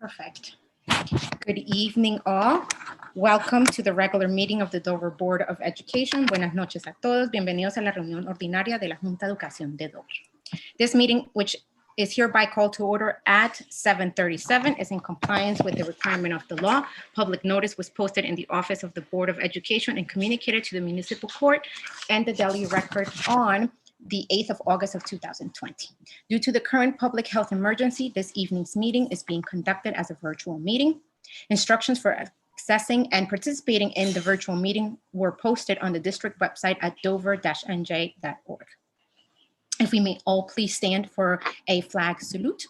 Perfect. Good evening, all. Welcome to the regular meeting of the Dover Board of Education. Buenas noches a todos. Bienvenidos a la reunión ordinaria de la Junta de Educación de Dover. This meeting, which is hereby called to order at 7:37, is in compliance with the requirement of the law. Public notice was posted in the office of the Board of Education and communicated to the municipal court and the Daily Record on the 8th of August of 2020. Due to the current public health emergency, this evening's meeting is being conducted as a virtual meeting. Instructions for accessing and participating in the virtual meeting were posted on the district website at dover-nj.org. If we may all please stand for a flag salute.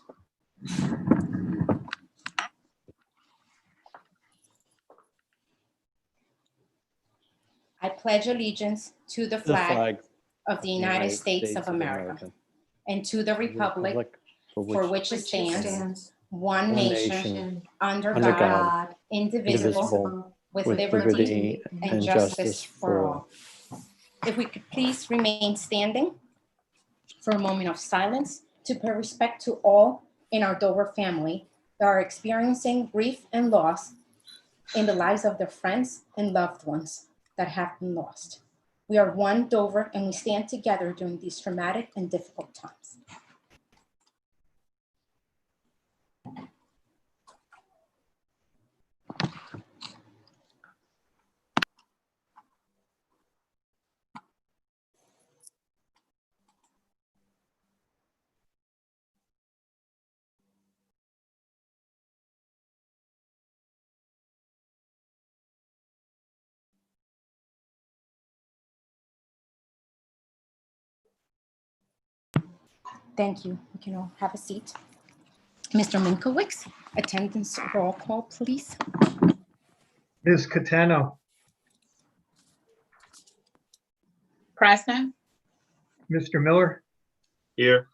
I pledge allegiance to the flag of the United States of America and to the republic for which it stands, one nation, under God, indivisible, with liberty and justice for all. If we could please remain standing for a moment of silence to pay respect to all in our Dover family that are experiencing grief and loss in the lives of their friends and loved ones that have been lost. We are one Dover and we stand together during these traumatic and difficult times. Thank you. You can all have a seat. Mr. Minkowicz, attendance roll call, please. Ms. Catano. Present. Mr. Miller. Here.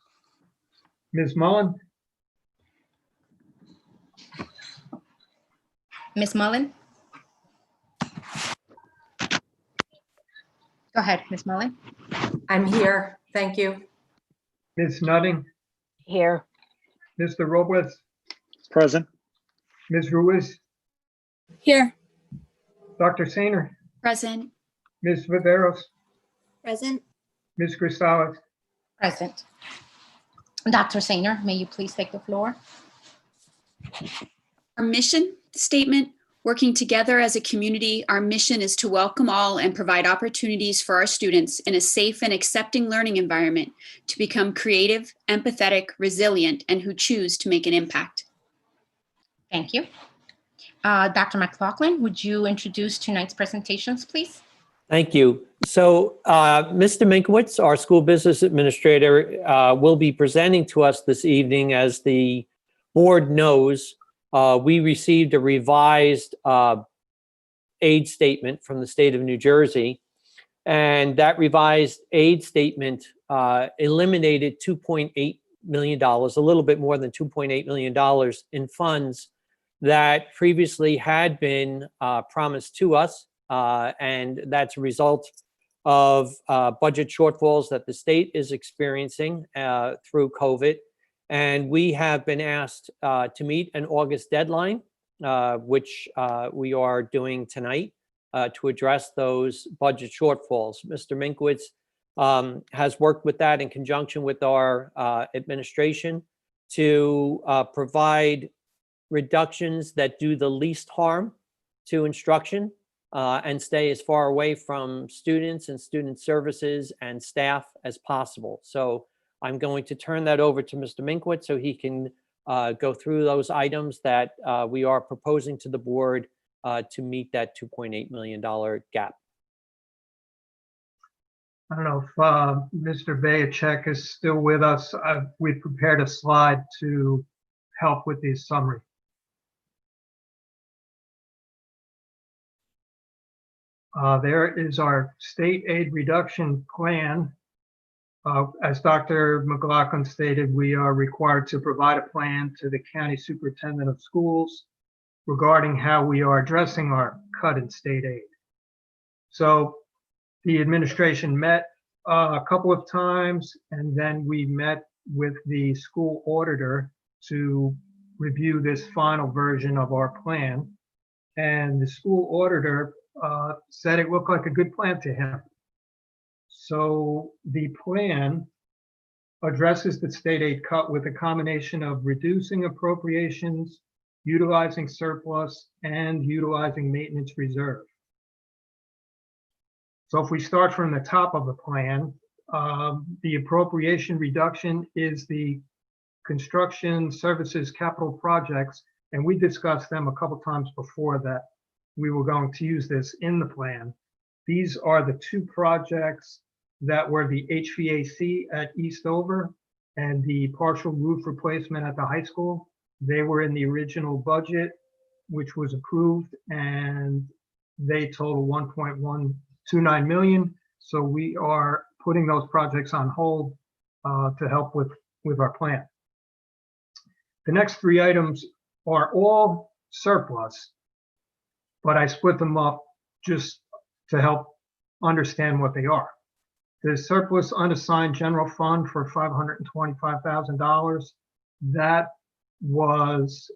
Ms. Mullen. Ms. Mullen? Go ahead, Ms. Mullen. I'm here. Thank you. Ms. Nutting. Here. Mr. Robles. Present. Ms. Ruiz. Here. Dr. Sainer. Present. Ms. Viveros. Present. Ms. Grisales. Present. Dr. Sainer, may you please take the floor? Our mission statement: working together as a community, our mission is to welcome all and provide opportunities for our students in a safe and accepting learning environment to become creative, empathetic, resilient, and who choose to make an impact. Thank you. Dr. McLaughlin, would you introduce tonight's presentations, please? Thank you. So Mr. Minkowicz, our school business administrator, will be presenting to us this evening. As the board knows, we received a revised aid statement from the state of New Jersey, and that revised aid statement eliminated $2.8 million, a little bit more than $2.8 million in funds that previously had been promised to us, and that's a result of budget shortfalls that the state is experiencing through COVID. And we have been asked to meet an August deadline, which we are doing tonight to address those budget shortfalls. Mr. Minkowicz has worked with that in conjunction with our administration to provide reductions that do the least harm to instruction and stay as far away from students and student services and staff as possible. So I'm going to turn that over to Mr. Minkowicz so he can go through those items that we are proposing to the board to meet that $2.8 million gap. I don't know if Mr. Bayachek is still with us. We prepared a slide to help with the summary. There is our state aid reduction plan. As Dr. McLaughlin stated, we are required to provide a plan to the county superintendent of schools regarding how we are addressing our cut in state aid. So the administration met a couple of times, and then we met with the school auditor to review this final version of our plan. And the school auditor said it looked like a good plan to him. So the plan addresses the state aid cut with a combination of reducing appropriations, utilizing surplus, and utilizing maintenance reserve. So if we start from the top of the plan, the appropriation reduction is the construction services capital projects, and we discussed them a couple times before that we were going to use this in the plan. These are the two projects that were the HVAC at Eastover and the partial roof replacement at the high school. They were in the original budget, which was approved, and they total 1.129 million. So we are putting those projects on hold to help with our plan. The next three items are all surplus, but I split them up just to help understand what they are. The surplus unassigned general fund for $525,000, that was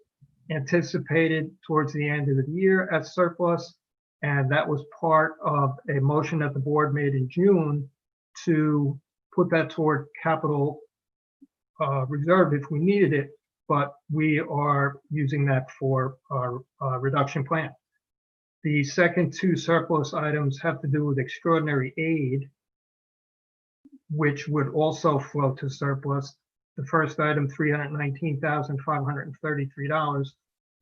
anticipated towards the end of the year as surplus, and that was part of a motion that the board made in June to put that toward capital reserve if we needed it, but we are using that for our reduction plan. The second two surplus items have to do with extraordinary aid, which would also flow to surplus. The first item, $319,533,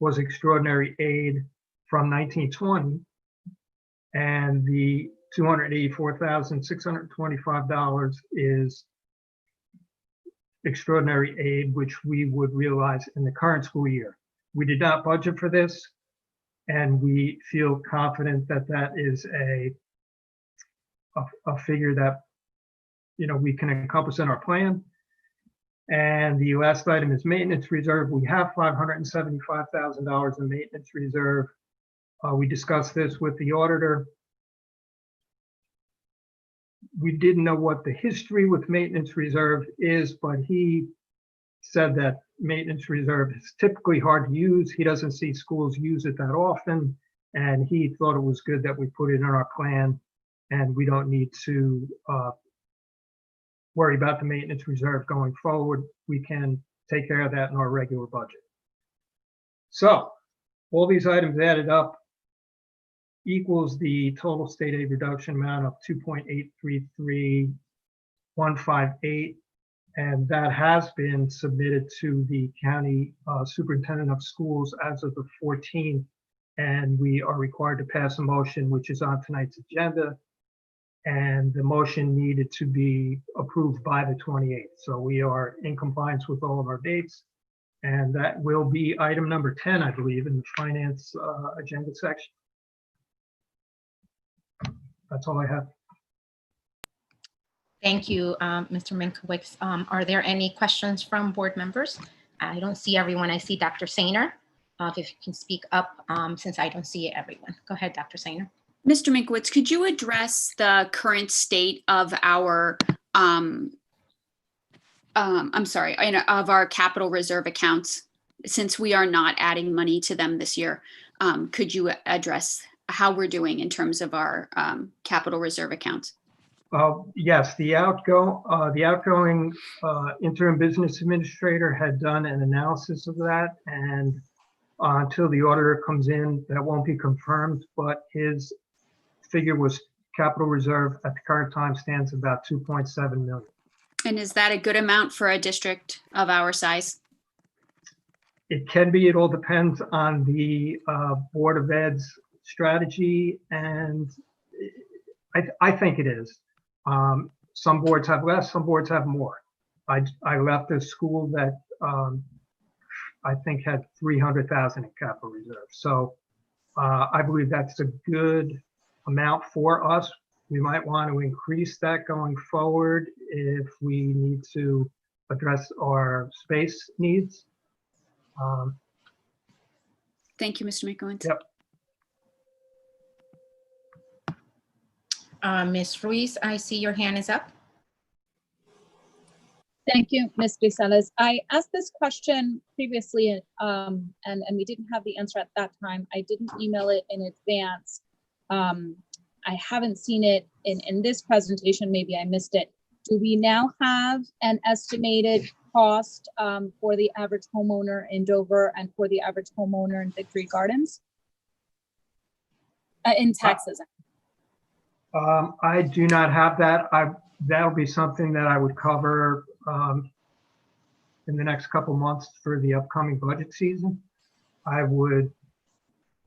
was extraordinary aid from 1920, and the $284,625 is extraordinary aid, which we would realize in the current school year. We did not budget for this, and we feel confident that that is a figure that we can encompass in our plan. And the last item is maintenance reserve. We have $575,000 in maintenance reserve. We discussed this with the auditor. We didn't know what the history with maintenance reserve is, but he said that maintenance reserve is typically hard to use. He doesn't see schools use it that often, and he thought it was good that we put it in our plan, and we don't need to worry about the maintenance reserve going forward. We can take care of that in our regular budget. So all these items added up equals the total state aid reduction amount of 2.833158, and that has been submitted to the county superintendent of schools as of the 14th, and we are required to pass a motion which is on tonight's agenda, and the motion needed to be approved by the 28th. So we are in compliance with all of our dates, and that will be item number 10, I believe, in the finance agenda section. That's all I have. Thank you, Mr. Minkowitz. Are there any questions from board members? I don't see everyone. I see Dr. Sainer. If you can speak up, since I don't see everyone. Go ahead, Dr. Sainer. Mr. Minkowitz, could you address the current state of our, of our capital reserve accounts? Since we are not adding money to them this year, could you address how we're doing in terms of our capital reserve accounts? Yes, the outgoing interim business administrator had done an analysis of that, and until the auditor comes in, that won't be confirmed, but his figure was capital reserve at the current time stands about 2.7 million. And is that a good amount for a district of our size? It can be. It all depends on the Board of Ed's strategy, and I think it is. Some boards have less, some boards have more. I left a school that I think had 300,000 in capital reserve. So I believe that's a good amount for us. We might want to increase that going forward if we need to address our space needs. Thank you, Mr. Minkowitz. Yep. Ms. Ruiz, I see your hand is up. Thank you, Ms. Grisales. I asked this question previously, and we didn't have the answer at that time. I didn't email it in advance. I haven't seen it in this presentation. Maybe I missed it. Do we now have an estimated cost for the average homeowner in Dover and for the average homeowner in Victory Gardens? In Texas. I do not have that. That'll be something that I would cover in the next couple months for the upcoming budget season. I would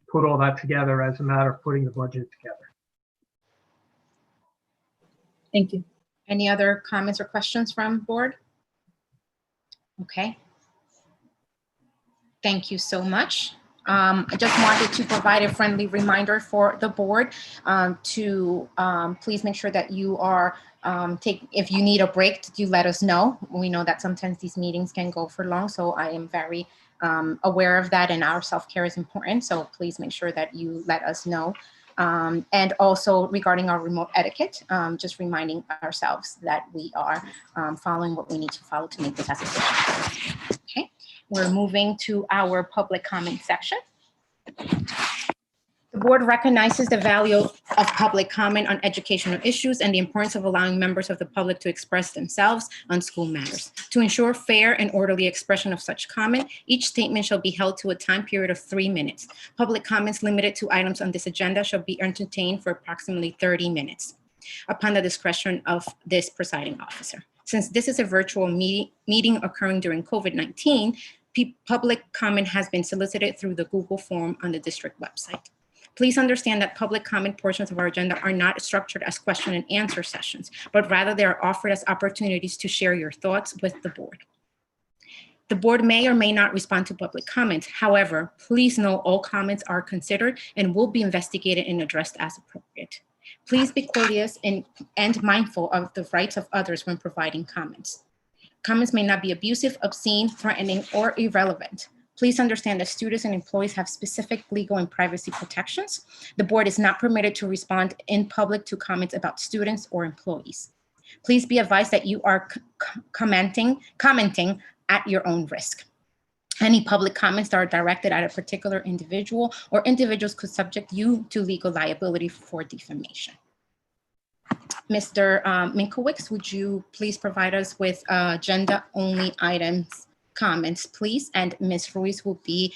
put all that together as a matter of putting the budget together. Thank you. Any other comments or questions from board? Okay. Thank you so much. I just wanted to provide a friendly reminder for the board to please make sure that you are if you need a break, you let us know. We know that sometimes these meetings can go for long, so I am very aware of that, and our self-care is important. So please make sure that you let us know. And also regarding our remote etiquette, just reminding ourselves that we are following what we need to follow to make this as efficient. Okay, we're moving to our public comment section. The board recognizes the value of public comment on educational issues and the importance of allowing members of the public to express themselves on school matters. To ensure fair and orderly expression of such comment, each statement shall be held to a time period of 3 minutes. Public comments limited to items on this agenda shall be entertained for approximately 30 minutes upon the discretion of this presiding officer. Since this is a virtual meeting occurring during COVID-19, public comment has been solicited through the Google form on the district website. Please understand that public comment portions of our agenda are not structured as question and answer sessions, but rather they are offered as opportunities to share your thoughts with the board. The board may or may not respond to public comments. However, please know all comments are considered and will be investigated and addressed as appropriate. Please be courteous and mindful of the rights of others when providing comments. Comments may not be abusive, obscene, threatening, or irrelevant. Please understand that students and employees have specific legal and privacy protections. The board is not permitted to respond in public to comments about students or employees. Please be advised that you are commenting at your own risk. Any public comments that are directed at a particular individual or individuals could subject you to legal liability for defamation. Mr. Minkowitz, would you please provide us with agenda-only items comments, please? And Ms. Ruiz will be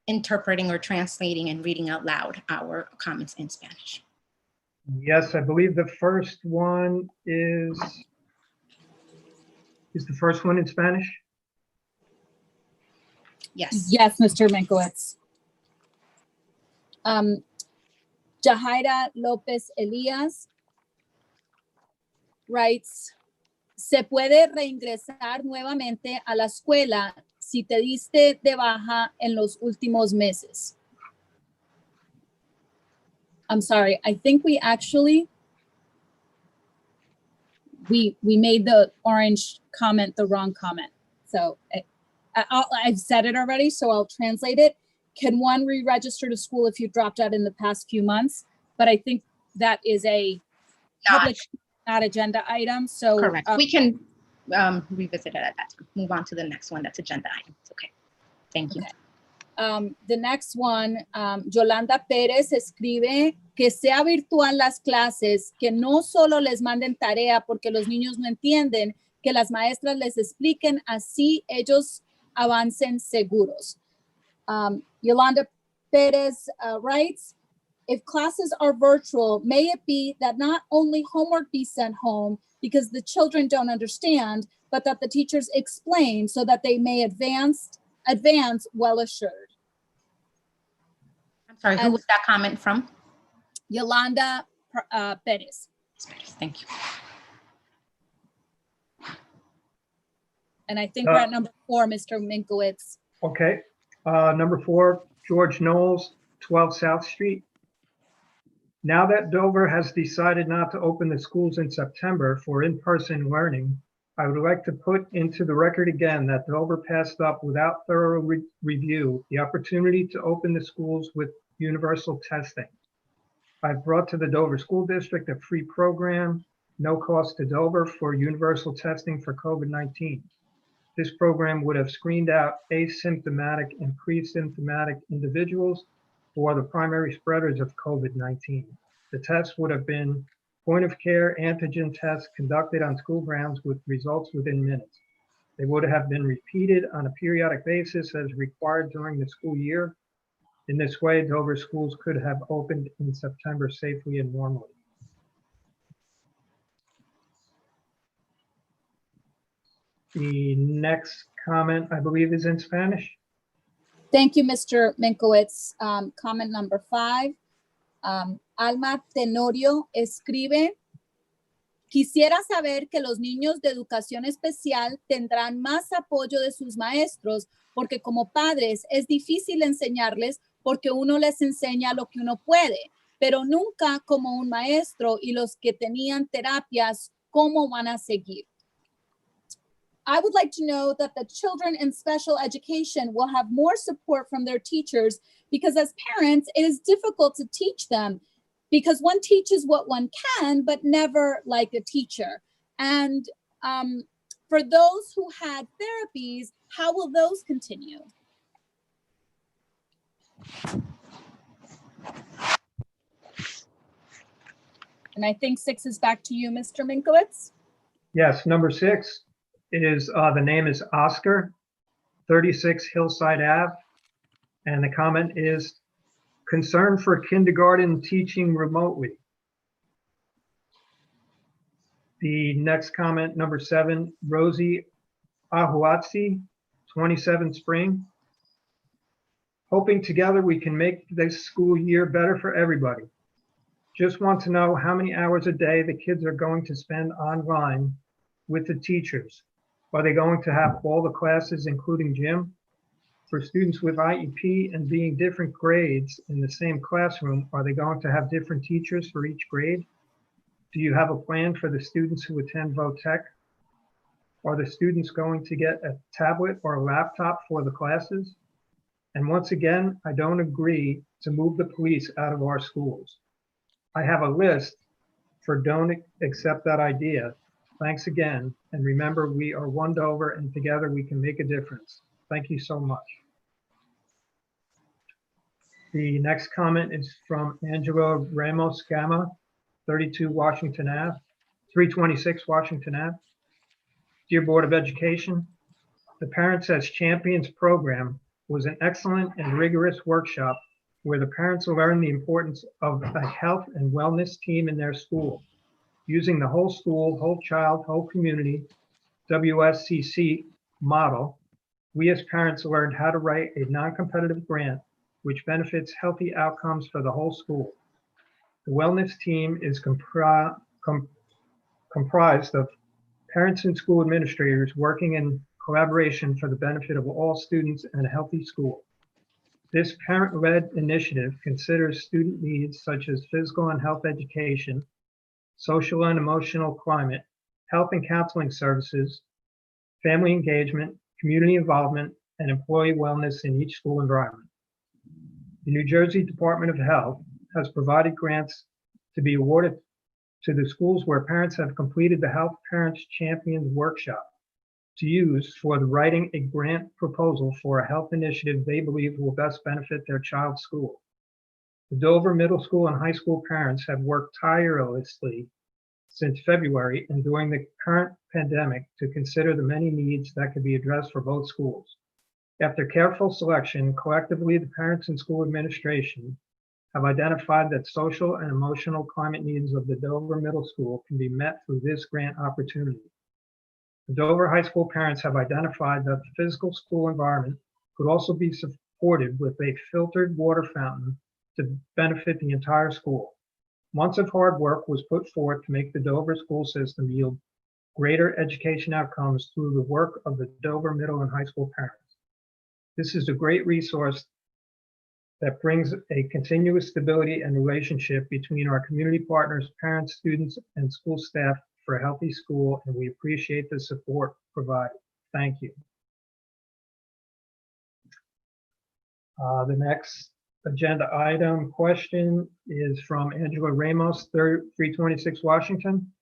interpreting or translating and reading out loud our comments in Spanish. Yes, I believe the first one is the first one in Spanish? Yes. Yes, Mr. Minkowitz. Jahaira Lopez Elias writes, ¿se puede reingresar nuevamente a la escuela si te diste de baja en los últimos meses? I'm sorry, I think we actually, we made the orange comment the wrong comment. So I've said it already, so I'll translate it. Can one re-register to school if you dropped out in the past few months? But I think that is a public, not agenda item. So correct. We can revisit it at that time. Move on to the next one. That's agenda item. Okay. Thank you. Okay. The next one, Yolanda Pérez escribe que sea virtual las clases, que no solo les manden tarea porque los niños no entienden, que las maestras les expliquen, así ellos avancen seguros. Yolanda Perez writes, if classes are virtual, may it be that not only homework be sent home because the children don't understand, but that the teachers explain so that they may advance well assured. I'm sorry, who was that comment from? Yolanda Perez. Thank you. And I think we're at number 4, Mr. Minkowitz. Okay. Number 4, George Knowles, 12 South Street. Now that Dover has decided not to open the schools in September for in-person learning, I would like to put into the record again that Dover passed up without thorough review the opportunity to open the schools with universal testing. I've brought to the Dover School District a free program no cost to Dover for universal testing for COVID-19. This program would have screened out asymptomatic and pre-symptomatic individuals who are the primary spreaders of COVID-19. The test would have been point-of-care antigen tests conducted on school grounds with results within minutes. They would have been repeated on a periodic basis as required during the school year. In this way, Dover schools could have opened in September safely and normally. The next comment, I believe, is in Spanish. Thank you, Mr. Minkowitz. Comment number 5. Alma Tenorio escribe, quisiera saber que los niños de educación especial tendrán más apoyo de sus maestros, porque como padres es difícil enseñarles porque uno les enseña lo que uno puede, pero nunca como un maestro y los que tenían terapias, ¿cómo van a seguir? I would like to know that the children in special education will have more support from their teachers, because as parents, it is difficult to teach them because one teaches what one can, but never like a teacher. And for those who had therapies, how will those continue? And I think 6 is back to you, Mr. Minkowitz. Yes, number 6 is, the name is Oscar, 36 Hillside Ave. And the comment is, concern for kindergarten teaching remotely. The next comment, number 7, Rosie Ahuatsi, 27 Spring. Hoping together we can make this school year better for everybody. Just want to know how many hours a day the kids are going to spend online with the teachers. Are they going to have all the classes, including gym? For students with IEP and being different grades in the same classroom, are they going to have different teachers for each grade? Do you have a plan for the students who attend VOTEC? Are the students going to get a tablet or a laptop for the classes? And once again, I don't agree to move the police out of our schools. I have a list for don't accept that idea. Thanks again. And remember, we are one Dover and together we can make a difference. Thank you so much. The next comment is from Angela Ramos Gama, 32 Washington Ave, 326 Washington Ave. Dear Board of Education, the Parents as Champions program was an excellent and rigorous workshop where the parents learned the importance of a health and wellness team in their school. Using the whole school, whole child, whole community, WSCC model, we as parents learned how to write a non-competitive grant which benefits healthy outcomes for the whole school. The wellness team is comprised of parents and school administrators working in collaboration for the benefit of all students and a healthy school. This parent-led initiative considers student needs such as physical and health education, social and emotional climate, health and counseling services, family engagement, community involvement, and employee wellness in each school environment. The New Jersey Department of Health has provided grants to be awarded to the schools where parents have completed the Health Parents Champions Workshop to use for the writing a grant proposal for a health initiative they believe will best benefit their child's school. The Dover Middle School and High School parents have worked tirelessly since February and during the current pandemic to consider the many needs that could be addressed for both schools. After careful selection, collectively, the parents and school administration have identified that social and emotional climate needs of the Dover Middle School can be met through this grant opportunity. The Dover High School parents have identified that the physical school environment could also be supported with a filtered water fountain to benefit the entire school. Months of hard work was put forth to make the Dover school system yield greater education outcomes through the work of the Dover Middle and High School parents. This is a great resource that brings a continuous stability and relationship between our community partners, parents, students, and school staff for a healthy school, and we appreciate the support provided. Thank you. The next agenda item question is from Angela Ramos, 326 Washington.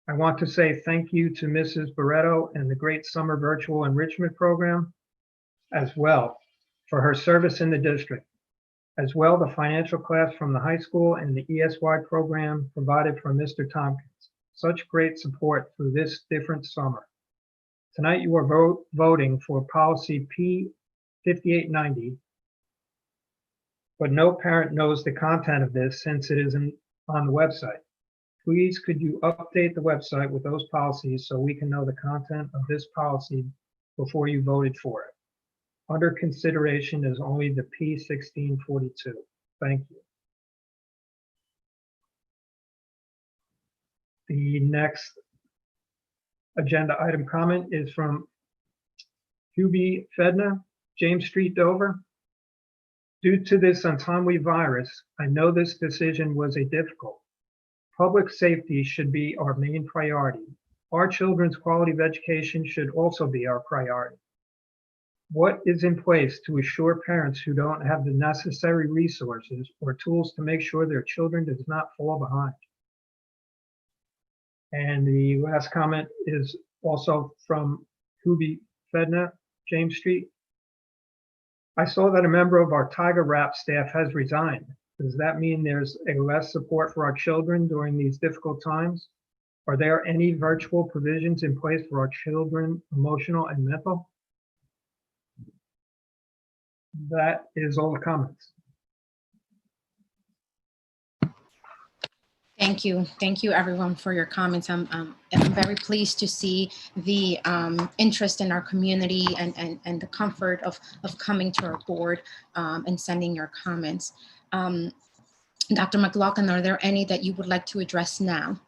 I want to say thank you to Mrs. Barreto and the Great Summer Virtual Enrichment Program as well for her service in the district. As well, the financial class from the high school and the ESY program provided from Mr. Tompkins. Such great support through this different summer. Tonight you are voting for policy P5890, but no parent knows the content of this since it isn't on the website. Please could you update the website with those policies so we can know the content of this policy before you voted for it. Under consideration is only the P1642. Thank you. The next agenda item comment is from Hubie Fedna, James Street, Dover. Due to this untimely virus, I know this decision was a difficult. Public safety should be our main priority. Our children's quality of education should also be our priority. What is in place to assure parents who don't have the necessary resources or tools to make sure their children does not fall behind? And the last comment is also from Hubie Fedna, James Street. I saw that a member of our Tiger Wrap staff has resigned. Does that mean there's a less support for our children during these difficult times? Are there any virtual provisions in place for our children, emotional and mental? That is all the comments. Thank you. Thank you, everyone, for your comments. I'm very pleased to see the interest in our community and the comfort of coming to our board and sending your comments. Dr. McLaughlin, are there any that you would like to address now?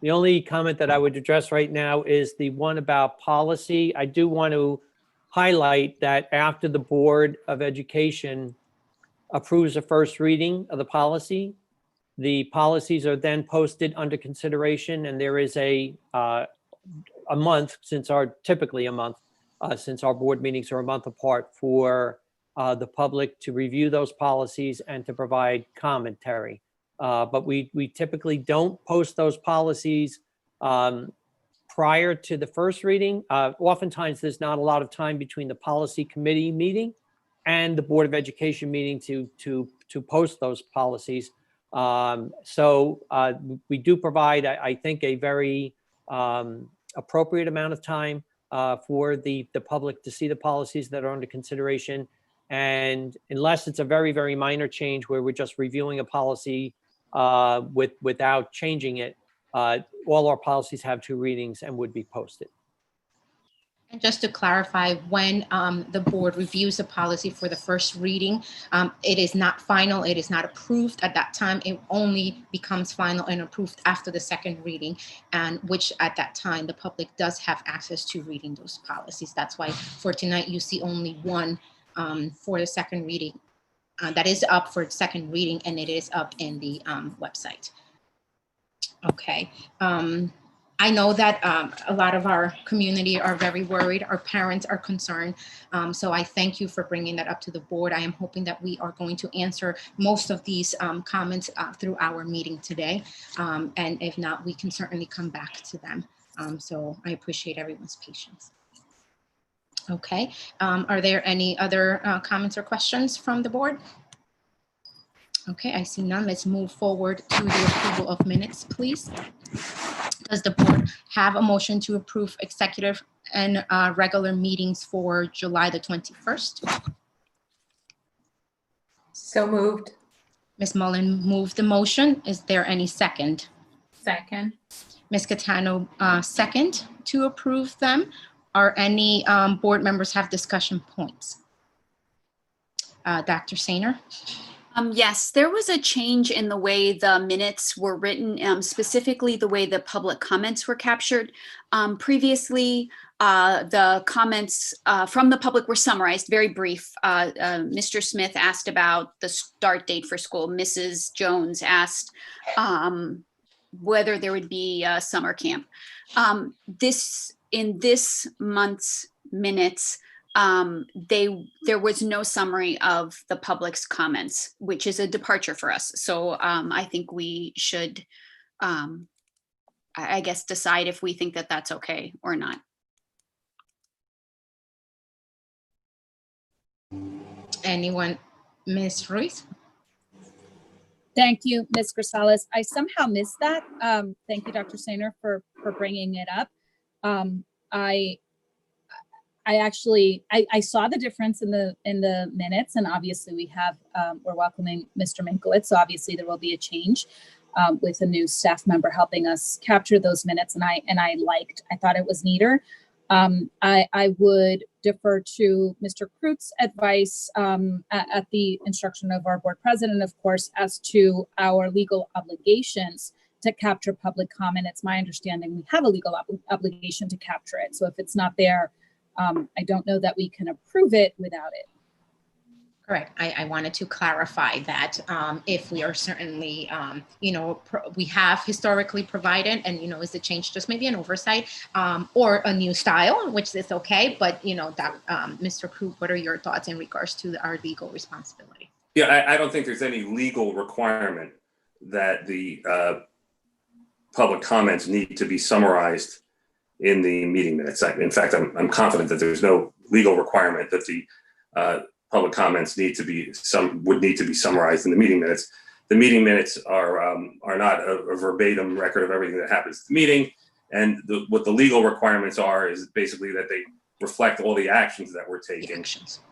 The only comment that I would address right now is the one about policy. I do want to highlight that after the Board of Education approves a first reading of the policy, the policies are then posted under consideration, and there is a month, typically a month, since our board meetings are a month apart, for the public to review those policies and to provide commentary. But we typically don't post those policies prior to the first reading. Oftentimes, there's not a lot of time between the policy committee meeting and the Board of Education meeting to post those policies. So we do provide, I think, a very appropriate amount of time for the public to see the policies that are under consideration. And unless it's a very, very minor change where we're just reviewing a policy without changing it, all our policies have 2 readings and would be posted. And just to clarify, when the board reviews a policy for the first reading, it is not final, it is not approved at that time. It only becomes final and approved after the second reading, and which at that time, the public does have access to reading those policies. That's why for tonight, you see only one for the second reading. That is up for second reading, and it is up in the website. Okay. I know that a lot of our community are very worried. Our parents are concerned. So I thank you for bringing that up to the board. I am hoping that we are going to answer most of these comments through our meeting today. And if not, we can certainly come back to them. So I appreciate everyone's patience. Okay. Are there any other comments or questions from the board? Okay, I see none. Let's move forward to the approval of minutes, please. Does the board have a motion to approve executive and regular meetings for July the 21st? So moved. Ms. Mullen moved the motion. Is there any second? Second. Ms. Catano, second to approve them. Are any board members have discussion points? Dr. Sainer? Yes, there was a change in the way the minutes were written, specifically the way the public comments were captured. Previously, the comments from the public were summarized, very brief. Mr. Smith asked about the start date for school. Mrs. Jones asked whether there would be a summer camp. In this month's minutes, there was no summary of the public's comments, which is a departure for us. So I think we should, I guess, decide if we think that that's okay or not. Anyone? Ms. Ruiz? Thank you, Ms. Grisales. I somehow missed that. Thank you, Dr. Sainer, for bringing it up. I actually saw the difference in the minutes, and obviously we're welcoming Mr. Minkowitz, so obviously there will be a change with a new staff member helping us capture those minutes, and I thought it was neater. I would defer to Mr. Krut's advice at the instruction of our board president, of course, as to our legal obligations to capture public comment. It's my understanding we have a legal obligation to capture it. So if it's not there, I don't know that we can approve it without it. Correct. I wanted to clarify that if we are certainly, we have historically provided, and, is the change just maybe an oversight or a new style, which is okay. But, Mr. Krug, what are your thoughts in regards to our legal responsibility? Yeah, I don't think there's any legal requirement that the public comments need to be summarized in the meeting minutes. In fact, I'm confident that there's no legal requirement that the public comments would need to be summarized in the meeting minutes. The meeting minutes are not a verbatim record of everything that happens at the meeting, and what the legal requirements are is basically that they reflect all the actions that we're taking, and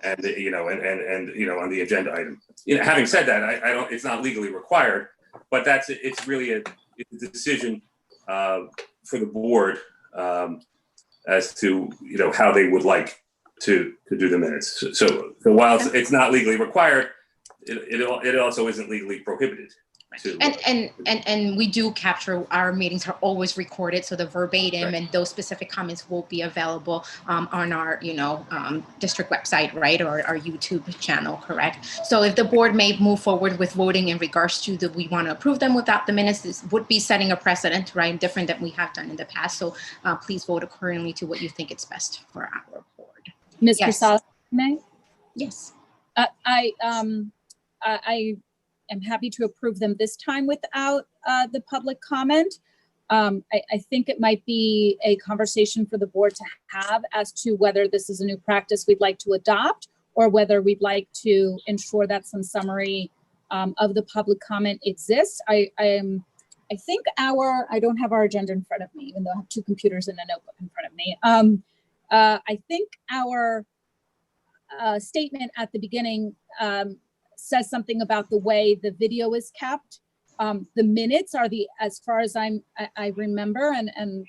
on the agenda item. Having said that, I don't. It's not legally required, but it's really a decision for the board as to how they would like to do the minutes. So while it's not legally required, it also isn't legally prohibited. And we do capture, our meetings are always recorded, so the verbatim and those specific comments will be available on our district website, right, or our YouTube channel, correct? So if the board may move forward with voting in regards to we want to approve them without the minutes, this would be setting a precedent, right, different than we have done in the past. So please vote accordingly to what you think is best for our board. Ms. Yes. Grisales, may? Yes. I am happy to approve them this time without the public comment. I think it might be a conversation for the board to have as to whether this is a new practice we'd like to adopt, or whether we'd like to ensure that some summary of the public comment exists. I think I don't have our agenda in front of me, even though I have two computers and a notebook in front of me. I think our statement at the beginning says something about the way the video is kept. The minutes are as far as I remember, and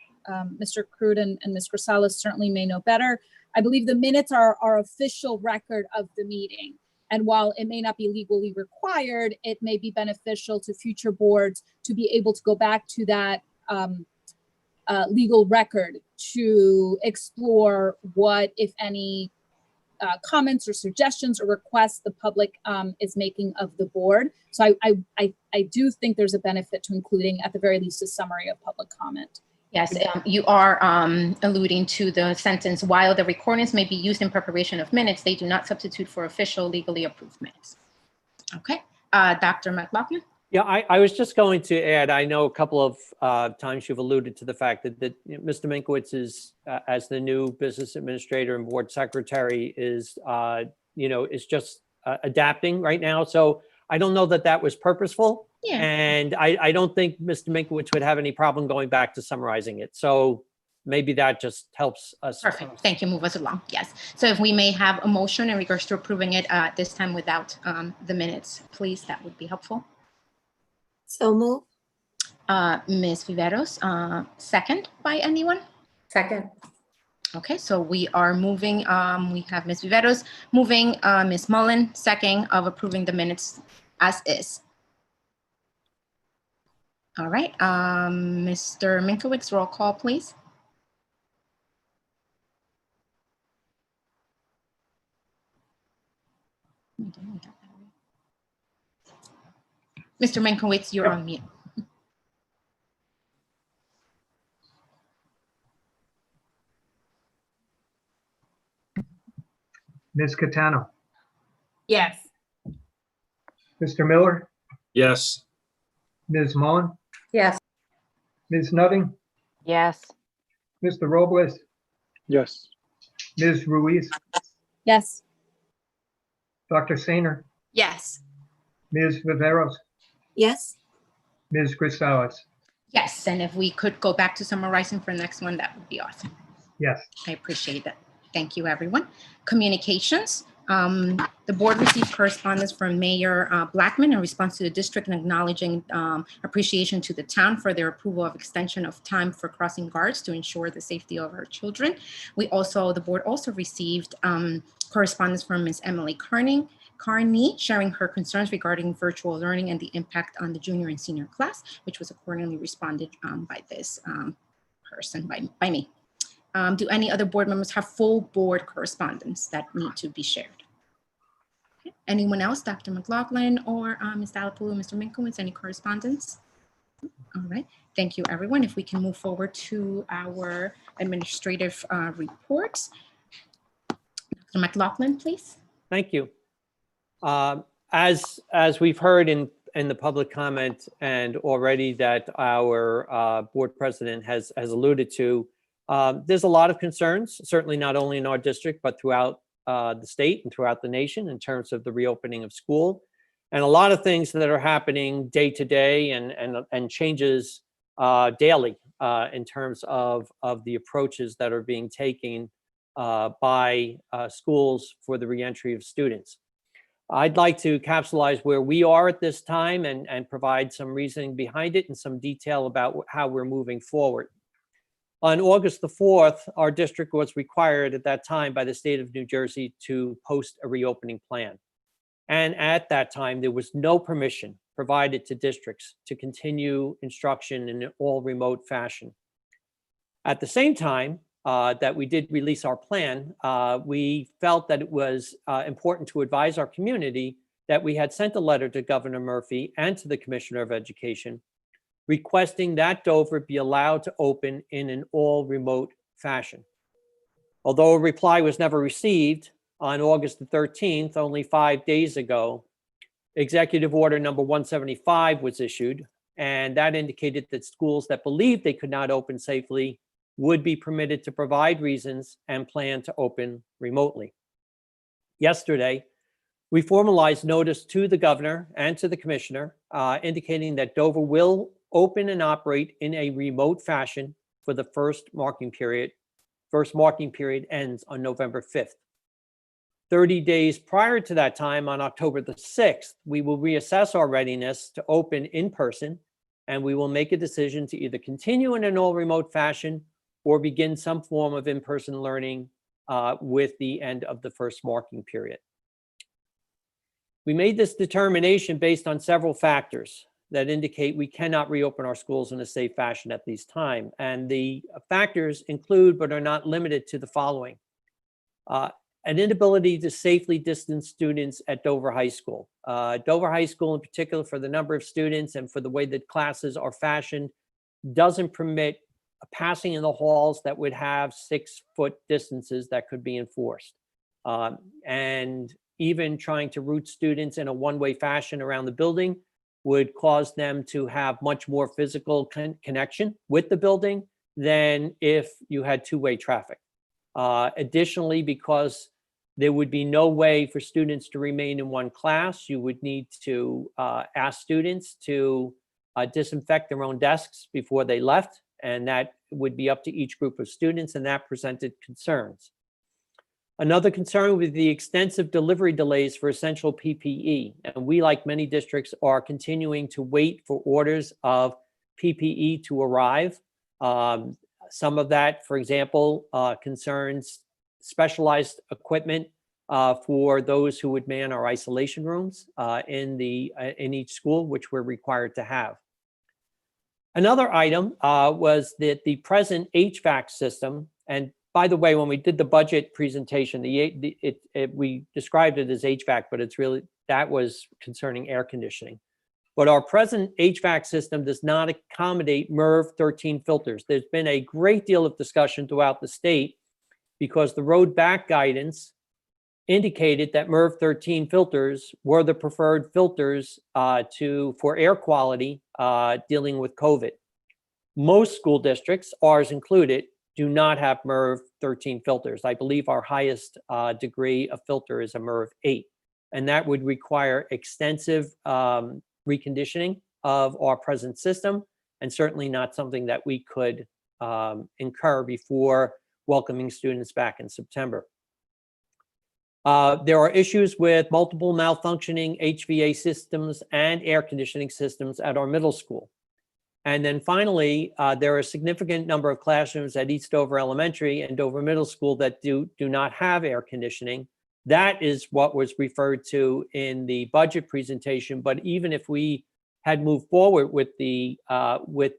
Mr. Krug and Ms. Grisales certainly may know better. I believe the minutes are our official record of the meeting. And while it may not be legally required, it may be beneficial to future boards to be able to go back to that legal record to explore what, if any, comments or suggestions or requests the public is making of the board. So I do think there's a benefit to including, at the very least, a summary of public comment. Yes, you are alluding to the sentence, while the recordings may be used in preparation of minutes, they do not substitute for official legally approved minutes. Okay, Dr. McLaughlin? Yeah, I was just going to add, I know a couple of times you've alluded to the fact that Mr. Minkowitz is, as the new business administrator and board secretary, is just adapting right now. So I don't know that was purposeful. Yeah. And I don't think Mr. Minkowitz would have any problem going back to summarizing it. So maybe that just helps us. Perfect. Thank you. Move us along. Yes. So if we may have a motion in regards to approving it this time without the minutes, please, that would be helpful. So move. Ms. Viveros, second by anyone? Second. Okay, so we are moving, we have Ms. Viveros moving, Ms. Mullen second of approving the minutes as is. All right, Mr. Minkowitz, roll call, please. Mr. Minkowitz, you're on mute. Ms. Catano, Yes. Mr. Miller, Yes. Ms. Mullen, Yes. Ms. Nutting, Yes. Mr. Robles, Yes. Ms. Ruiz, Yes. Dr. Sainer, Yes. Ms. Viveros, Yes. Ms. Grisales. Yes, and if we could go back to summarizing for the next one, that would be awesome. Yes. I appreciate that. Thank you, everyone. Communications. The board received correspondence from Mayor Blackman in response to the district and acknowledging appreciation to the town for their approval of extension of time for crossing guards to ensure the safety of our children. The board also received correspondence from Ms. Emily Carney sharing her concerns regarding virtual learning and the impact on the junior and senior class, which was accordingly responded by this person, by me. Do any other board members have full board correspondence that need to be shared? Okay. Anyone else, Dr. McLaughlin or Ms. Delapoula, Mr. Minkowitz, any correspondence? All right, thank you, everyone. If we can move forward to our administrative reports. Dr. McLaughlin, please. Thank you. As we've heard in the public comment and already that our board president has alluded to, there's a lot of concerns, certainly not only in our district, but throughout the state and throughout the nation in terms of the reopening of school, and a lot of things that are happening day to day and changes daily in terms of the approaches that are being taken by schools for the reentry of students. I'd like to capsulize where we are at this time and provide some reasoning behind it and some detail about how we're moving forward. On August the 4th, our district was required at that time by the state of New Jersey to post a reopening plan. And at that time, there was no permission provided to districts to continue instruction in an all remote fashion. At the same time that we did release our plan, we felt that it was important to advise our community that we had sent a letter to Governor Murphy and to the Commissioner of Education requesting that Dover be allowed to open in an all remote fashion. Although a reply was never received, on August the 13th, only 5 days ago, Executive Order number 175 was issued, and that indicated that schools that believed they could not open safely would be permitted to provide reasons and plan to open remotely. Yesterday, we formalized notice to the governor and to the commissioner indicating that Dover will open and operate in a remote fashion for the first marking period. First marking period ends on November 5th. 30 days prior to that time, on October the 6th, we will reassess our readiness to open in person, and we will make a decision to either continue in an all remote fashion or begin some form of in-person learning with the end of the first marking period. We made this determination based on several factors that indicate we cannot reopen our schools in a safe fashion at this time. And the factors include, but are not limited to, the following. An inability to safely distance students at Dover High School. Dover High School in particular, for the number of students and for the way that classes are fashioned, doesn't permit a passing in the halls that would have 6-foot distances that could be enforced. And even trying to route students in a one-way fashion around the building would cause them to have much more physical connection with the building than if you had two-way traffic. Additionally, because there would be no way for students to remain in one class, you would need to ask students to disinfect their own desks before they left, and that would be up to each group of students, and that presented concerns. Another concern was the extensive delivery delays for essential PPE. And we, like many districts, are continuing to wait for orders of PPE to arrive. Some of that, for example, concerns specialized equipment for those who would man our isolation rooms in each school, which we're required to have. Another item was that the present HVAC system, and by the way, when we did the budget presentation, we described it as HVAC, but it's really, that was concerning air conditioning. But our present HVAC system does not accommodate MERV 13 filters. There's been a great deal of discussion throughout the state because the road back guidance indicated that MERV 13 filters were the preferred filters for air quality dealing with COVID. Most school districts, ours included, do not have MERV 13 filters. I believe our highest degree of filter is a MERV 8, and that would require extensive reconditioning of our present system, and certainly not something that we could incur before welcoming students back in September. There are issues with multiple malfunctioning HVA systems and air conditioning systems at our middle school. And then finally, there are a significant number of classrooms at East Dover Elementary and Dover Middle School that do not have air conditioning. That is what was referred to in the budget presentation. But even if we had moved forward with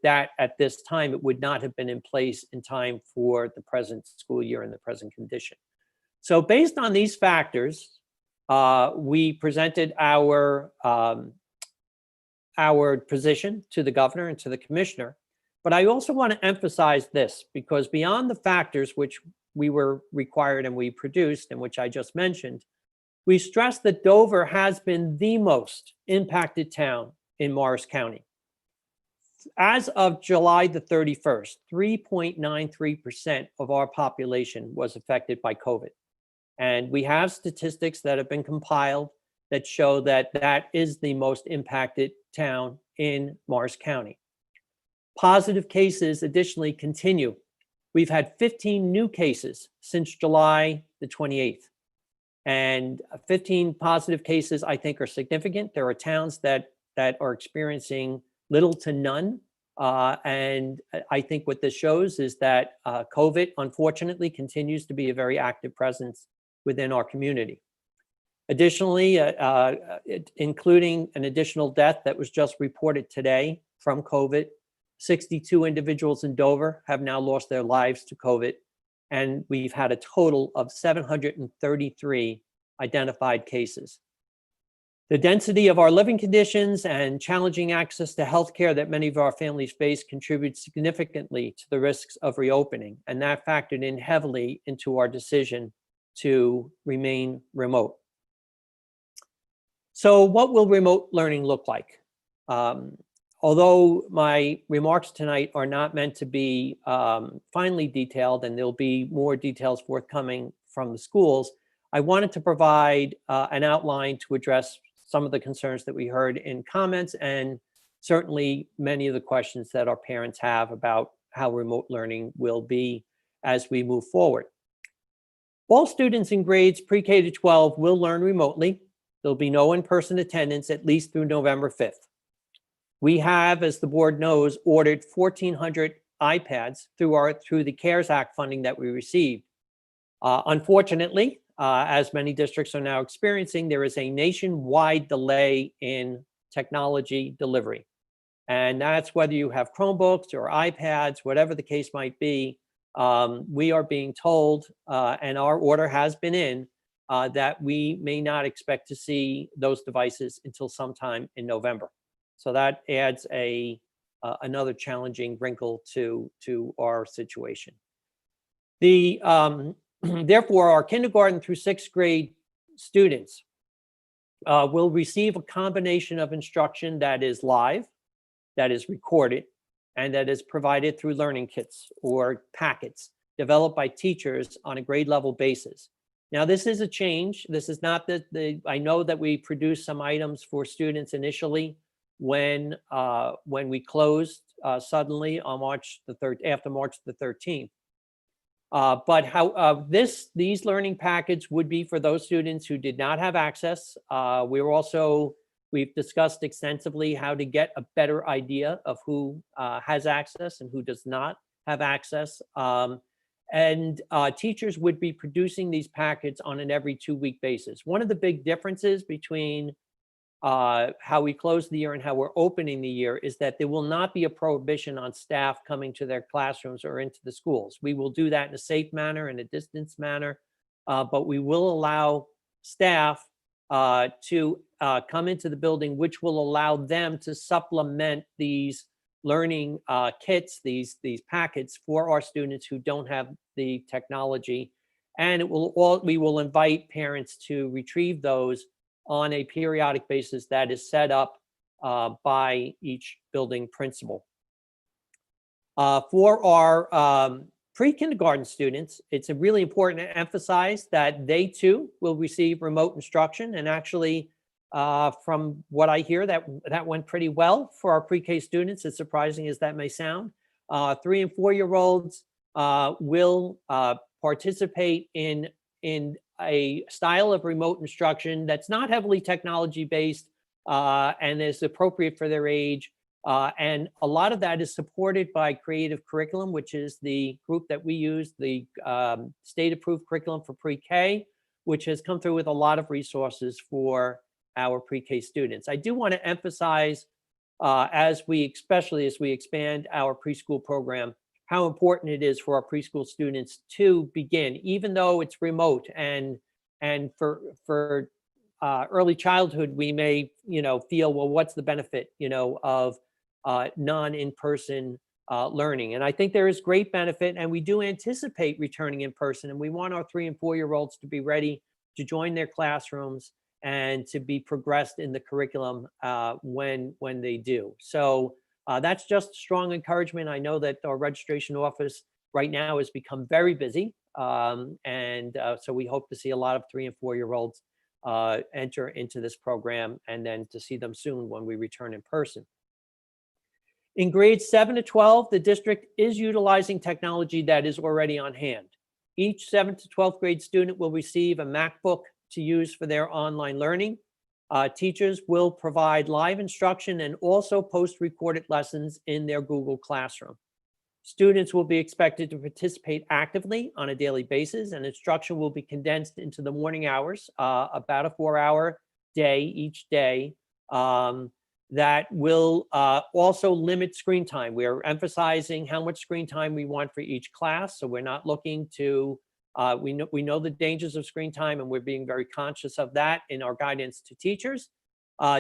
that at this time, it would not have been in place in time for the present school year and the present condition. So based on these factors, we presented our position to the governor and to the commissioner. But I also want to emphasize this, because beyond the factors which we were required and we produced, and which I just mentioned, we stressed that Dover has been the most impacted town in Morris County. As of July the 31st, 3.93% of our population was affected by COVID. And we have statistics that have been compiled that show that that is the most impacted town in Morris County. Positive cases additionally continue. We've had 15 new cases since July the 28th. And 15 positive cases, I think, are significant. There are towns that are experiencing little to none. And I think what this shows is that COVID, unfortunately, continues to be a very active presence within our community. Additionally, including an additional death that was just reported today from COVID, 62 individuals in Dover have now lost their lives to COVID, and we've had a total of 733 identified cases. The density of our living conditions and challenging access to healthcare that many of our families face contributes significantly to the risks of reopening, and that factored in heavily into our decision to remain remote. So what will remote learning look like? Although my remarks tonight are not meant to be finely detailed, and there'll be more details forthcoming from the schools, I wanted to provide an outline to address some of the concerns that we heard in comments, and certainly many of the questions that our parents have about how remote learning will be as we move forward. All students in grades pre-K to 12 will learn remotely. There'll be no in-person attendance at least through November 5th. We have, as the board knows, ordered 1,400 iPads through the CARES Act funding that we received. Unfortunately, as many districts are now experiencing, there is a nationwide delay in technology delivery. And that's whether you have Chromebooks or iPads, whatever the case might be. We are being told, and our order has been in, that we may not expect to see those devices until sometime in November. So that adds another challenging wrinkle to our situation. Therefore, our kindergarten through 6th grade students will receive a combination of instruction that is live, that is recorded, and that is provided through learning kits or packets developed by teachers on a grade level basis. Now, this is a change. This is not I know that we produced some items for students initially when we closed suddenly on after March the 13th. But these learning packets would be for those students who did not have access. We've discussed extensively how to get a better idea of who has access and who does not have access. And teachers would be producing these packets on an every 2-week basis. One of the big differences between how we close the year and how we're opening the year is that there will not be a prohibition on staff coming to their classrooms or into the schools. We will do that in a safe manner, in a distanced manner, but we will allow staff to come into the building, which will allow them to supplement these learning kits, these packets for our students who don't have the technology And we will invite parents to retrieve those on a periodic basis that is set up by each building principal. For our pre-kindergarten students, it's really important to emphasize that they too will receive remote instruction. And actually, from what I hear, that went pretty well for our pre-K students, as surprising as that may sound. 3 and 4-year-olds will participate in a style of remote instruction that's not heavily technology based and is appropriate for their age. And a lot of that is supported by Creative Curriculum, which is the group that we use, the state-approved curriculum for pre-K, which has come through with a lot of resources for our pre-K students. I do want to emphasize, especially as we expand our preschool program, how important it is for our preschool students to begin, even though it's remote. And for early childhood, we may, feel, well, what's the benefit, of non-in-person learning? And I think there is great benefit, and we do anticipate returning in person. And we want our 3 and 4-year-olds to be ready to join their classrooms and to be progressed in the curriculum when they do. So that's just strong encouragement. I know that our registration office right now has become very busy. So we hope to see a lot of 3 and 4-year-olds enter into this program, and then to see them soon when we return in person. In grades 7 to 12, the district is utilizing technology that is already on hand. Each 7th to 12th grade student will receive a MacBook to use for their online learning. Teachers will provide live instruction and also post recorded lessons in their Google Classroom. Students will be expected to participate actively on a daily basis, and instruction will be condensed into the morning hours, about a 4-hour day each day. That will also limit screen time. We're emphasizing how much screen time we want for each class. So we're not looking to, we know the dangers of screen time, and we're being very conscious of that in our guidance to teachers.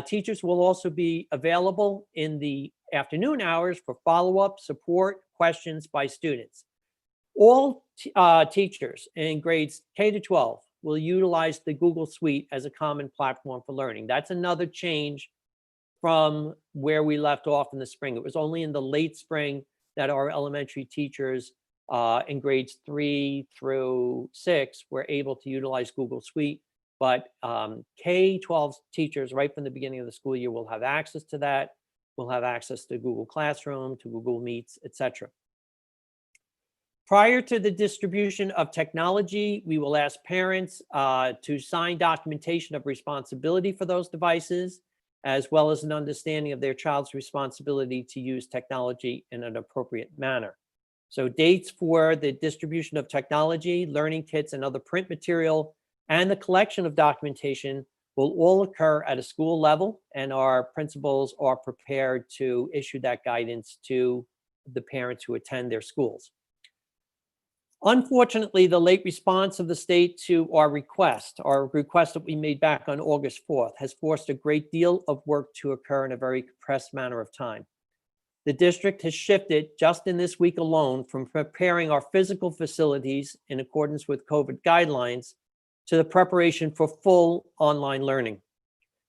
Teachers will also be available in the afternoon hours for follow-up, support, questions by students. All teachers in grades K to 12 will utilize the Google Suite as a common platform for learning. That's another change from where we left off in the spring. It was only in the late spring that our elementary teachers in grades 3 through 6 were able to utilize Google Suite. But K-12 teachers right from the beginning of the school year will have access to that. We'll have access to Google Classroom, to Google Meets, etc. Prior to the distribution of technology, we will ask parents to sign documentation of responsibility for those devices, as well as an understanding of their child's responsibility to use technology in an appropriate manner. So dates for the distribution of technology, learning kits, and other print material, and the collection of documentation will all occur at a school level, and our principals are prepared to issue that guidance to the parents who attend their schools. Unfortunately, the late response of the state to our request that we made back on August 4th, has forced a great deal of work to occur in a very compressed manner of time. The district has shifted just in this week alone from preparing our physical facilities in accordance with COVID guidelines to the preparation for full online learning.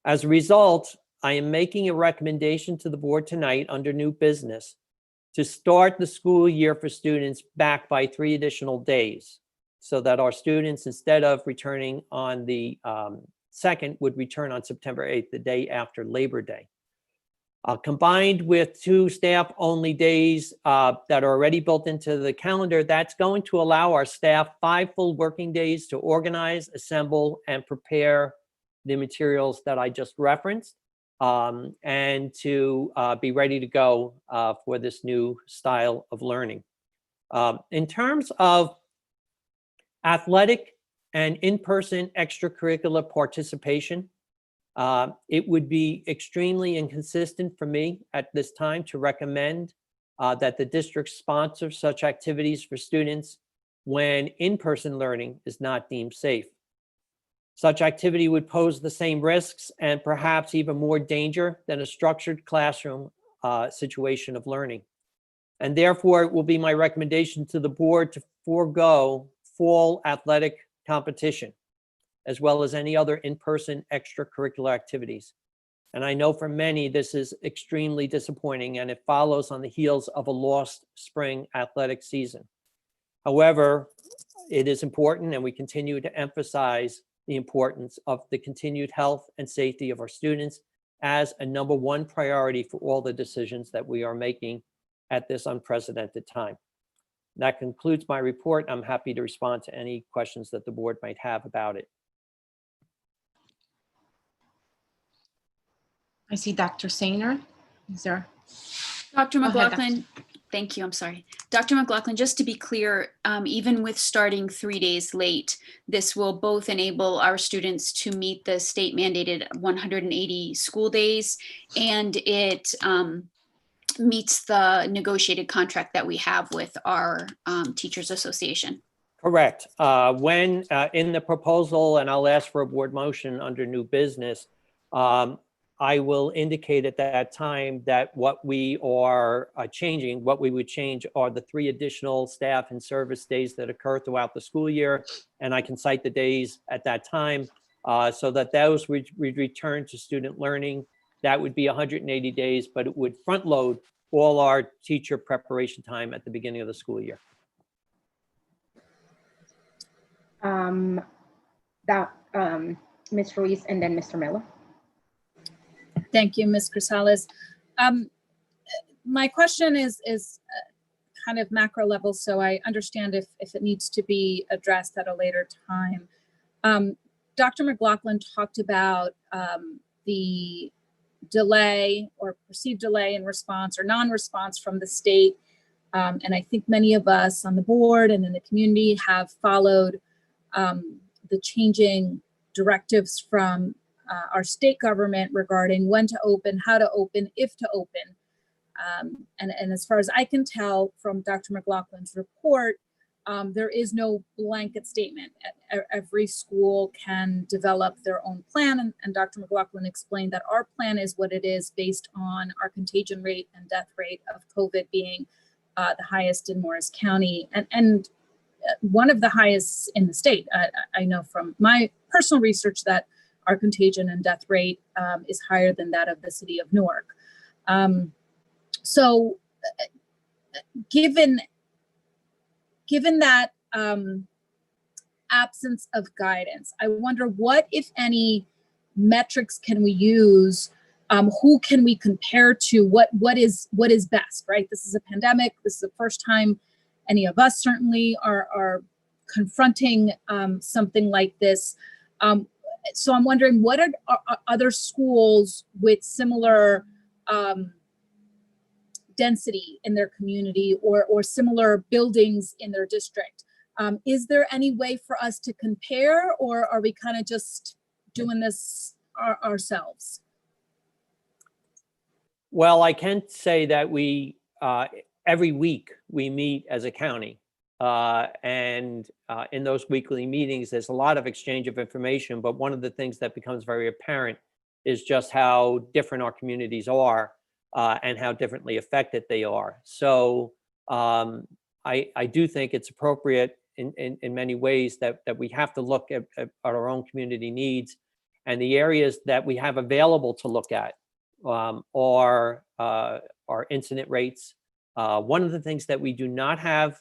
As a result, I am making a recommendation to the board tonight under new business to start the school year for students back by 3 additional days, so that our students, instead of returning on the 2nd, would return on September 8th, the day after Labor Day. Combined with 2 staff-only days that are already built into the calendar, that's going to allow our staff 5 full working days to organize, assemble, and prepare the materials that I just referenced, and to be ready to go for this new style of learning. In terms of athletic and in-person extracurricular participation, it would be extremely inconsistent for me at this time to recommend that the district sponsor such activities for students when in-person learning is not deemed safe. Such activity would pose the same risks and perhaps even more danger than a structured classroom situation of learning. And therefore, it will be my recommendation to the board to forego fall athletic competition, as well as any other in-person extracurricular activities. And I know for many, this is extremely disappointing, and it follows on the heels of a lost spring athletic season. However, it is important, and we continue to emphasize the importance of the continued health and safety of our students as a number one priority for all the decisions that we are making at this unprecedented time. That concludes my report. I'm happy to respond to any questions that the board might have about it. I see Dr. Sainer. Is there? Dr. Go ahead, McLaughlin, thank you, I'm sorry. Dr. McLaughlin, just to be clear, even with starting 3 days late, this will both enable our students to meet the state mandated 180 school days, and it meets the negotiated contract that we have with our Teachers Association. Correct. When in the proposal, and I'll ask for a board motion under new business, I will indicate at that time that what we are changing, what we would change are the 3 additional staff and service days that occur throughout the school year. And I can cite the days at that time so that those would return to student learning. That would be 180 days, but it would front load all our teacher preparation time at the beginning of the school year. Ms. Ruiz and then Mr. Miller. Thank you, Ms. Grisales. My question is kind of macro level, so I understand if it needs to be addressed at a later time. Dr. McLaughlin talked about the delay or perceived delay in response or non-response from the state. And I think many of us on the board and in the community have followed the changing directives from our state government regarding when to open, how to open, if to open. And as far as I can tell from Dr. McLaughlin's report, there is no blanket statement. Every school can develop their own plan. And Dr. McLaughlin explained that our plan is what it is based on our contagion rate and death rate of COVID being the highest in Morris County and one of the highest in the state. I know from my personal research that our contagion and death rate is higher than that of the city of Newark. So given that absence of guidance, I wonder what, if any, metrics can we use? Who can we compare to? What is best, right? This is a pandemic. This is the first time any of us certainly are confronting something like this. So I'm wondering, what are other schools with similar density in their community or similar buildings in their district? Is there any way for us to compare, or are we kind of just doing this ourselves? Well, I can say that we, every week we meet as a county. And in those weekly meetings, there's a lot of exchange of information, but one of the things that becomes very apparent is just how different our communities are and how differently affected they are. So I do think it's appropriate in many ways that we have to look at our own community needs, and the areas that we have available to look at are our incident rates. One of the things that we do not have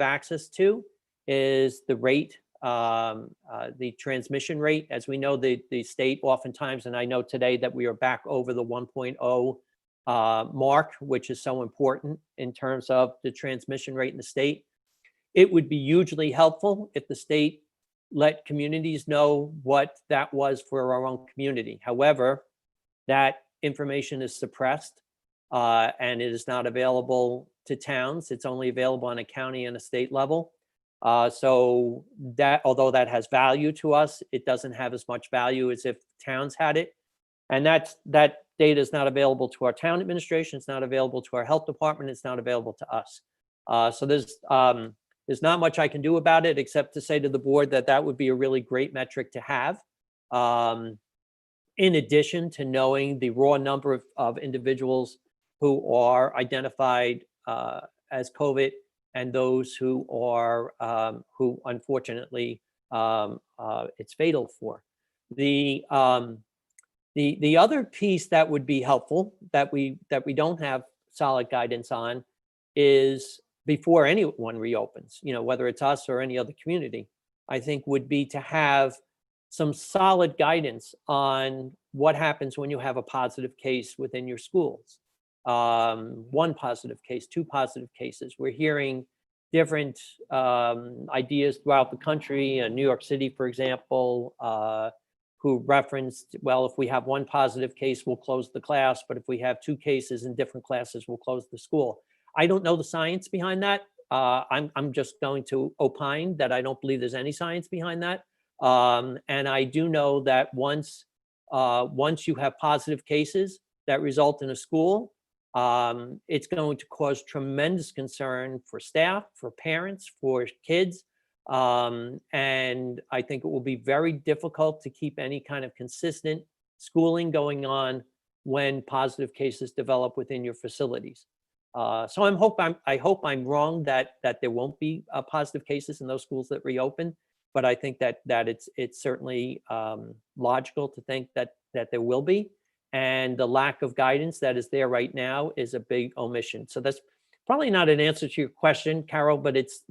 access to is the rate, the transmission rate. As we know, the state oftentimes, and I know today that we are back over the 1.0 mark, which is so important in terms of the transmission rate in the state. It would be hugely helpful if the state let communities know what that was for our own community. However, that information is suppressed and it is not available to towns. It's only available on a county and a state level. So that, although that has value to us, it doesn't have as much value as if towns had it. And that data is not available to our town administration. It's not available to our health department. It's not available to us. So there's not much I can do about it except to say to the board that that would be a really great metric to have. In addition to knowing the raw number of individuals who are identified as COVID and those who are who unfortunately it's fatal for. The other piece that would be helpful that we don't have solid guidance on is before anyone reopens, whether it's us or any other community, I think would be to have some solid guidance on what happens when you have a positive case within your schools. One positive case, two positive cases. We're hearing different ideas throughout the country. New York City, for example, who referenced, well, if we have one positive case, we'll close the class, but if we have two cases in different classes, we'll close the school. I don't know the science behind that. I'm just going to opine that I don't believe there's any science behind that. And I do know that once you have positive cases that result in a school, it's going to cause tremendous concern for staff, for parents, for kids. And I think it will be very difficult to keep any kind of consistent schooling going on when positive cases develop within your facilities. So I hope I'm wrong that there won't be positive cases in those schools that reopen, but I think that it's certainly logical to think that there will be, and the lack of guidance that is there right now is a big omission. So that's probably not an answer to your question, Carol, but it's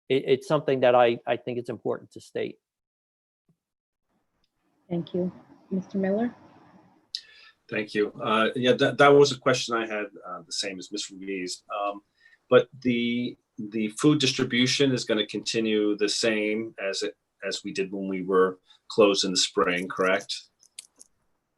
it's something that I think it's important to state. Thank you. Mr. Miller? Thank you. Yeah, that was a question I had, the same as Ms. Ruiz. But the food distribution is going to continue the same as we did when we were closed in the spring, correct?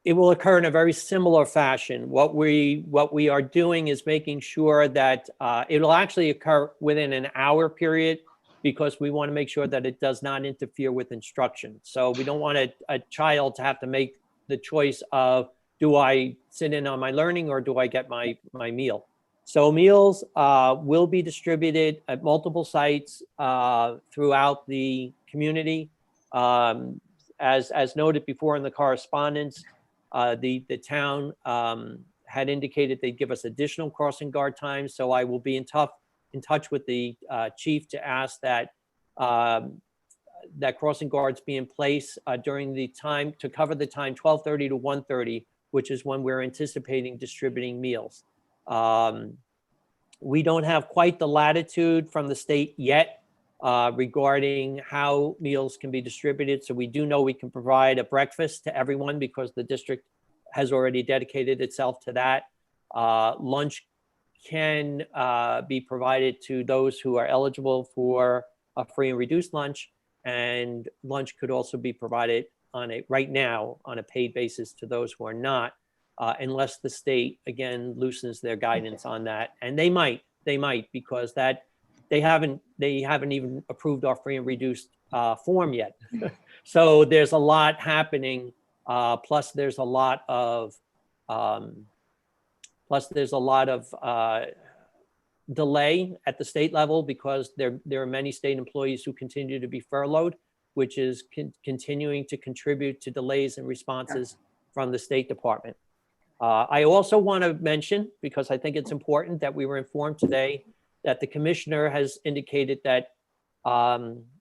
It will occur in a very similar fashion. What we are doing is making sure that it'll actually occur within an hour period, because we want to make sure that it does not interfere with instruction. So we don't want a child to have to make the choice of, do I sit in on my learning or do I get my meal? So meals will be distributed at multiple sites throughout the community. As noted before in the correspondence, the town had indicated they'd give us additional crossing guard time. So I will be in touch with the chief to ask that that crossing guards be in place during the time to cover the time 12:30 to 1:30, which is when we're anticipating distributing meals. We don't have quite the latitude from the state yet regarding how meals can be distributed. So we do know we can provide a breakfast to everyone because the district has already dedicated itself to that. Lunch can be provided to those who are eligible for a free and reduced lunch, and lunch could also be provided right now on a paid basis to those who are not, unless the state again loosens their guidance on that. And they might because that they haven't even approved our free and reduced form yet. So there's a lot happening. Plus there's a lot of delay at the state level because there are many state employees who continue to be furloughed, which is continuing to contribute to delays in responses from the State Department. I also want to mention, because I think it's important, that we were informed today that the commissioner has indicated that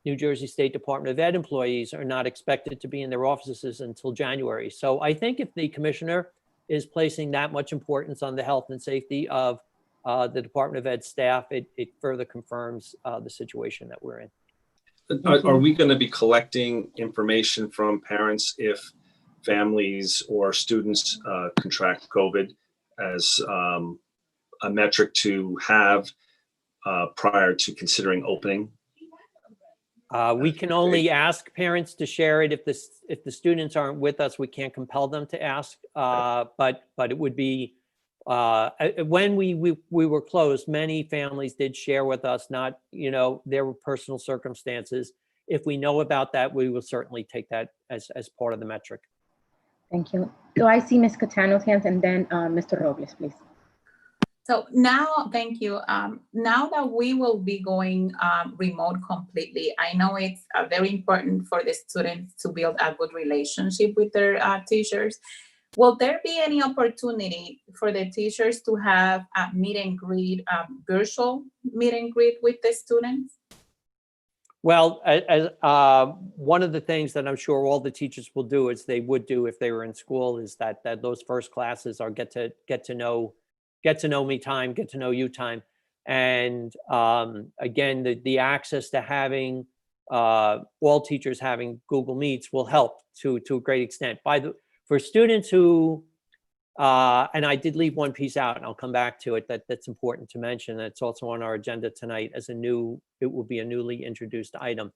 New Jersey State Department of Ed employees are not expected to be in their offices until January. So I think if the commissioner is placing that much importance on the health and safety of the Department of Ed staff, it further confirms the situation that we're in. Are we going to be collecting information from parents if families or students contract COVID as a metric to have prior to considering opening? We can only ask parents to share it. If the students aren't with us, we can't compel them to ask. But it would be when we were closed, many families did share with us, not their personal circumstances. If we know about that, we will certainly take that as part of the metric. Thank you. Do I see Ms. Catano's hands, and then Mr. Robles, please? So now, thank you. Now that we will be going remote completely, I know it's very important for the students to build a good relationship with their teachers. Will there be any opportunity for the teachers to have a meet and greet, virtual meet and greet with the students? Well, as one of the things that I'm sure all the teachers will do, as they would do if they were in school, is that those first classes are get to know me time, get to know you time. And again, the access to having all teachers having Google Meets will help to a great extent. For students who, and I did leave one piece out, and I'll come back to it, that's important to mention. That's also on our agenda tonight as it will be a newly introduced item.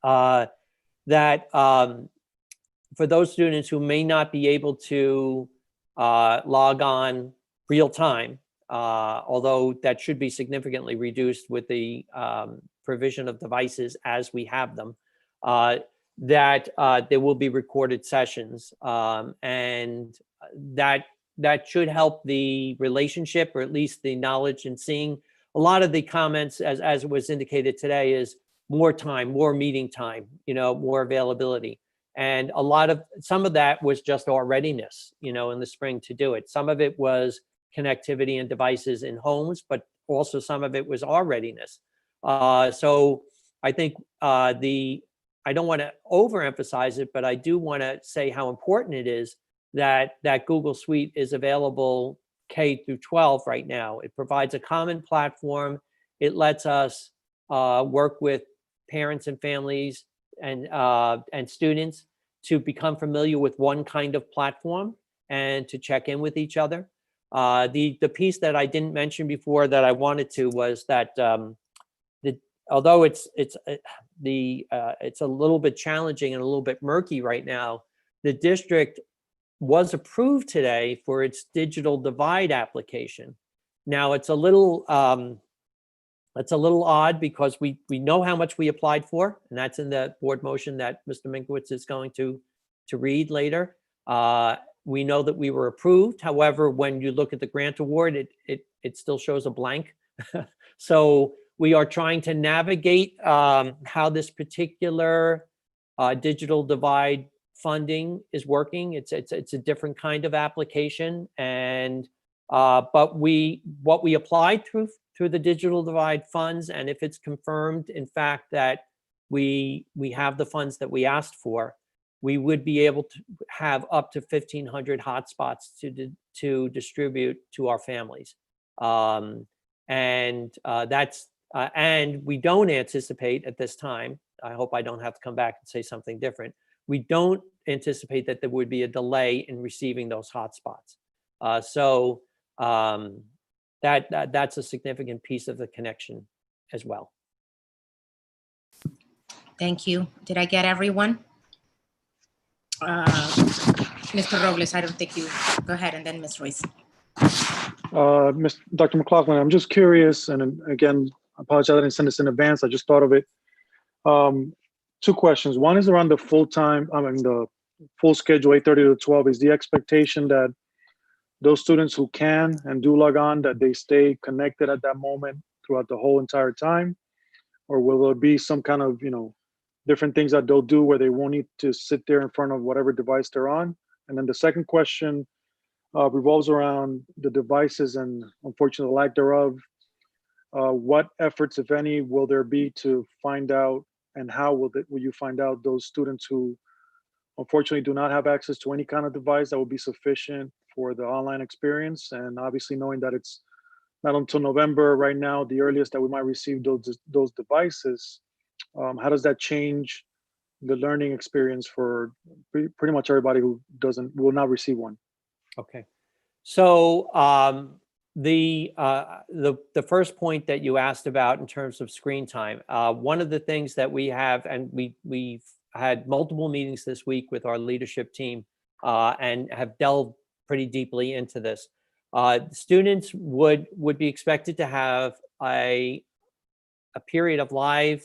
That for those students who may not be able to log on real time, although that should be significantly reduced with the provision of devices as we have them, that there will be recorded sessions, and that should help the relationship, or at least the knowledge, and seeing a lot of the comments, as was indicated today, is more time, more meeting time, more availability. And some of that was just our readiness, in the spring to do it. Some of it was connectivity and devices in homes, but also some of it was our readiness. So I think I don't want to overemphasize it, but I do want to say how important it is that Google Suite is available K through 12 right now. It provides a common platform. It lets us work with parents and families and students to become familiar with one kind of platform and to check in with each other. The piece that I didn't mention before that I wanted to was that although it's a little bit challenging and a little bit murky right now, the district was approved today for its digital divide application. Now it's a little odd because we know how much we applied for, and that's in the board motion that Mr. Minkiewicz is going to read later. We know that we were approved. However, when you look at the grant award, it still shows a blank. So we are trying to navigate how this particular digital divide funding is working. It's a different kind of application, and but what we applied through the digital divide funds, and if it's confirmed, in fact, that we have the funds that we asked for, we would be able to have up to 1,500 hotspots to distribute to our families, and we don't anticipate at this time. I hope I don't have to come back and say something different. We don't anticipate that there would be a delay in receiving those hotspots. So that's a significant piece of the connection as well. Thank you. Did I get everyone? Mr. Robles, I don't think you. Go ahead, and then Ms. Royce. Dr. McLaughlin, I'm just curious, and again, I apologize I didn't send this in advance. I just thought of it. Two questions. One is around the the full schedule, 8:30 to 12. Is the expectation that those students who can and do log on, that they stay connected at that moment throughout the whole entire time? Or will there be some kind of, different things that they'll do where they won't need to sit there in front of whatever device they're on? And then the second question revolves around the devices and, unfortunately, the lack thereof. What efforts, if any, will there be to find out, and how will you find out those students who unfortunately do not have access to any kind of device that will be sufficient for the online experience? And obviously knowing that it's not until November right now, the earliest that we might receive those devices, how does that change the learning experience for pretty much everybody who will not receive one? Okay, so the first point that you asked about in terms of screen time, one of the things that we have, and we've had multiple meetings this week with our leadership team and have delved pretty deeply into this. Students would be expected to have a period of live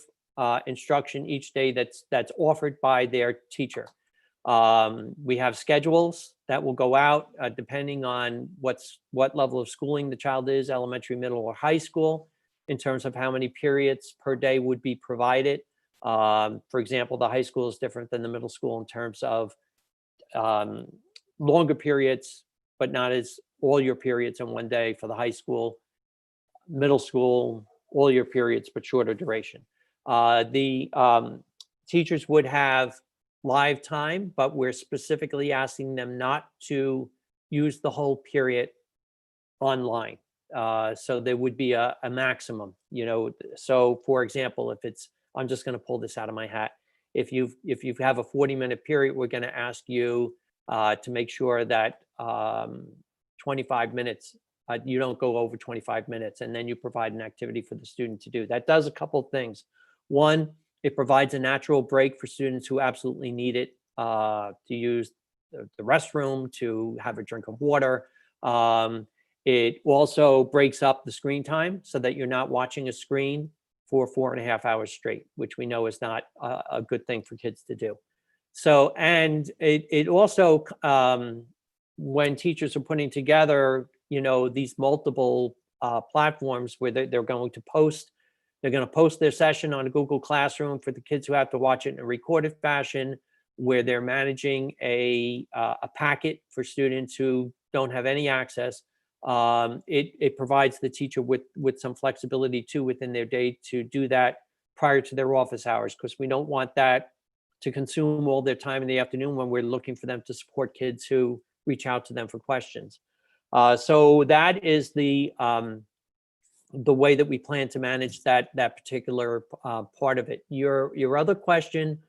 instruction each day that's offered by their teacher. We have schedules that will go out depending on what level of schooling the child is, elementary, middle, or high school, in terms of how many periods per day would be provided. For example, the high school is different than the middle school in terms of longer periods, but not as all your periods in one day for the high school, middle school, all your periods, but shorter duration. The teachers would have live time, but we're specifically asking them not to use the whole period online. So there would be a maximum, so for example, if it's, I'm just going to pull this out of my hat. If you have a 40-minute period, we're going to ask you to make sure that 25 minutes, you don't go over 25 minutes, and then you provide an activity for the student to do. That does a couple of things. One, it provides a natural break for students who absolutely need it, to use the restroom, to have a drink of water. It also breaks up the screen time so that you're not watching a screen for 4.5 hours straight, which we know is not a good thing for kids to do. So, and it also, when teachers are putting together, these multiple platforms where they're going to post, their session on Google Classroom for the kids who have to watch it in a recorded fashion, where they're managing a packet for students who don't have any access. It provides the teacher with some flexibility too within their day to do that prior to their office hours, because we don't want that to consume all their time in the afternoon when we're looking for them to support kids who reach out to them for questions. So that is the way that we plan to manage that particular part of it. Your other question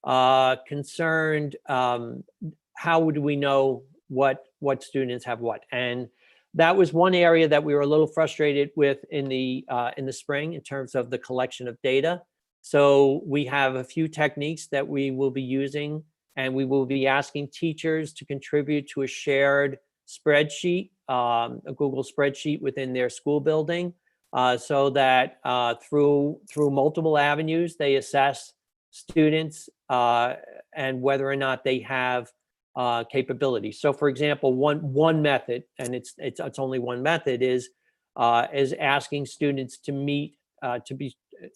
concerned how would we know what students have what, and that was one area that we were a little frustrated with in the spring in terms of the collection of data. So we have a few techniques that we will be using, and we will be asking teachers to contribute to a shared spreadsheet, a Google spreadsheet within their school building, so that through multiple avenues, they assess students and whether or not they have capability. So, for example, one method, and it's only one method, is asking students to meet,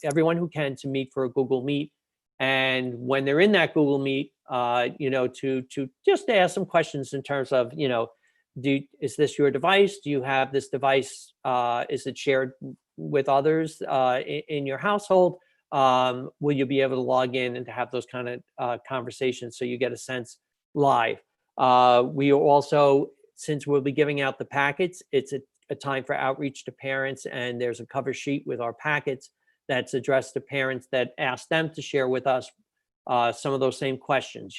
everyone who can, to meet for a Google Meet, and when they're in that Google Meet, to just ask some questions in terms of, is this your device? Do you have this device? Is it shared with others in your household? Will you be able to log in and to have those kind of conversations so you get a sense live? We also, since we'll be giving out the packets, it's a time for outreach to parents, and there's a cover sheet with our packets that's addressed to parents that ask them to share with us some of those same questions.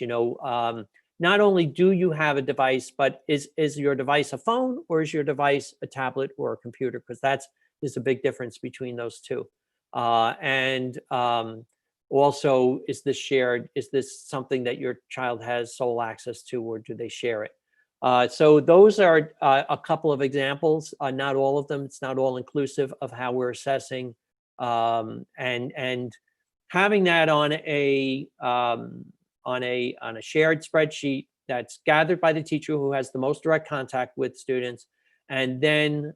Not only do you have a device, but is your device a phone, or is your device a tablet or a computer? Because there's a big difference between those two. Also, is this shared? Is this something that your child has sole access to, or do they share it? So those are a couple of examples, not all of them. It's not all inclusive of how we're assessing, and having that on a shared spreadsheet that's gathered by the teacher who has the most direct contact with students, and then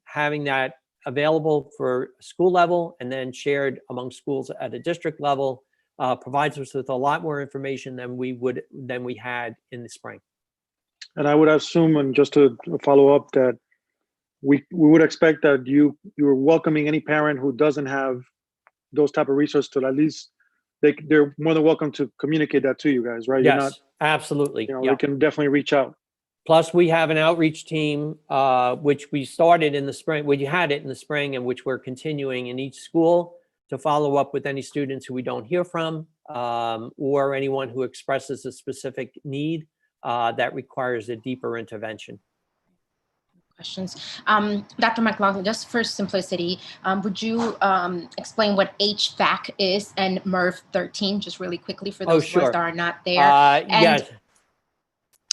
having that available for school level and then shared among schools at a district level provides us with a lot more information than we had in the spring. And I would assume, and just to follow up, that we would expect that you're welcoming any parent who doesn't have those type of resources, to at least they're more than welcome to communicate that to you guys, right? Yes, absolutely. They can definitely reach out. Plus, we have an outreach team, which we started in the spring, you had it in the spring, and which we're continuing in each school to follow up with any students who we don't hear from, or anyone who expresses a specific need that requires a deeper intervention. Questions. Dr. McLaughlin, just for simplicity, would you explain what HVAC is and MERV 13, just really quickly for those words that are not there? Yes.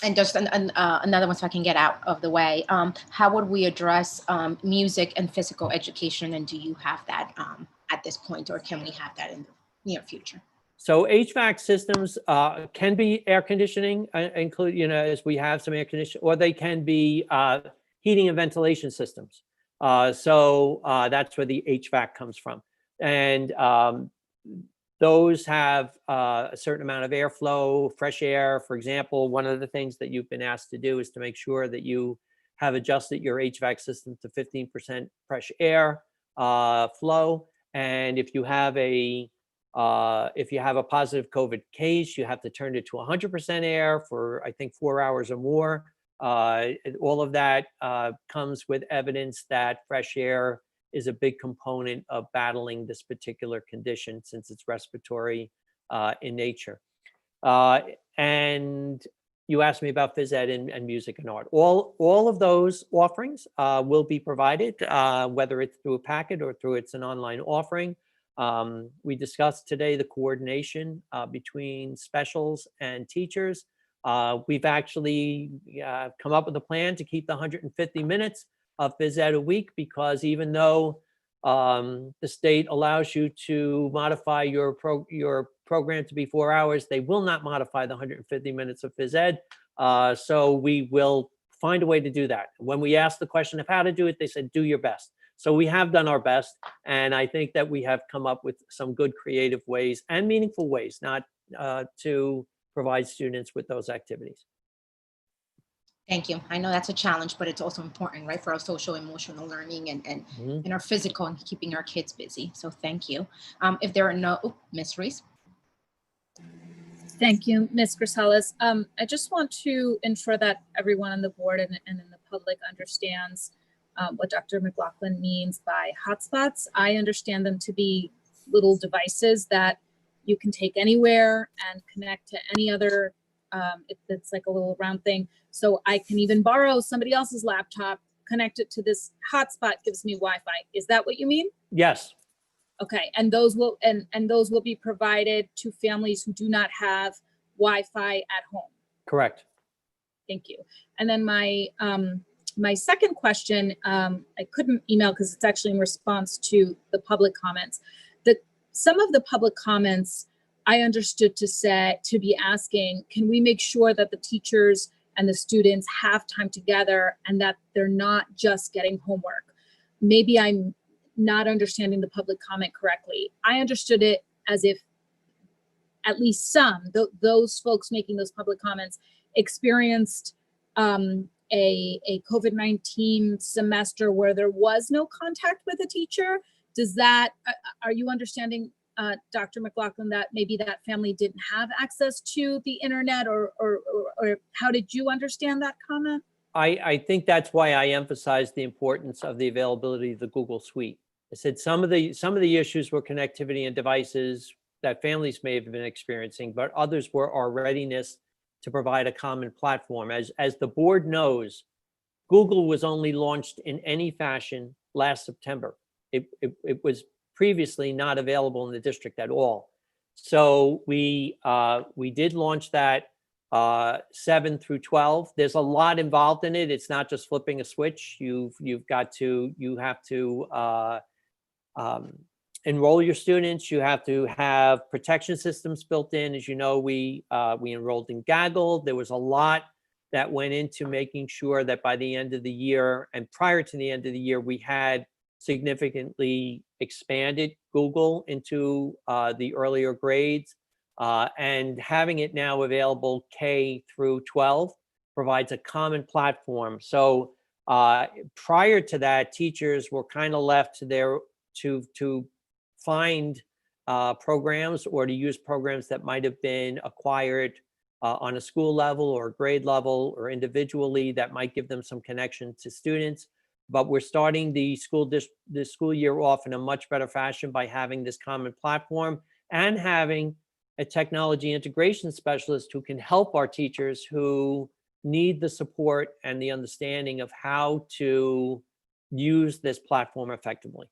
And just another one so I can get out of the way. How would we address music and physical education? And do you have that at this point, or can we have that in the near future? So HVAC systems can be air conditioning, include, as we have some air conditioning, or they can be heating and ventilation systems. So that's where the HVAC comes from. And Those have a certain amount of airflow, fresh air. For example, one of the things that you've been asked to do is to make sure that you have adjusted your HVAC system to 15% fresh air flow. And if you have a positive COVID case, you have to turn it to 100% air for, I think, 4 hours or more. All of that comes with evidence that fresh air is a big component of battling this particular condition since it's respiratory in nature. And you asked me about phys ed and music and art. All of those offerings will be provided, whether it's through a packet or through it's an online offering. We discussed today the coordination between specials and teachers. We've actually come up with a plan to keep the 150 minutes of phys ed a week, because even though the state allows you to modify your program to be 4 hours, they will not modify the 150 minutes of phys ed. So we will find a way to do that. When we asked the question of how to do it, they said, do your best. So we have done our best. And I think that we have come up with some good creative ways and meaningful ways not to provide students with those activities. Thank you. I know that's a challenge, but it's also important, right, for our social emotional learning and our physical and keeping our kids busy. So thank you. If there are no, Ms. Reese. Thank you, Ms. Grisales. I just want to ensure that everyone on the board and in the public understands what Dr. McLaughlin means by hotspots. I understand them to be little devices that you can take anywhere and connect to any other, it's like a little round thing. So I can even borrow somebody else's laptop, connect it to this hotspot, gives me Wi-Fi. Is that what you mean? Yes. Okay, and those will those will be provided to families who do not have Wi-Fi at home. Correct. Thank you. And then my my second question, I couldn't email because it's actually in response to the public comments. Some of the public comments I understood to be asking, can we make sure that the teachers and the students have time together and that they're not just getting homework? Maybe I'm not understanding the public comment correctly. I understood it as if at least some, those folks making those public comments experienced a COVID-19 semester where there was no contact with a teacher. Does that, are you understanding, Dr. McLaughlin, that maybe that family didn't have access to the internet, or how did you understand that comment? I think that's why I emphasized the importance of the availability of the Google Suite. I said some of the issues were connectivity and devices that families may have been experiencing, but others were our readiness to provide a common platform. As the board knows, Google was only launched in any fashion last September. It was previously not available in the district at all. So we did launch that 7 through 12. There's a lot involved in it. It's not just flipping a switch. You have to enroll your students. You have to have protection systems built in. As you know, we enrolled in Gaggle. There was a lot that went into making sure that by the end of the year and prior to the end of the year, we had significantly expanded Google into the earlier grades. And having it now available K through 12 provides a common platform. So prior to that, teachers were kind of left to find programs or to use programs that might have been acquired on a school level or grade level or individually that might give them some connection to students. But we're starting the school year off in a much better fashion by having this common platform and having a technology integration specialist who can help our teachers who need the support and the understanding of how to use this platform effectively.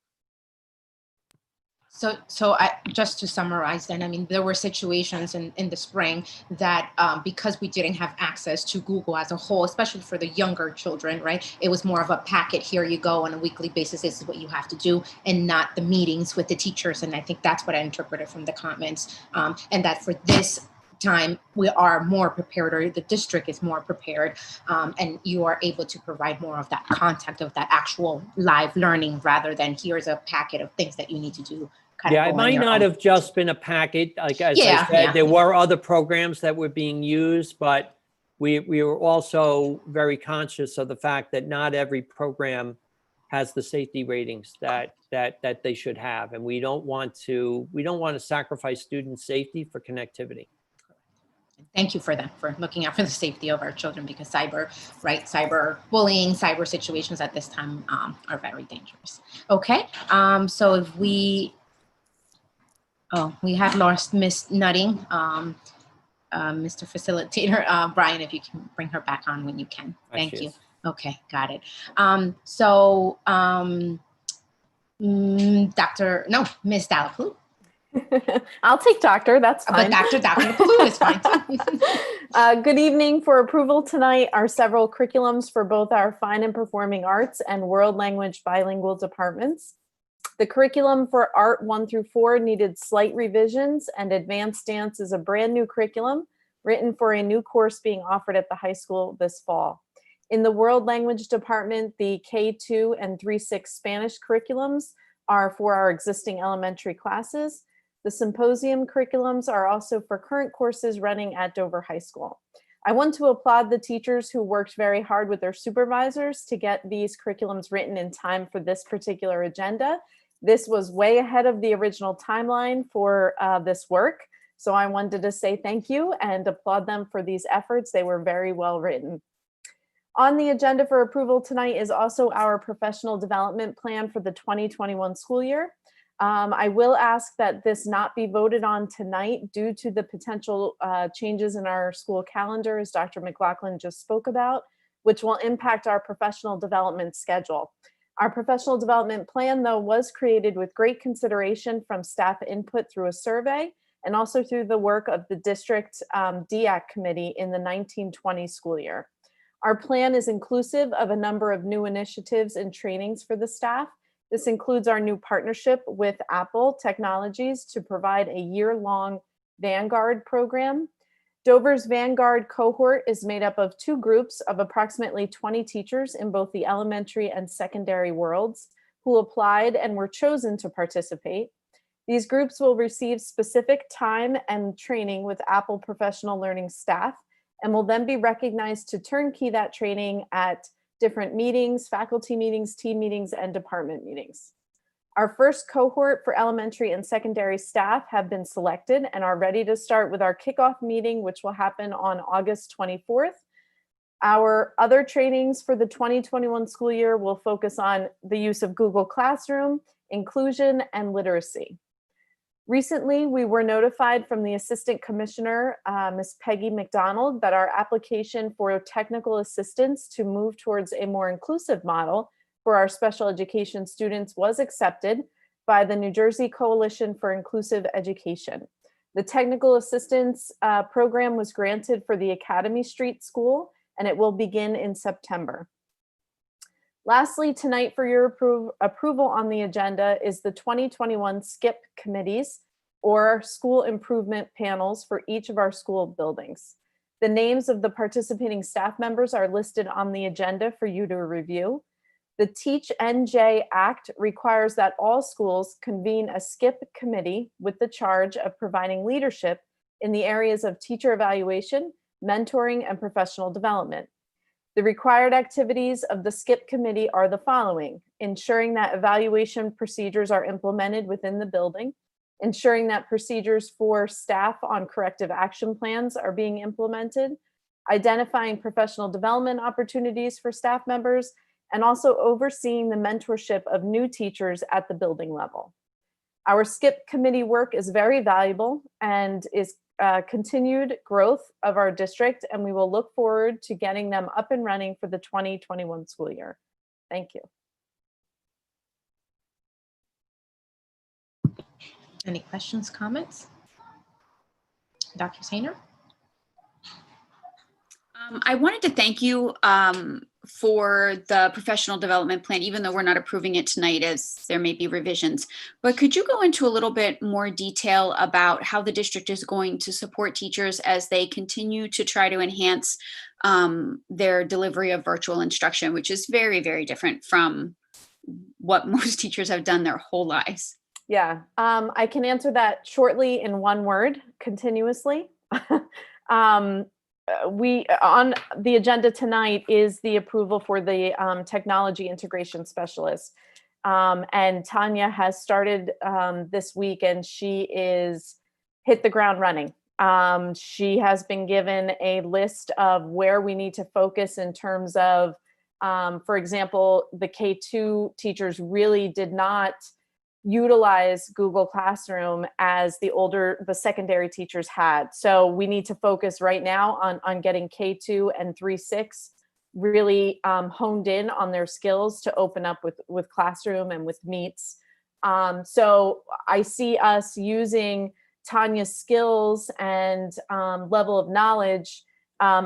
So just to summarize then, I mean, there were situations in the spring that because we didn't have access to Google as a whole, especially for the younger children, right? It was more of a packet, here you go on a weekly basis, this is what you have to do, and not the meetings with the teachers. And I think that's what I interpreted from the comments. And that for this time, we are more prepared, or the district is more prepared, and you are able to provide more of that contact of that actual live learning rather than here's a packet of things that you need to do kind Yeah, of it go on might your not own. have just been a packet. Like, as Yeah, I said, yeah. there were other programs that were being used, but we were also very conscious of the fact that not every program has the safety ratings that they should have. And we don't want to sacrifice student safety for connectivity. Thank you for that, for looking out for the safety of our children, because cyber bullying, cyber situations at this time are very dangerous. Okay, so if we have lost Miss Nutting, Mr. Facilitator, Brian, if you can bring her back on when you can. Thank you. Okay, got it. Miss Dallapoo. I'll take doctor, that's fine. But Dr. Lapaloo is fine. Good evening. For approval tonight are several curriculums for both our fine and performing arts and world language bilingual departments. The curriculum for Art 1 through 4 needed slight revisions, and Advanced Dance is a brand new curriculum written for a new course being offered at the high school this fall. In the World Language Department, the K2 and 3-6 Spanish curriculums are for our existing elementary classes. The symposium curriculums are also for current courses running at Dover High School. I want to applaud the teachers who worked very hard with their supervisors to get these curriculums written in time for this particular agenda. This was way ahead of the original timeline for this work. So I wanted to say thank you and applaud them for these efforts. They were very well written. On the agenda for approval tonight is also our professional development plan for the 2021 school year. I will ask that this not be voted on tonight due to the potential changes in our school calendar, as Dr. McLaughlin just spoke about, which will impact our professional development schedule. Our professional development plan, though, was created with great consideration from staff input through a survey and also through the work of the district DEAC committee in the 1920 school year. Our plan is inclusive of a number of new initiatives and trainings for the staff. This includes our new partnership with Apple Technologies to provide a year-long Vanguard program. Dover's Vanguard cohort is made up of 2 groups of approximately 20 teachers in both the elementary and secondary worlds who applied and were chosen to participate. These groups will receive specific time and training with Apple professional learning staff and will then be recognized to turnkey that training at different meetings, faculty meetings, team meetings, and department meetings. Our first cohort for elementary and secondary staff have been selected and are ready to start with our kickoff meeting, which will happen on August 24th. Our other trainings for the 2021 school year will focus on the use of Google Classroom, inclusion, and literacy. Recently, we were notified from the Assistant Commissioner, Ms. Peggy McDonald, that our application for technical assistance to move towards a more inclusive model for our special education students was accepted by the New Jersey Coalition for Inclusive Education. The technical assistance program was granted for the Academy Street School, and it will begin in September. Lastly, tonight for your approval on the agenda is the 2021 SCIP committees, or school improvement panels, for each of our school buildings. The names of the participating staff members are listed on the agenda for you to review. The Teach NJ Act requires that all schools convene a SCIP committee with the charge of providing leadership in the areas of teacher evaluation, mentoring, and professional development. The required activities of the SCIP committee are the following: ensuring that evaluation procedures are implemented within the building, ensuring that procedures for staff on corrective action plans are being implemented, identifying professional development opportunities for staff members, and also overseeing the mentorship of new teachers at the building level. Our SCIP committee work is very valuable and is continued growth of our district, and we will look forward to getting them up and running for the 2021 school year. Thank you. Any questions, comments? Dr. Sainer? I wanted to thank you for the professional development plan, even though we're not approving it tonight, as there may be revisions. But could you go into a little bit more detail about how the district is going to support teachers as they continue to try to enhance their delivery of virtual instruction, which is very, very different from what most teachers have done their whole lives? Yeah, I can answer that shortly in one word: continuously. We on the agenda tonight is the approval for the technology integration specialist, and Tanya has started this week, and she is hit the ground running. She has been given a list of where we need to focus in terms of, for example, the K2 teachers really did not utilize Google Classroom as the secondary teachers had. So we need to focus right now on getting K2 and 3-6 really honed in on their skills to open up with Classroom and with Meets. So I see us using Tanya's skills and level of knowledge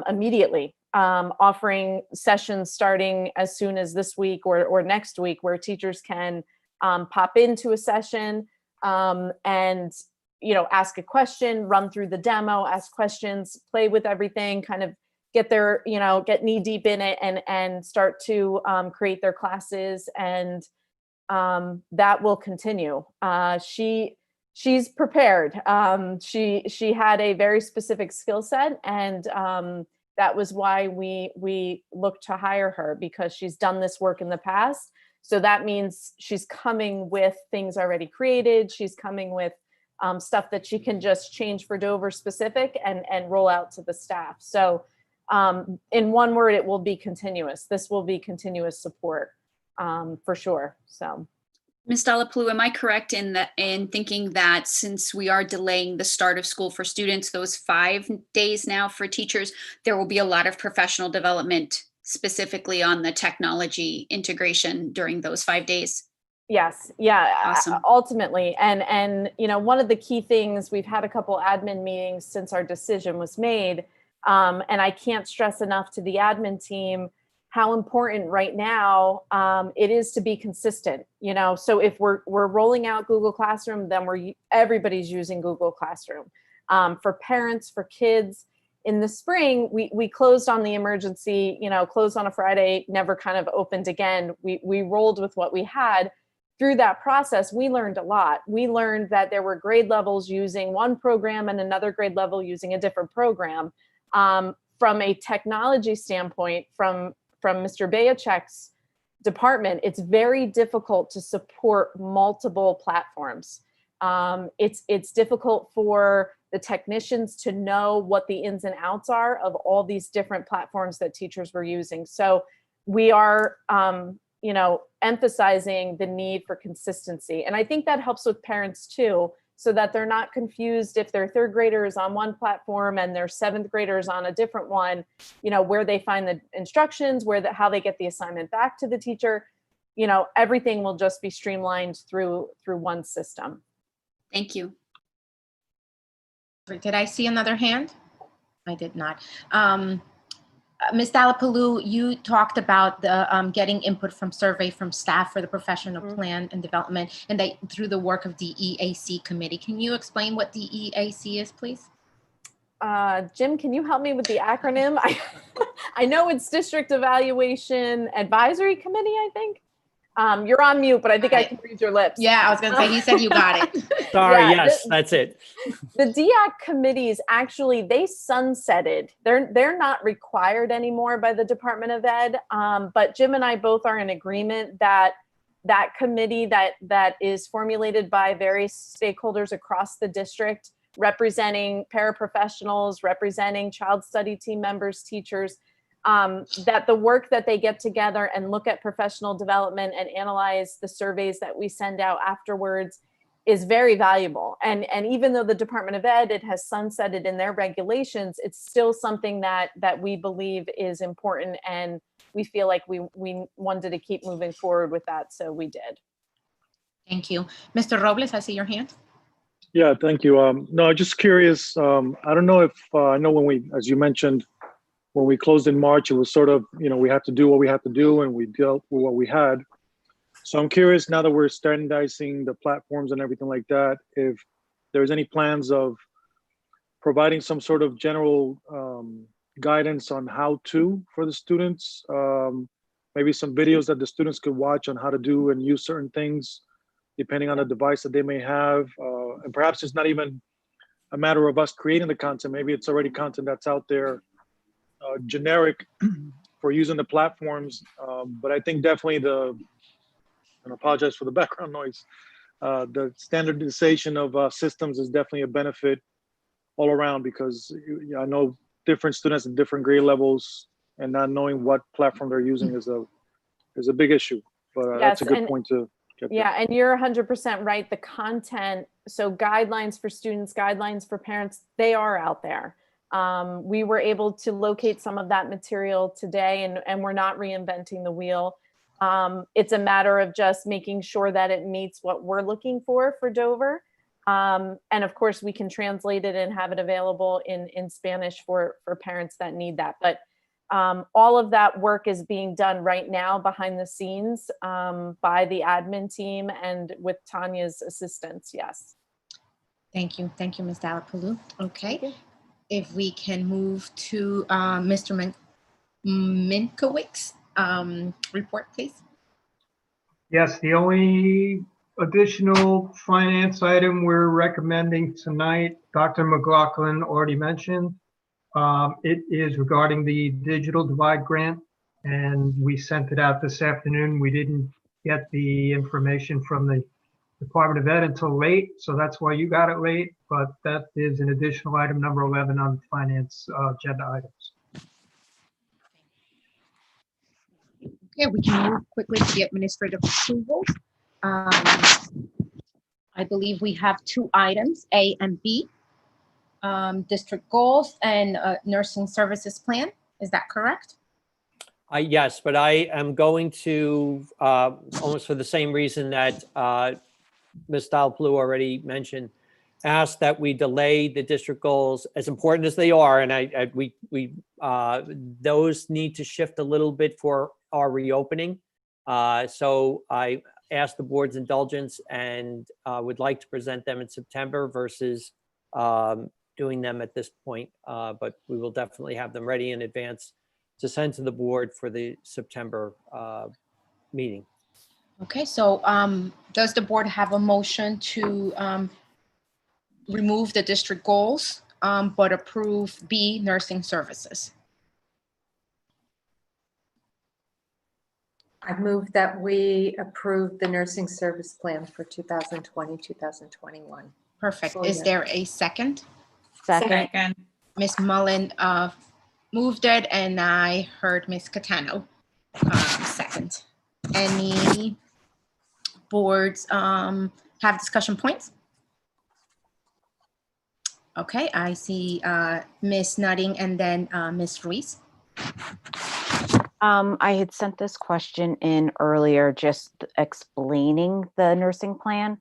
immediately, offering sessions starting as soon as this week or next week, where teachers can pop into a session and ask a question, run through the demo, ask questions, play with everything, kind of get get knee deep in it and start to create their classes, and that will continue. She's prepared. She had a very specific skill set, and that was why we looked to hire her, because she's done this work in the past. So that means she's coming with things already created. She's coming with stuff that she can just change for Dover specific and roll out to the staff. So in one word, it will be continuous. This will be continuous support for sure. So. Ms. Dallapaloo, am I correct in thinking that since we are delaying the start of school for students, those 5 days now for teachers, there will be a lot of professional development specifically on the technology integration during those 5 days? Yes. Yeah. Awesome. Ultimately. And one of the key things, we've had a couple admin meetings since our decision was made. And I can't stress enough to the admin team how important right now it is to be consistent. So if we're rolling out Google Classroom, then everybody's using Google Classroom. For parents, for kids, in the spring, we closed on the emergency, closed on a Friday, never kind of opened again. We rolled with what we had. Through that process, we learned a lot. We learned that there were grade levels using one program and another grade level using a different program. From a technology standpoint, from Mr. Bayachek's department, it's very difficult to support multiple platforms. It's difficult for the technicians to know what the ins and outs are of all these different platforms that teachers were using. So we are, emphasizing the need for consistency. And I think that helps with parents too, so that they're not confused if their 3rd grader is on one platform and their 7th graders on a different one, where they find the instructions, how they get the assignment back to the teacher. Everything will just be streamlined through one system. Thank you. Did I see another hand? I did not. Ms. Dallapaloo, you talked about the getting input from survey from staff for the professional plan and development, and that through the work of the EAC committee. Can you explain what the EAC is, please? Jim, can you help me with the acronym? I know it's District Evaluation Advisory Committee, I think. You're on mute, but I think I can read your lips. Yeah, I was going to say, he said you got it. Sorry, Yeah, yes, that's it. The DEAC committees, actually, they sunsetted. They're not required anymore by the Department of Ed. But Jim and I both are in agreement that committee that is formulated by various stakeholders across the district, representing paraprofessionals, representing child study team members, teachers, that the work that they get together and look at professional development and analyze the surveys that we send out afterwards is very valuable. And even though the Department of Ed, it has sunsetted in their regulations, it's still something that we believe is important, and we feel like we wanted to keep moving forward with that, so we did. Thank you. Mr. Robles, I see your hand. Yeah, thank you. No, just curious. I don't know if I know when as you mentioned, when we closed in March, it was sort of, we had to do what we had to do, and we dealt with what we had. So I'm curious, now that we're standardizing the platforms and everything like that, if there's any plans of providing some sort of general guidance on how to for the students, maybe some videos that the students could watch on how to do and use certain things depending on the device that they may have. And perhaps it's not even a matter of us creating the content. Maybe it's already content that's out there, generic for using the platforms. But I think definitely and I apologize for the background noise, the standardization of systems is definitely a benefit all around, because I know different students at different grade levels, and not knowing what platform they're using is a big issue. But that's a good point to get there. Yeah, and you're 100% right. The content, so guidelines for students, guidelines for parents, they are out there. We were able to locate some of that material today, and we're not reinventing the wheel. It's a matter of just making sure that it meets what we're looking for Dover. And of course, we can translate it and have it available in Spanish for parents that need that. But all of that work is being done right now behind the scenes by the admin team and with Tanya's assistance. Yes. Thank you. Thank you, Ms. Delapalu. Okay. If we can move to Mr. Minkowicz's report, please. Yes, the only additional finance item we're recommending tonight, Dr. McLaughlin already mentioned. It is regarding the digital divide grant, and we sent it out this afternoon. We didn't get the information from the Department of Ed until late, so that's why you got it late, but that is an additional item, number 11 on the finance agenda items. Okay, we can move quickly to the administrative approvals. I believe we have two items, A and B, district goals and nursing services plan. Is that correct? Yes, but I am going to, almost for the same reason that Ms. Delapalu already mentioned, ask that we delay the district goals, as important as they are, and those need to shift a little bit for our reopening. So I asked the board's indulgence and would like to present them in September versus doing them at this point, but we will definitely have them ready in advance to send to the board for the September meeting. Okay, so does the board have a motion to remove the district goals, but approve B, nursing services? I move that we approve the nursing service plan for 2020-2021. Perfect. Is there a second? Second. Ms. Mullen moved it, and I heard Ms. Catano second. Any boards have discussion points? Okay, I see Ms. Nutting and then Ms. Ruiz. I had sent this question in earlier, just explaining the nursing plan.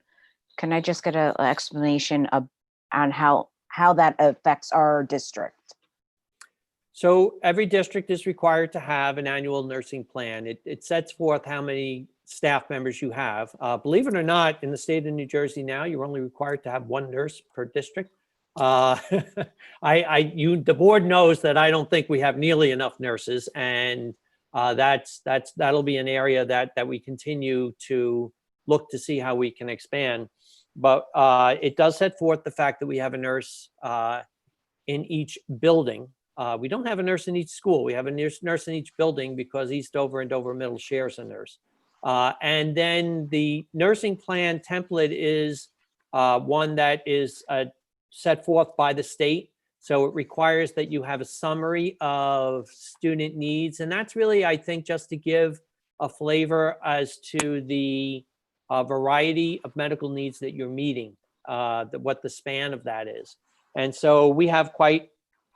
Can I just get an explanation on how that affects our district? So every district is required to have an annual nursing plan. It sets forth how many staff members you have. Believe it or not, in the state of New Jersey now, you're only required to have one nurse per district. The board knows that I don't think we have nearly enough nurses, and that'll be an area that we continue to look to see how we can expand. But it does set forth the fact that we have a nurse in each building. We don't have a nurse in each school. We have a nurse in each building because East Dover and Dover Middle shares a nurse. And then the nursing plan template is one that is set forth by the state. So it requires that you have a summary of student needs. And that's really, I think, just to give a flavor as to the variety of medical needs that you're meeting, what the span of that is. And so we have quite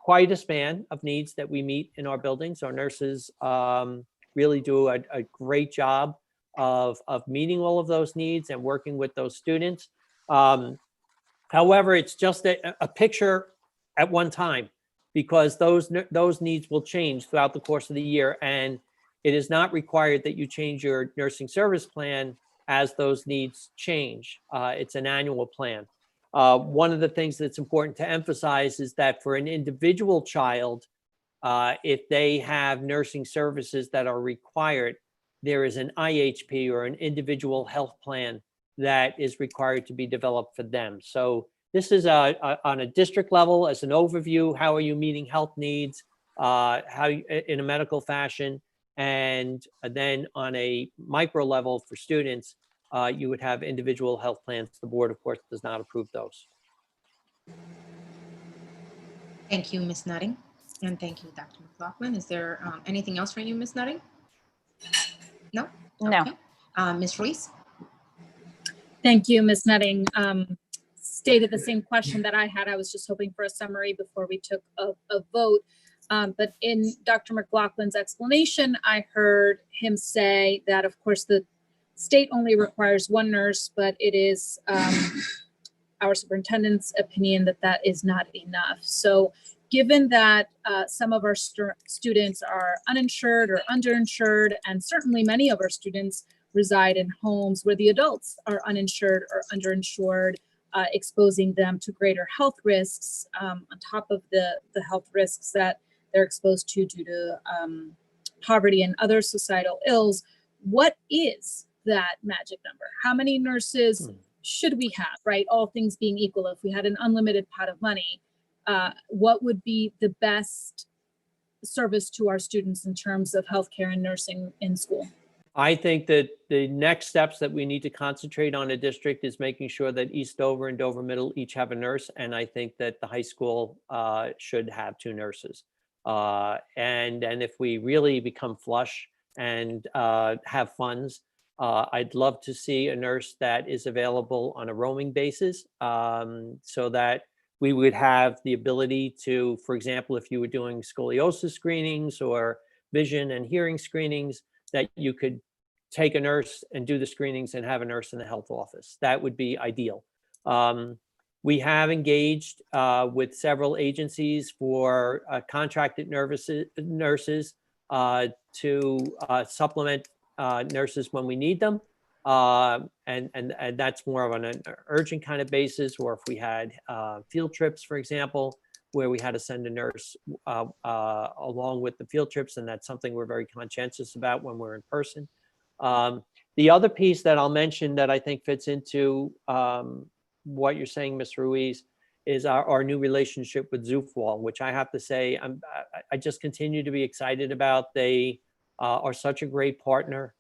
a span of needs that we meet in our buildings. Our nurses really do a great job of meeting all of those needs and working with those students. However, it's just a picture at one time, because those needs will change throughout the course of the year, and it is not required that you change your nursing service plan as those needs change. It's an annual plan. One of the things that's important to emphasize is that for an individual child, if they have nursing services that are required, there is an IHP, or an individual health plan, that is required to be developed for them. So this is on a district level as an overview. How are you meeting health needs in a medical fashion? And then on a micro level for students, you would have individual health plans. The board, of course, does not approve those. Thank you, Ms. Nutting. And thank you, Dr. McLaughlin. Is there anything else from you, Ms. Nutting? No? No. Okay. Ms. Ruiz? Thank you, Ms. Nutting. Stated the same question that I had. I was just hoping for a summary before we took a vote. But in Dr. McLaughlin's explanation, I heard him say that, of course, the state only requires one nurse, but it is our superintendent's opinion that that is not enough. So given that some of our students are uninsured or underinsured, and certainly many of our students reside in homes where the adults are uninsured or underinsured, exposing them to greater health risks on top of the health risks that they're exposed to due to poverty and other societal ills. What is that magic number? How many nurses should we have, right? All things being equal, if we had an unlimited pot of money, what would be the best service to our students in terms of healthcare and nursing in school? I think that the next steps that we need to concentrate on a district is making sure that East Dover and Dover Middle each have a nurse. And I think that the high school should have 2 nurses. And if we really become flush and have funds, I'd love to see a nurse that is available on a roaming basis, so that we would have the ability to, for example, if you were doing scoliosis screenings or vision and hearing screenings, that you could take a nurse and do the screenings and have a nurse in the health office. That would be ideal. We have engaged with several agencies for contracted nurses to supplement nurses when we need them. And that's more of an urgent kind of basis, or if we had field trips, for example, where we had to send a nurse along with the field trips, and that's something we're very conscientious about when we're in person. The other piece that I'll mention that I think fits into what you're saying, Ms. Ruiz, is our new relationship with Zufwall, which I have to say I just continue to be excited about. They are such a great partner.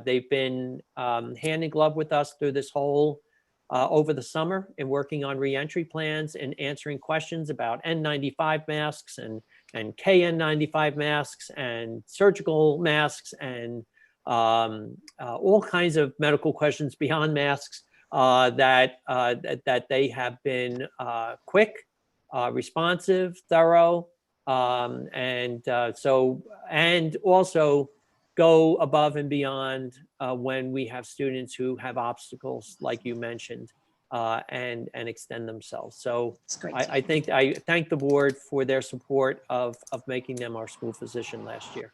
They've been hand in glove with us through this whole over the summer in working on reentry plans and answering questions about N95 masks and KN95 masks and surgical masks and all kinds of medical questions beyond masks that they have been quick, responsive, thorough, and also go above and beyond when we have students who have obstacles, like you mentioned, and extend themselves. So I thank the board for their support of making them our school physician last year.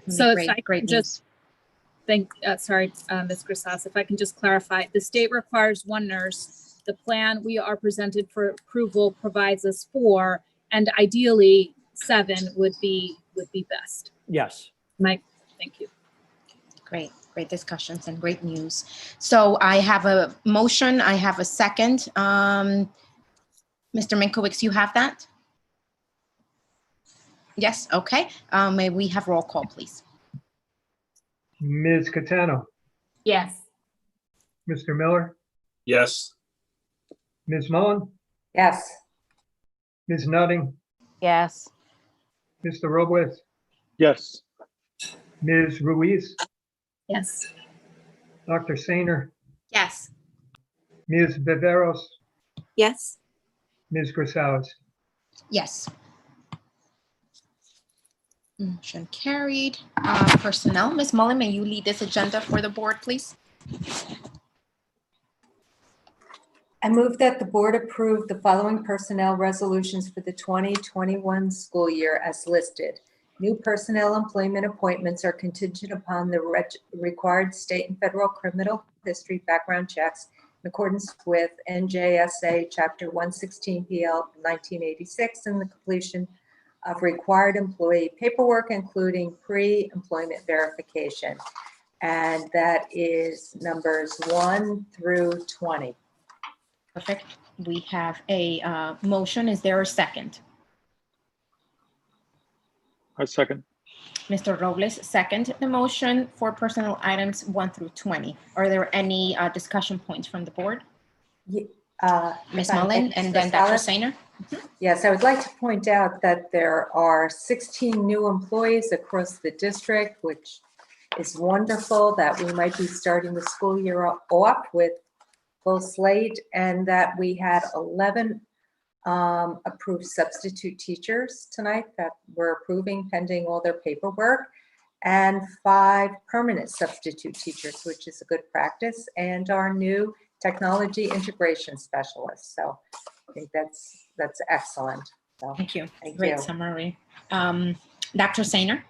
So if I can just sorry, Ms. Grisas, if I can just clarify, the state requires 1 nurse. The plan we are presented for approval provides us 4, and ideally 7 would be best. Yes. Mike, thank you. Great discussions and great news. So I have a motion, I have a second. Mr. Minkowicz, you have that? Yes, okay. May we have roll call, please? Ms. Catano, Yes. Mr. Miller, Yes. Ms. Mullen, Yes. Ms. Nutting, Yes. Mr. Robles, Yes. Ms. Ruiz, Yes. Dr. Sainer, Yes. Ms. Viveros, Yes. Ms. Grisales. Yes. Motion carried. Personnel, Ms. Mullen, may you lead this agenda for the board, please? I move that the board approve the following personnel resolutions for the 2021 school year as listed. New personnel employment appointments are contingent upon the required state and federal criminal history background checks in accordance with NJSA Chapter 116 PL 1986 and the completion of required employee paperwork, including pre-employment verification. And that is numbers 1 through 20. Perfect. We have a motion. Is there a second? I second. Mr. Robles, second the motion for personnel items 1 through 20. Are there any discussion points from the board? Ms. If I Mullen may, and Ms. then Dr. Rosales? Sainer? Yes, I would like to point out that there are 16 new employees across the district, which is wonderful, that we might be starting the school year off with full slate, and that we had 11 approved substitute teachers tonight that we're approving pending all their paperwork, and 5 permanent substitute teachers, which is a good practice, and our new technology integration specialist. So I think that's excellent. So, Thank you. Thank Great you. summary. Dr. Sainer?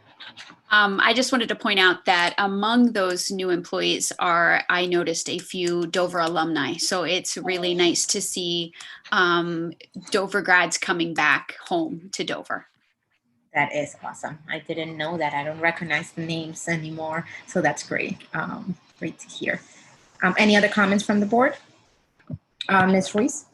I just wanted to point out that among those new employees I noticed a few Dover alumni. So it's really nice to see Dover grads coming back home to Dover. That is awesome. I didn't know that. I don't recognize the names anymore. So that's great. Great to hear. Any other comments from the board? Ms. Ruiz?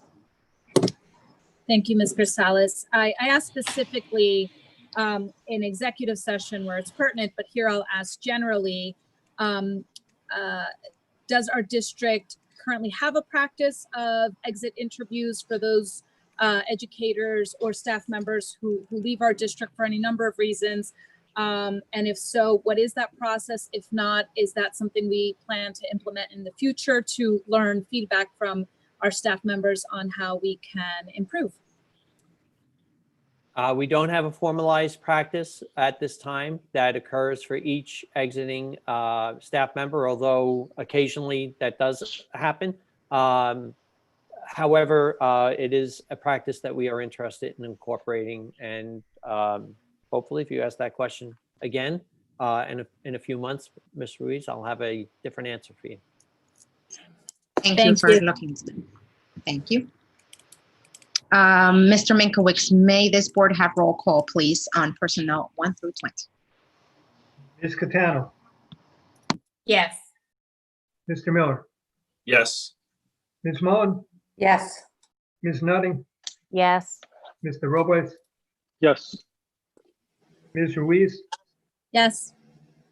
Thank you, Ms. Grisales. I asked specifically in executive session where it's pertinent, but here I'll ask generally, does our district currently have a practice of exit interviews for those educators or staff members who leave our district for any number of reasons? And if so, what is that process? If not, is that something we plan to implement in the future to learn feedback from our staff members on how we can improve? We don't have a formalized practice at this time that occurs for each exiting staff member, although occasionally that does happen. However, it is a practice that we are interested in incorporating, and hopefully if you ask that question again in a few months, Ms. Ruiz, I'll have a different answer for you. Thank you for looking into them. Thank you. Mr. Minkowicz, may this board have roll call, please, on personnel 1 through 20? Ms. Catano, Yes. Mr. Miller, Yes. Ms. Mullen, Yes. Ms. Nutting, Yes. Mr. Robles, Yes. Ms. Ruiz, Yes.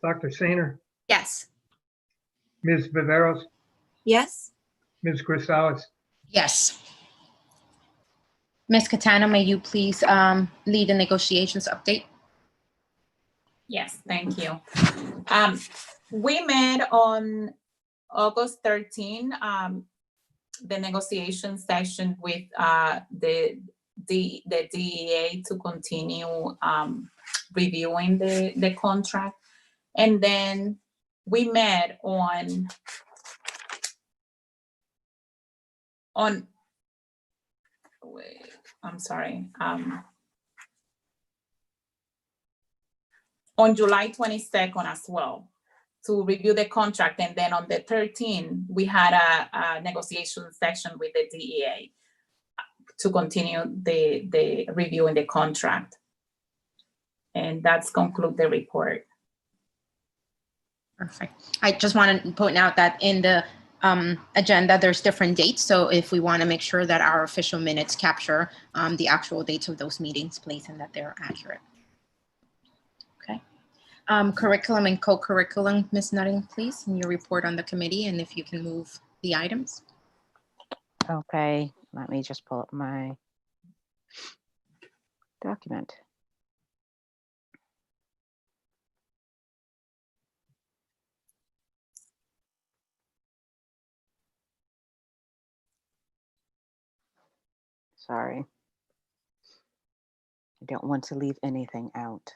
Dr. Sainer, Yes. Ms. Viveros, Yes. Ms. Grisales. Yes. Ms. Catano, may you please lead the negotiations update? Yes, thank you. We met on August 13, the negotiation session with the DEA to continue reviewing the contract. And then we met on July 22nd as well to review the contract. And then on the 13th, we had a negotiation session with the DEA to continue the reviewing the contract. And that's conclude the report. Perfect. I just want to point out that in the agenda, there's different dates. So if we want to make sure that our official minutes capture the actual dates of those meetings, please, and that they're accurate. Okay. Curriculum and co-curriculum, Ms. Nutting, please, and your report on the committee, and if you can move the items. Okay, let me just pull up my document. Sorry. I don't want to leave anything out.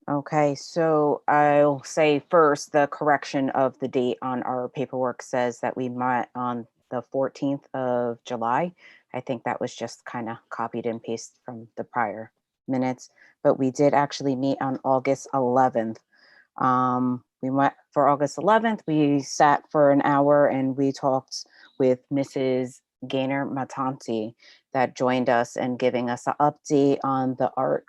Okay, so I'll say first, the correction of the date on our paperwork says that we met on the 14th of July. I think that was just kind of copied and pasted from the prior minutes, but we did actually meet on August 11th. We went for August 11th. We sat for an hour and we talked with Mrs. Gaynor Matanti that joined us and giving us an update on the art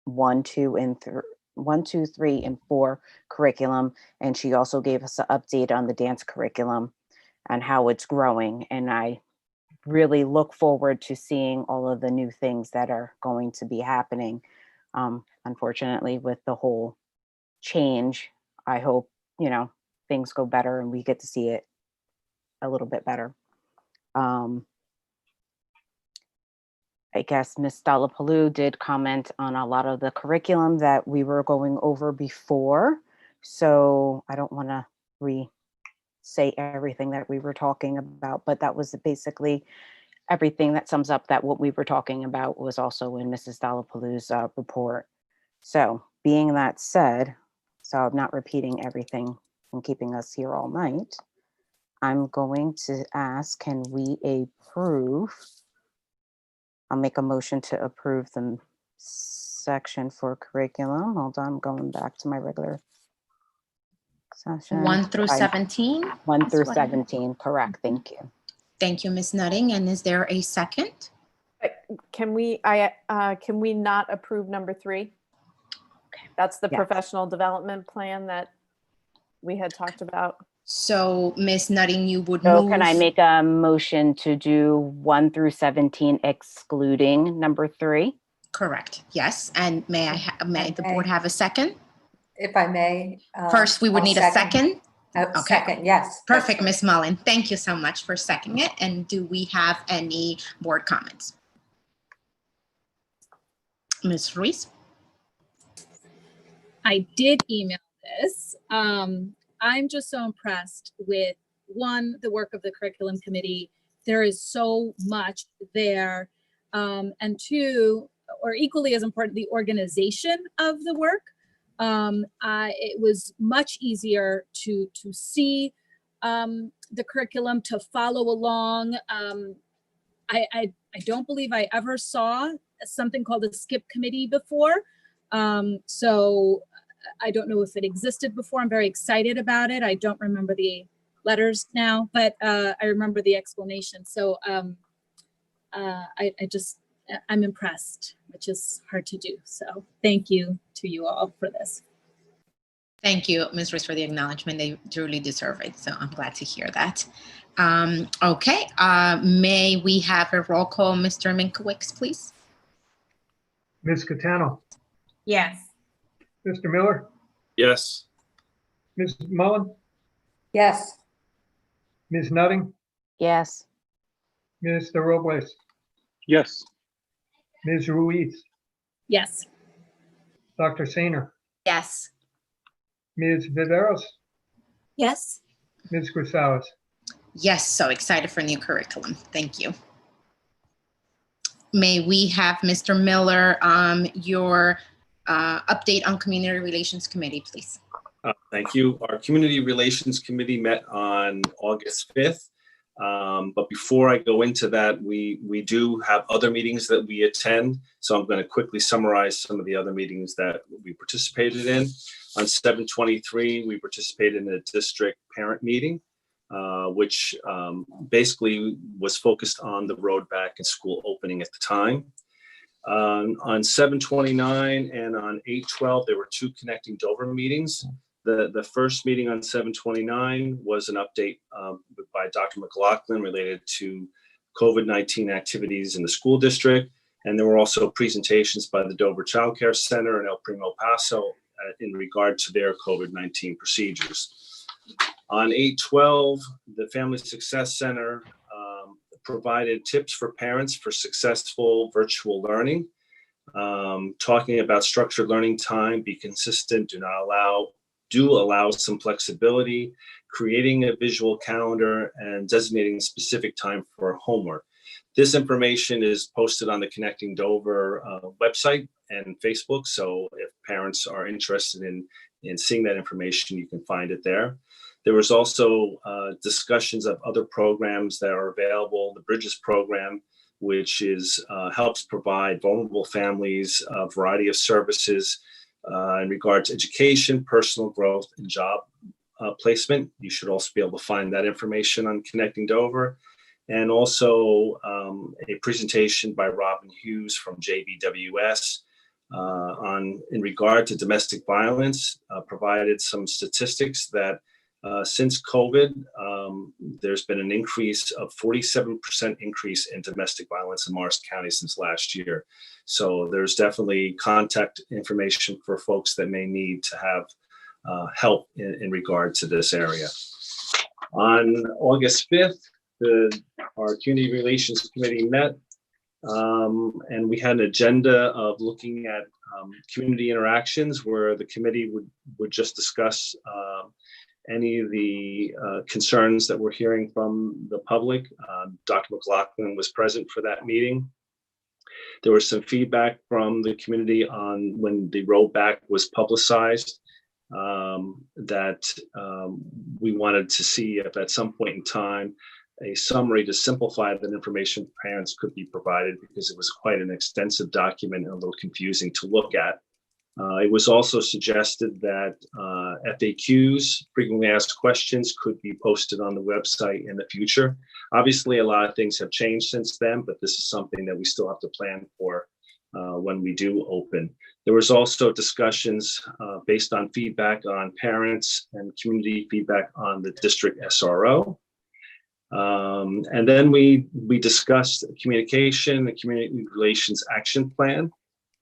1, 2, and 3, and 4 curriculum. And she also gave us an update on the dance curriculum and how it's growing. And I really look forward to seeing all of the new things that are going to be happening. Unfortunately, with the whole change, I hope, things go better and we get to see it a little bit better. I guess Ms. Dalapaloo did comment on a lot of the curriculum that we were going over before. So I don't want to say everything that we were talking about, but that was basically everything that sums up that what we were talking about was also in Mrs. Dalapaloo's report. So being that said, so I'm not repeating everything and keeping us here all night, I'm going to ask, can we approve? I'll make a motion to approve the section for curriculum. Hold on, I'm going back to my regular session. 1 through 17. 1 through That's what- 17, correct, thank you. Thank you, Ms. Nutting. And is there a second? Can we not approve number 3? That's the Yes. professional development plan that we had talked about. So, Ms. Nutting, you would So move. can I make a motion to do 1 through 17 excluding number 3? Correct. Yes. And may the board have a second? If I may. First, we would I'll need a second. Okay. Second, yes. Perfect, Ms. Mullen. Thank you so much for seconding it. And do we have any board comments? Ms. Ruiz? I did email this. I'm just so impressed with, one, the work of the curriculum committee. There is so much there. And 2, or equally as important, the organization of the work. It was much easier to see the curriculum, to follow along. I don't believe I ever saw something called a skip committee before. So I don't know if it existed before. I'm very excited about it. I don't remember the letters now, but I remember the explanation. So I'm impressed, which is hard to do. So thank you to you all for this. Thank you, Ms. Ruiz, for the acknowledgement. They truly deserve it. So I'm glad to hear that. Okay. May we have a roll call, Mr. Minkowicz, please? Ms. Catano, Yes. Mr. Miller, Yes. Ms. Mullen, Yes. Ms. Nutting, Yes. Mr. Robles, Yes. Ms. Ruiz, Yes. Dr. Sainer, Yes. Ms. Viveros, Yes. Ms. Grisales. Yes, so excited for new curriculum. Thank you. May we have Mr. Miller, your update on Community Relations Committee, please? Thank you. Our Community Relations Committee met on August 5th. But before I go into that, we do have other meetings that we attend. So I'm going to quickly summarize some of the other meetings that we participated in. On 7/23, we participated in a district parent meeting, which basically was focused on the road back and school opening at the time. On 7/29 and on 8/12, there were 2 Connecting Dover meetings. The first meeting on 7/29 was an update by Dr. McLaughlin related to COVID-19 activities in the school district. And there were also presentations by the Dover Child Care Center and El Primo Paso in regard to their COVID-19 procedures. On 8/12, the Family Success Center provided tips for parents for successful virtual learning, talking about structured learning time, be consistent, do allow some flexibility, creating a visual calendar, and designating specific time for homework. This information is posted on the Connecting Dover website and Facebook. So if parents are interested in seeing that information, you can find it there. There was also discussions of other programs that are available. The Bridges program, which helps provide vulnerable families a variety of services in regard to education, personal growth, and job placement. You should also be able to find that information on Connecting Dover. And also a presentation by Robin Hughes from JBWS in regard to domestic violence, provided some statistics that since COVID, there's been an increase of 47% increase in domestic violence in Morris County since last year. So there's definitely contact information for folks that may need to have help in regard to this area. On August 5th, our Community Relations Committee met, and we had an agenda of looking at community interactions where the committee would just discuss any of the concerns that we're hearing from the public. Dr. McLaughlin was present for that meeting. There was some feedback from the community on when the rollback was publicized, that we wanted to see if at some point in time a summary to simplify that information for parents could be provided, because it was quite an extensive document and a little confusing to look at. It was also suggested that FAQs, frequently asked questions, could be posted on the website in the future. Obviously, a lot of things have changed since then, but this is something that we still have to plan for when we do open. There was also discussions based on feedback on parents and community feedback on the district SRO. And then we discussed communication, the Community Relations Action Plan.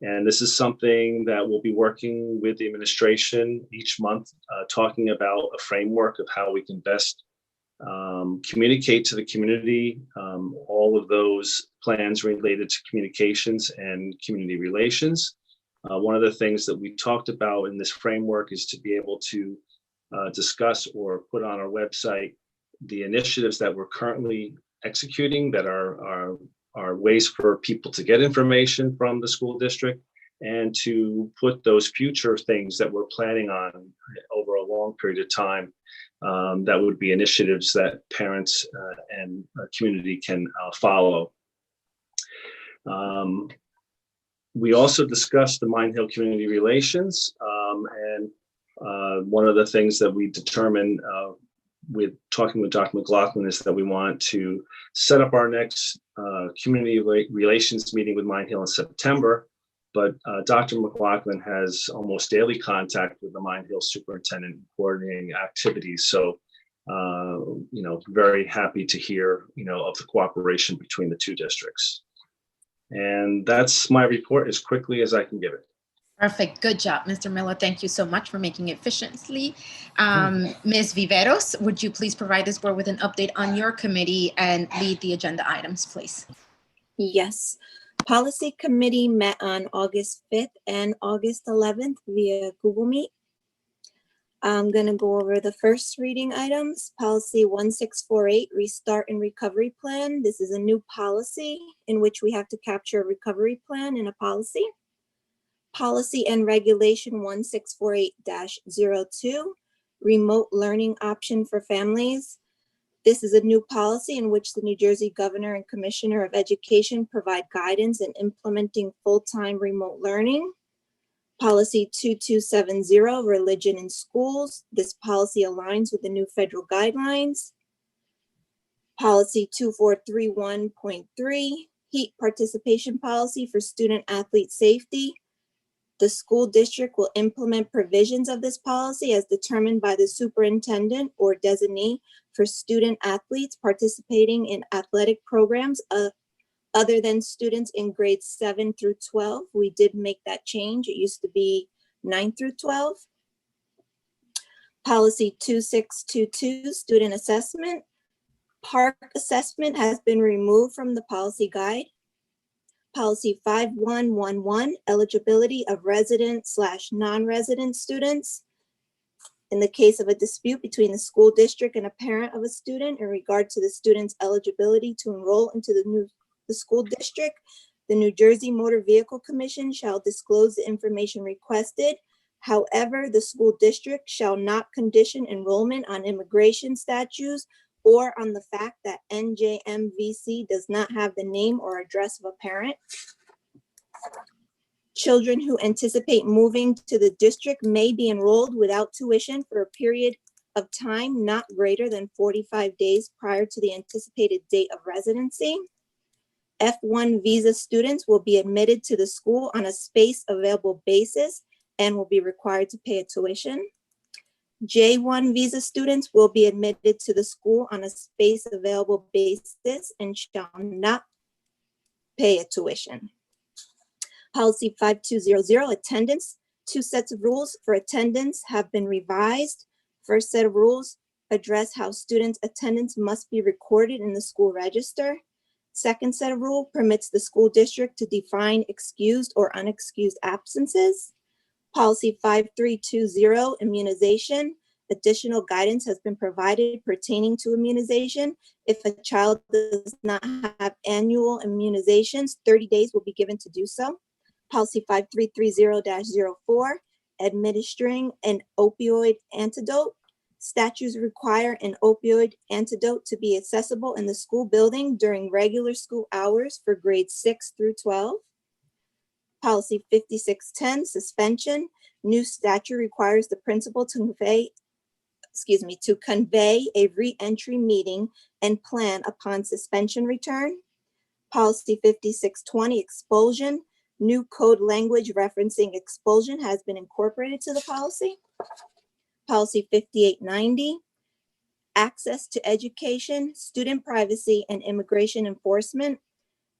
And this is something that we'll be working with the administration each month, talking about a framework of how we can best communicate to the community all of those plans related to communications and community relations. One of the things that we talked about in this framework is to be able to discuss or put on our website the initiatives that we're currently executing that are ways for people to get information from the school district, and to put those future things that we're planning on over a long period of time. That would be initiatives that parents and community can follow. We also discussed the Mine Hill Community Relations, and one of the things that we determined with talking with Dr. McLaughlin is that we want to set up our next community relations meeting with Mine Hill in September, but Dr. McLaughlin has almost daily contact with the Mine Hill superintendent coordinating activities. So, very happy to hear, of the cooperation between the two districts. And that's my report as quickly as I can give it. Perfect. Good job, Mr. Miller. Thank you so much for making it efficiently. Ms. Viveros, would you please provide this board with an update on your committee and lead the agenda items, please? Yes. Policy Committee met on August 5th and August 11th via Google Meet. I'm going to go over the first reading items. Policy 1648, Restart and Recovery Plan. This is a new policy in which we have to capture a recovery plan in a policy. Policy and Regulation 1648-02, Remote Learning Option for Families. This is a new policy in which the New Jersey Governor and Commissioner of Education provide guidance in implementing full-time remote learning. Policy 2270, Religion in Schools. This policy aligns with the new federal guidelines. Policy 2431.3, Heat Participation Policy for Student Athlete Safety. The school district will implement provisions of this policy as determined by the superintendent or designee for student athletes participating in athletic programs other than students in grades 7 through 12. We did make that change. It used to be 9 through 12. Policy 2622, Student Assessment. Park assessment has been removed from the policy guide. Policy 5111, eligibility of resident/non-resident students. In the case of a dispute between the school district and a parent of a student in regard to the student's eligibility to enroll into the school district, the New Jersey Motor Vehicle Commission shall disclose the information requested. However, the school district shall not condition enrollment on immigration statutes or on the fact that NJMVC does not have the name or address of a parent. Children who anticipate moving to the district may be enrolled without tuition for a period of time not greater than 45 days prior to the anticipated date of residency. F1 visa students will be admitted to the school on a space available basis and will be required to pay a tuition. J1 visa students will be admitted to the school on a space available basis and shall not pay a tuition. Policy 5200, attendance. 2 sets of rules for attendance have been revised. First set of rules address how students' attendance must be recorded in the school register. Second set of rule permits the school district to define excused or unexcused absences. Policy 5320, immunization. Additional guidance has been provided pertaining to immunization. If a child does not have annual immunizations, 30 days will be given to do so. Policy 5330-04, administering an opioid antidote. Statutes require an opioid antidote to be accessible in the school building during regular school hours for grades 6 through 12. Policy 5610, suspension. New statute requires the principal to convey a re-entry meeting and plan upon suspension return. Policy 5620, expulsion. New code language referencing expulsion has been incorporated to the policy. Policy 5890, access to education, student privacy, and immigration enforcement.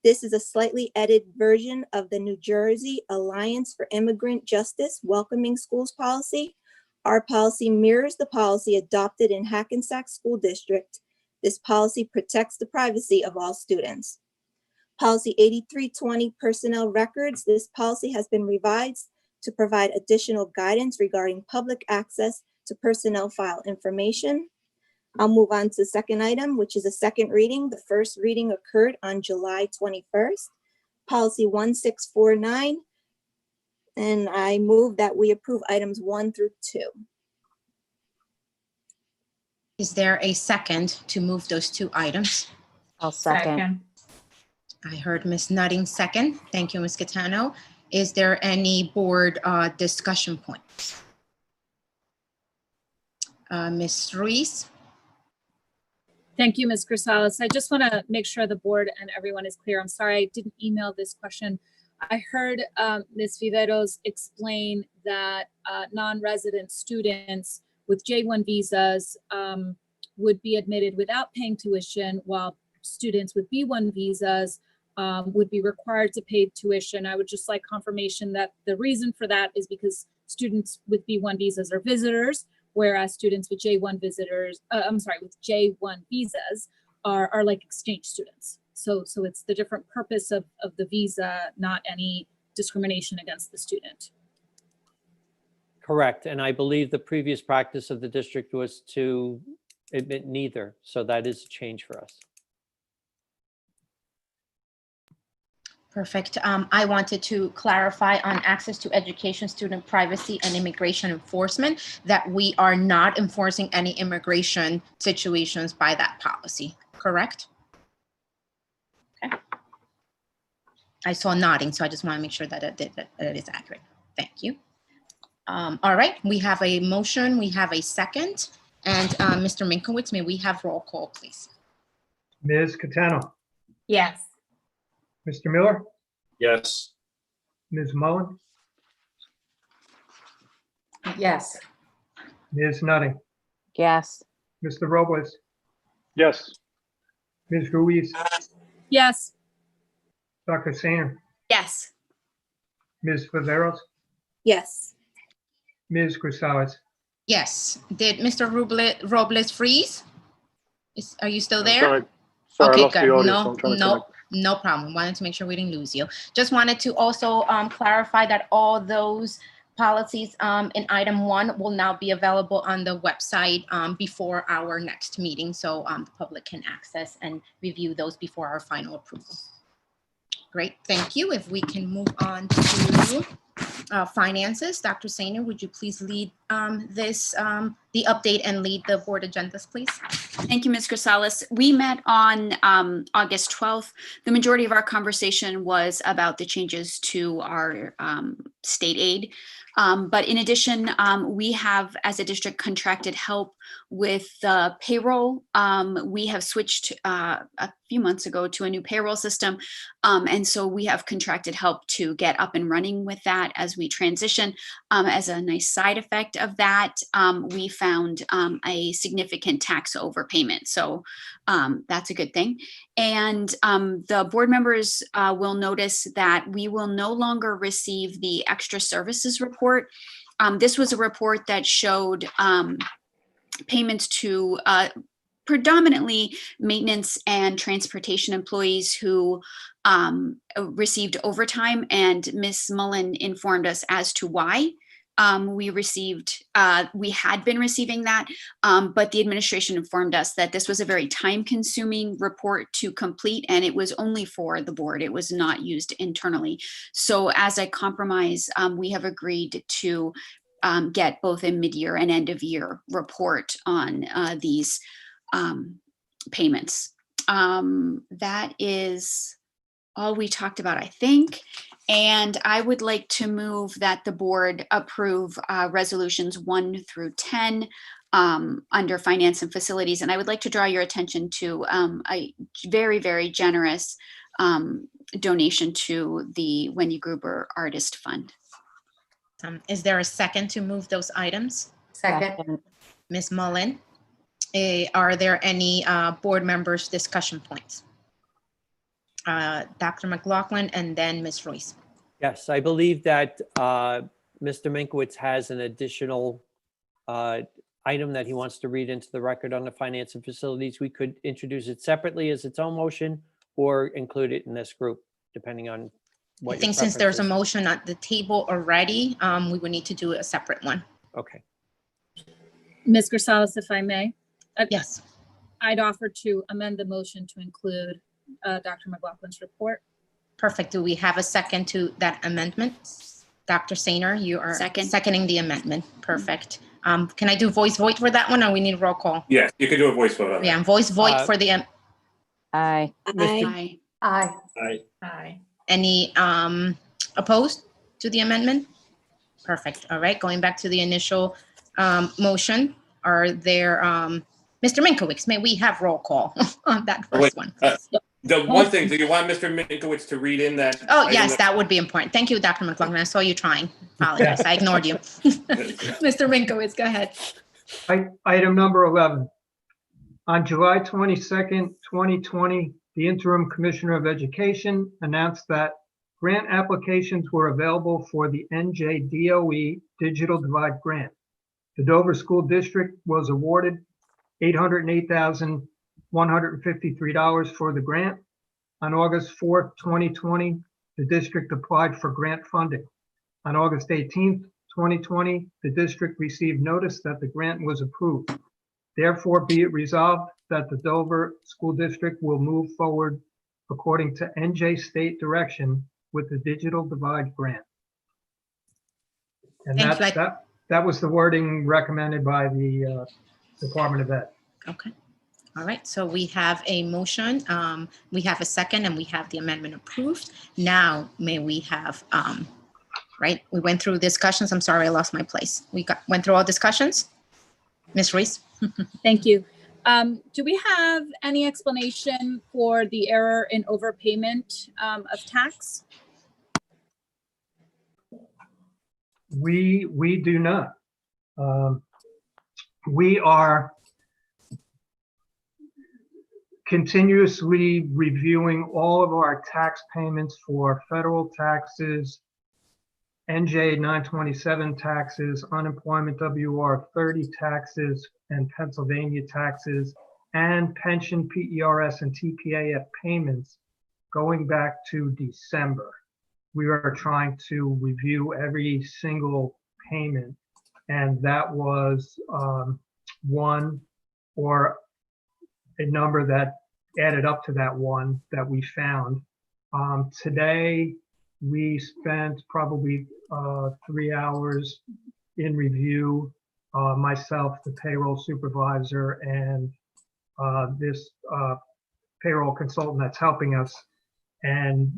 This is a slightly edited version of the New Jersey Alliance for Immigrant Justice Welcoming Schools policy. Our policy mirrors the policy adopted in Hackensack School District. This policy protects the privacy of all students. Policy 8320, personnel records. This policy has been revised to provide additional guidance regarding public access to personnel file information. I'll move on to the second item, which is a second reading. The first reading occurred on July 21st. Policy 1649, and I move that we approve items 1 through 2. Is there a second to move those 2 items? I'll second. Second. I heard Ms. Nutting second. Thank you, Ms. Catano. Is there any board discussion points? Ms. Ruiz? Thank you, Ms. Grisales. I just want to make sure the board and everyone is clear. I'm sorry, I didn't email this question. I heard Ms. Viveros explain that non-resident students with J1 visas would be admitted without paying tuition, while students with B1 visas would be required to pay tuition. I would just like confirmation that the reason for that is because students with B1 visas are visitors, whereas students with J1 visitors, with J1 visas are like exchange students. So it's the different purpose of the visa, not any discrimination against the student. Correct. And I believe the previous practice of the district was to admit neither. So that is a change for us. Perfect. I wanted to clarify on access to education, student privacy, and immigration enforcement that we are not enforcing any immigration situations by that policy, correct? Okay. I saw nodding, so I just want to make sure that it is accurate. Thank you. All right, we have a motion, we have a second, and Mr. Minkowitz, may we have roll call, please? Ms. Catano, Yes. Mr. Miller, Yes. Ms. Mullen, Yes. Ms. Nutting, Yes. Mr. Robles, Yes. Ms. Ruiz, Yes. Dr. Sainer, Yes. Ms. Viveros, Yes. Ms. Grisales. Yes. Did Mr. Robles freeze? Are you still there? Sorry, I Okay, lost the good. audio, so I'm trying to connect. No problem. Wanted to make sure we didn't lose you. Just wanted to also clarify that all those policies in item 1 will now be available on the website before our next meeting. So the public can access and review those before our final approval. Great, thank you. If we can move on to finances. Dr. Sainer, would you please lead the update and lead the board agendas, please? Thank you, Ms. Grisales. We met on August 12th. The majority of our conversation was about the changes to our state aid. But in addition, we have, as a district, contracted help with payroll. We have switched a few months ago to a new payroll system. And so we have contracted help to get up and running with that as we transition. As a nice side effect of that, we found a significant tax overpayment. So that's a good thing. And the board members will notice that we will no longer receive the extra services report. This was a report that showed payments to predominantly maintenance and transportation employees who received overtime, and Ms. Mullen informed us as to why. We had been receiving that, but the administration informed us that this was a very time-consuming report to complete, and it was only for the board. It was not used internally. So as a compromise, we have agreed to get both a mid-year and end-of-year report on these payments. That is all we talked about, I think. And I would like to move that the board approve resolutions 1 through 10 under finance and facilities. And I would like to draw your attention to a very, very generous donation to the Wendy Gruber Artist Fund. Is there a second to move those items? Second. Ms. Mullen, are there any board members' discussion points? Dr. McLaughlin and then Ms. Royce. Yes, I believe that Mr. Minkowitz has an additional item that he wants to read into the record on the finance and facilities. We could introduce it separately as its own motion or include it in this group, depending on what I your think since there's a preference is. motion at the table already, we would need to do a separate one. Okay. Ms. Grisales, if I may, Yes. I'd offer to amend the motion to include Dr. McLaughlin's report. Perfect. Do we have a second to that amendment? Dr. Sainer, you are seconding the amendment. Perfect. Can I do voice vote for that one, or we need roll call? Yes, you could do a voice vote on that. Yeah, voice vote for the. Aye. Aye. Aye. Aye. Any opposed to the amendment? Perfect. All right, going back to the initial motion, are there, Mr. Minkowitz, may we have roll call on that first one? The one thing, do you want Mr. Minkowitz to read in that? Oh, yes, that would be important. Thank you, Dr. McLaughlin. I saw you trying. Apologize, I ignored you. Mr. Minkowitz, go ahead. Item number 11. On July 22nd, 2020, the Interim Commissioner of Education announced that grant applications were available for the NJDOE Digital Divide Grant. The Dover School District was awarded $808,153 for the grant. On August 4th, 2020, the district applied for grant funding. On August 18th, 2020, the district received notice that the grant was approved. Therefore, be it resolved that the Dover School District will move forward according to NJ state direction with the Digital Divide Grant. And that was the wording recommended by the Department of Ed. Okay. All right. So we have a motion. We have a second, and we have the amendment approved. Now, may we have, right? We went through discussions. I'm sorry, I lost my place. Went through all discussions. Ms. Reese. Thank you. Do we have any explanation for the error in overpayment of tax? We do not. We are continuously reviewing all of our tax payments for federal taxes, NJ 927 taxes, unemployment WR 30 taxes, and Pennsylvania taxes, and pension PERS and TPAF payments going back to December. We are trying to review every single payment, and that was one or a number that added up to that one that we found. Today, we spent probably 3 hours in review, myself, the payroll supervisor, and this payroll consultant that's helping us, and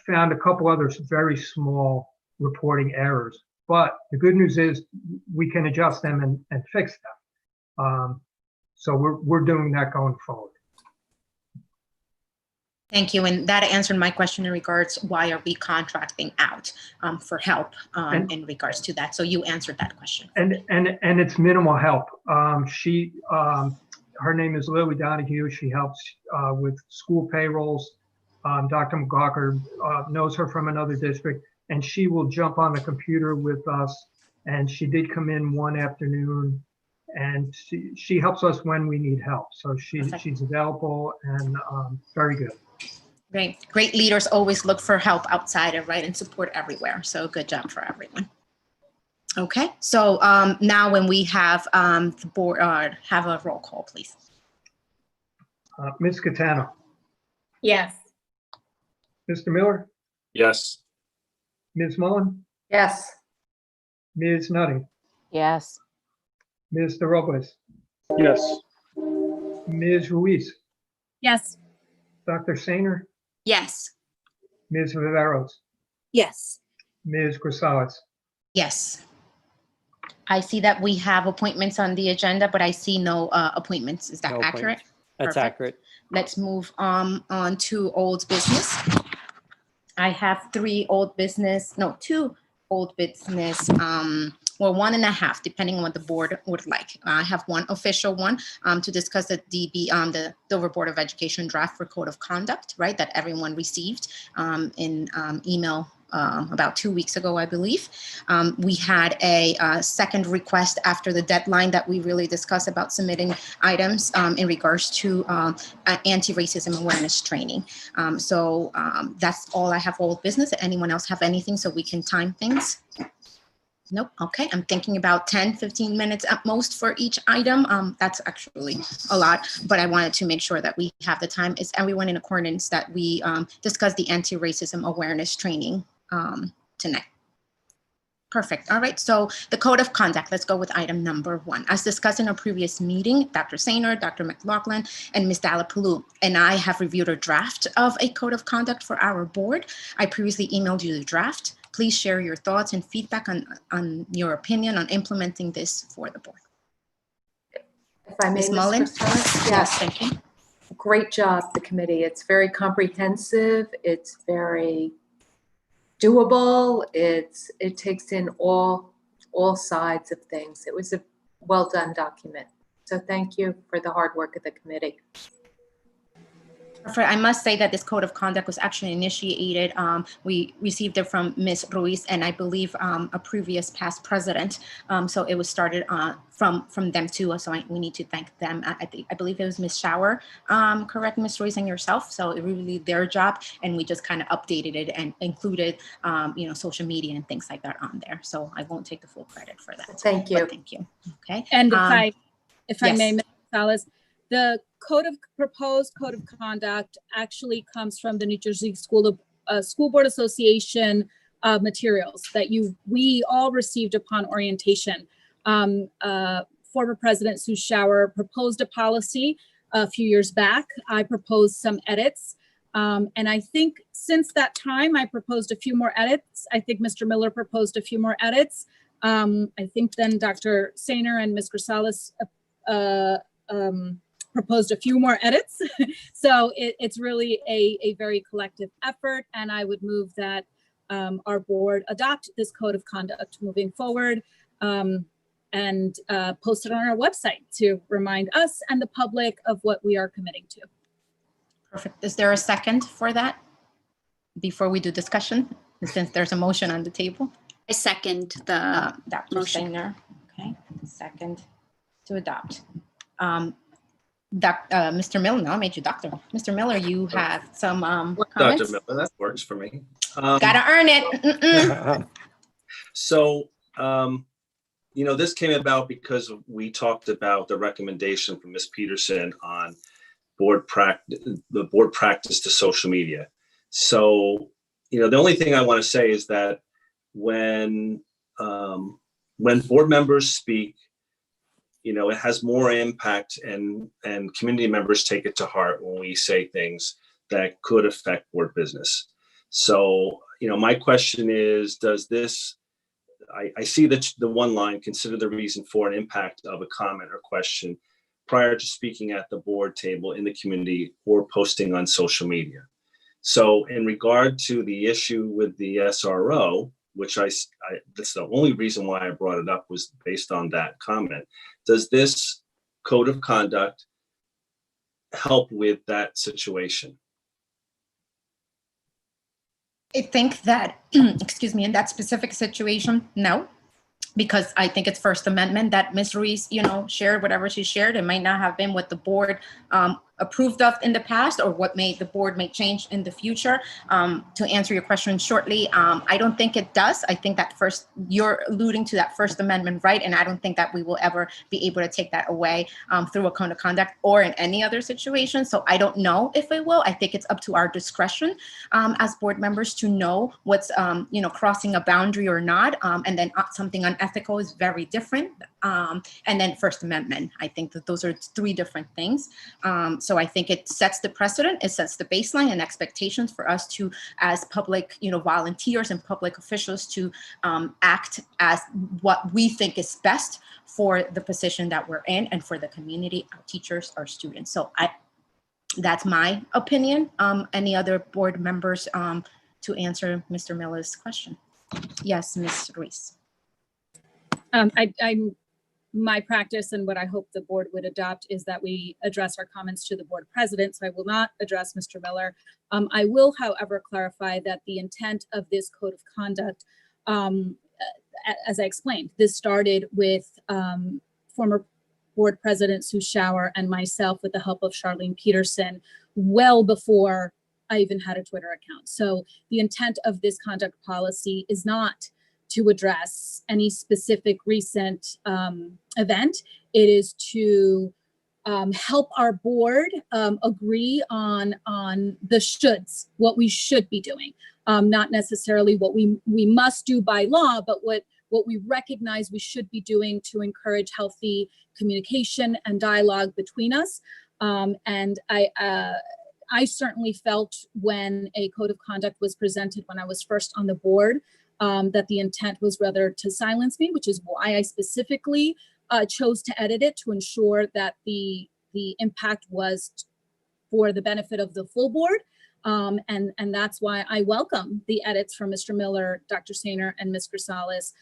found a couple others very small reporting errors. But the good news is we can adjust them and fix them. So we're doing that going forward. Thank you. And that answered my question in regards, why are we contracting out for help in regards to that? So you answered that question. And it's minimal help. Her name is Lily Donahue. She helps with school payrolls. Dr. McLaughlin knows her from another district, and she will jump on the computer with us. And she did come in one afternoon, and she helps us when we need help. So she's available and very good. Great. Great leaders always look for help outside of, right, and support everywhere. So good job for everyone. Okay, so now when we have the board, have a roll call, please. Ms. Catano. Yes. Mr. Miller. Yes. Ms. Mullen. Yes. Ms. Nutting. Yes. Ms. DeRobles. Yes. Ms. Ruiz. Yes. Dr. Sainer. Yes. Ms. Viveros. Yes. Ms. Grisales. Yes. I see that we have appointments on the agenda, but I see no appointments. Is that No accurate? appointments. That's Perfect. accurate. Let's move on to old business. I have two old business, well, 1.5, depending on what the board would like. I have one official one to discuss the the Dover Board of Education draft for Code of Conduct, right, that everyone received in email about 2 weeks ago, I believe. We had a second request after the deadline that we really discussed about submitting items in regards to anti-racism awareness training. So that's all I have, old business. Anyone else have anything so we can time things? Nope. Okay. I'm thinking about 10, 15 minutes at most for each item. That's actually a lot, but I wanted to make sure that we have the time. Is everyone in accordance that we discuss the anti-racism awareness training tonight? Perfect. All right. So the code of conduct, let's go with item number 1. As discussed in a previous meeting, Dr. Sainer, Dr. McLaughlin, and Ms. Dallapaloo and I have reviewed a draft of a code of conduct for our board. I previously emailed you the draft. Please share your thoughts and feedback on your opinion on implementing this for the board. If I may, Ms. Ms. Mullen? Grisales? Yes, thank you. Great job, the committee. It's very comprehensive. It's very doable. It takes in all sides of things. It was a well-done document. So thank you for the hard work of the committee. I must say that this code of conduct was actually initiated. We received it from Ms. Ruiz and I believe a previous past president. So it was started from them too. So we need to thank them. I believe it was Ms. Shower, correct, Ms. Ruiz, and yourself. So it really their job, and we just kind of updated it and included, social media and things like that on there. So I won't take the full credit for that. Thank you. But thank you. Okay. And if I may, yes. Ms. Gonzalez, the proposed code of conduct actually comes from the New Jersey School Board Association materials that we all received upon orientation. Former President Sue Shower proposed a policy a few years back. I proposed some edits. And I think since that time, I proposed a few more edits. I think Mr. Miller proposed a few more edits. I think then Dr. Sainer and Ms. Grisales proposed a few more edits. So it's really a very collective effort. And I would move that our board adopt this code of conduct moving forward and post it on our website to remind us and the public of what we are committing to. Perfect. Is there a second for that before we do discussion? Since there's a motion on the table. I second the Dr. motion. Sainer. Okay, second to adopt. Mr. Miller, no, I made you doctor. Mr. Miller, you have some comments? Dr. Miller, that works for me. Gotta earn it. So, this came about because we talked about the recommendation from Ms. Peterson on the board practice to social media. So, the only thing I want to say is that when board members speak, it has more impact and community members take it to heart when we say things that could affect board business. So, my question is, does this I see that the one line, consider the reason for an impact of a comment or question prior to speaking at the board table in the community or posting on social media. So in regard to the issue with the SRO, which that's the only reason why I brought it up was based on that comment. Does this code of conduct help with that situation? I think that, excuse me, in that specific situation, no, because I think it's First Amendment that Ms. Ruiz, shared whatever she shared. It might not have been what the board approved of in the past or what the board may change in the future. To answer your question shortly, I don't think it does. I think that you're alluding to that First Amendment right, and I don't think that we will ever be able to take that away through a code of conduct or in any other situation. So I don't know if it will. I think it's up to our discretion as board members to know what's crossing a boundary or not, and then something unethical is very different. And then First Amendment, I think that those are three different things. So I think it sets the precedent, it sets the baseline and expectations for us to, as public, volunteers and public officials, to act as what we think is best for the position that we're in and for the community, our teachers, our students. So that's my opinion. Any other board members to answer Mr. Miller's question? Yes, Ms. Ruiz. My practice and what I hope the board would adopt is that we address our comments to the board president. So I will not address Mr. Miller. I will, however, clarify that the intent of this code of conduct, as I explained, this started with former board president Sue Shower and myself with the help of Charlene Peterson well before I even had a Twitter account. So the intent of this conduct policy is not to address any specific recent event. It is to help our board agree on the shoulds, what we should be doing, not necessarily what we must do by law, but what we recognize we should be doing to encourage healthy communication and dialogue between us. And I certainly felt when a code of conduct was presented when I was first on the board, that the intent was rather to silence me, which is why I specifically chose to edit it to ensure that the impact was for the benefit of the full board. And that's why I welcome the edits from Mr. Miller, Dr. Sainer, and Ms. Grisales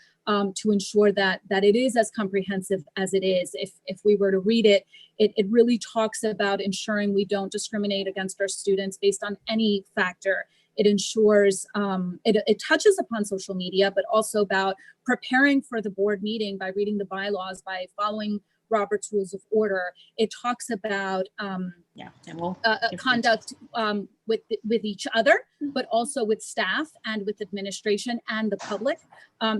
to ensure that it is as comprehensive as it is. If we were to read it, it really talks about ensuring we don't discriminate against our students based on any factor. It ensures, it touches upon social media, but also about preparing for the board meeting by reading the bylaws, by following Robert's Rules of Order. It talks about conduct with each other, but also with staff and with administration and the public.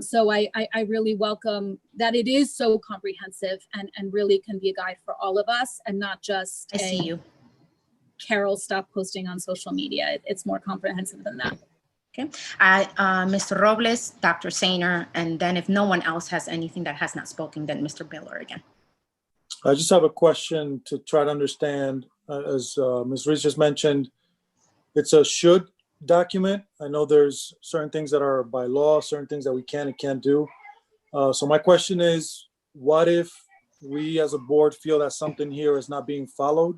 So I really welcome that it is so comprehensive and really can be a guide for all of us and not just I see you. Carol, stop posting on social media. It's more comprehensive than that. Okay, Mr. Robles, Dr. Sainer, and then if no one else has anything that has not spoken, then Mr. Miller again. I just have a question to try to understand, as Ms. Ruiz just mentioned, it's a should document. I know there's certain things that are by law, certain things that we can and can't do. So my question is, what if we as a board feel that something here is not being followed?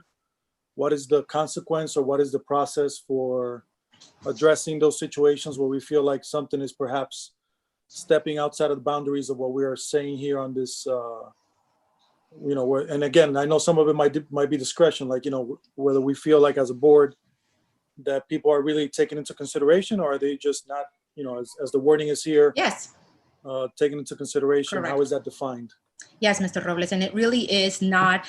What is the consequence or what is the process for addressing those situations where we feel like something is perhaps stepping outside of the boundaries of what we are saying here on this, and again, I know some of it might be discretion, like, whether we feel like as a board that people are really taken into consideration, or are they just not, as the wording is here, yes, taken into consideration. Correct. How is that defined? Yes, Mr. Robles, and it really is not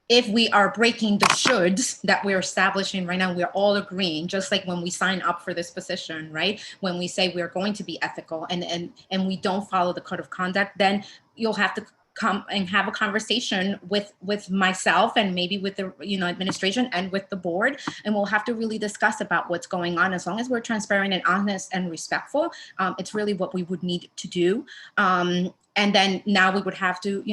if we are breaking the shoulds that we're establishing right now, we're all agreeing, just like when we sign up for this position, right? When we say we're going to be ethical and we don't follow the code of conduct, then you'll have to come and have a conversation with myself and maybe with the administration and with the board, and we'll have to really discuss about what's going on. As long as we're transparent and honest and respectful, it's really what we would need to do. And then now we would have to,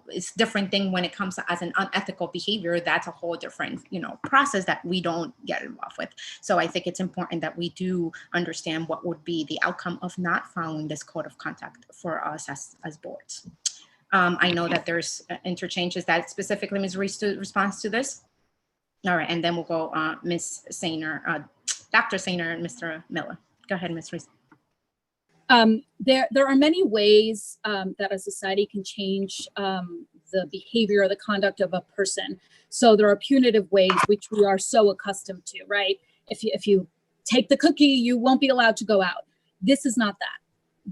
it's different thing when it comes to as an unethical behavior. That's a whole different, process that we don't get involved with. So I think it's important that we do understand what would be the outcome of not following this code of conduct for us as boards. I know that there's interchanges that specifically Ms. Reese responds to this. All right, and then we'll go Ms. Sainer, Dr. Sainer and Mr. Miller. Go ahead, Ms. Reese. There are many ways that a society can change the behavior or the conduct of a person. So there are punitive ways which we are so accustomed to, right? If you take the cookie, you won't be allowed to go out. This is not that.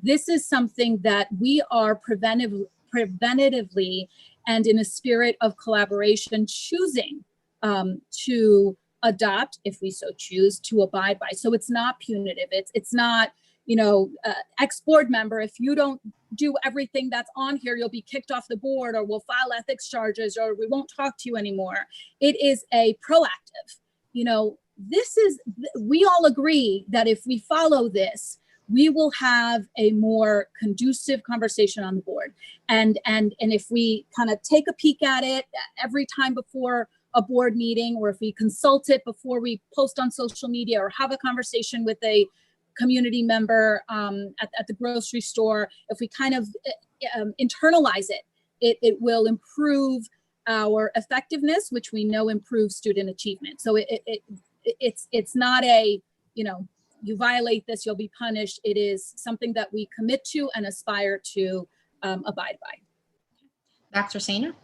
This is something that we are preventatively and in a spirit of collaboration choosing to adopt, if we so choose, to abide by. So it's not punitive. It's not, ex-board member, if you don't do everything that's on here, you'll be kicked off the board, or we'll file ethics charges, or we won't talk to you anymore. It is a proactive, we all agree that if we follow this, we will have a more conducive conversation on the board. And if we kind of take a peek at it every time before a board meeting, or if we consult it before we post on social media, or have a conversation with a community member at the grocery store, if we kind of internalize it will improve our effectiveness, which we know improves student achievement. So it's not a, you violate this, you'll be punished. It is something that we commit to and aspire to abide by. Dr. Sainer?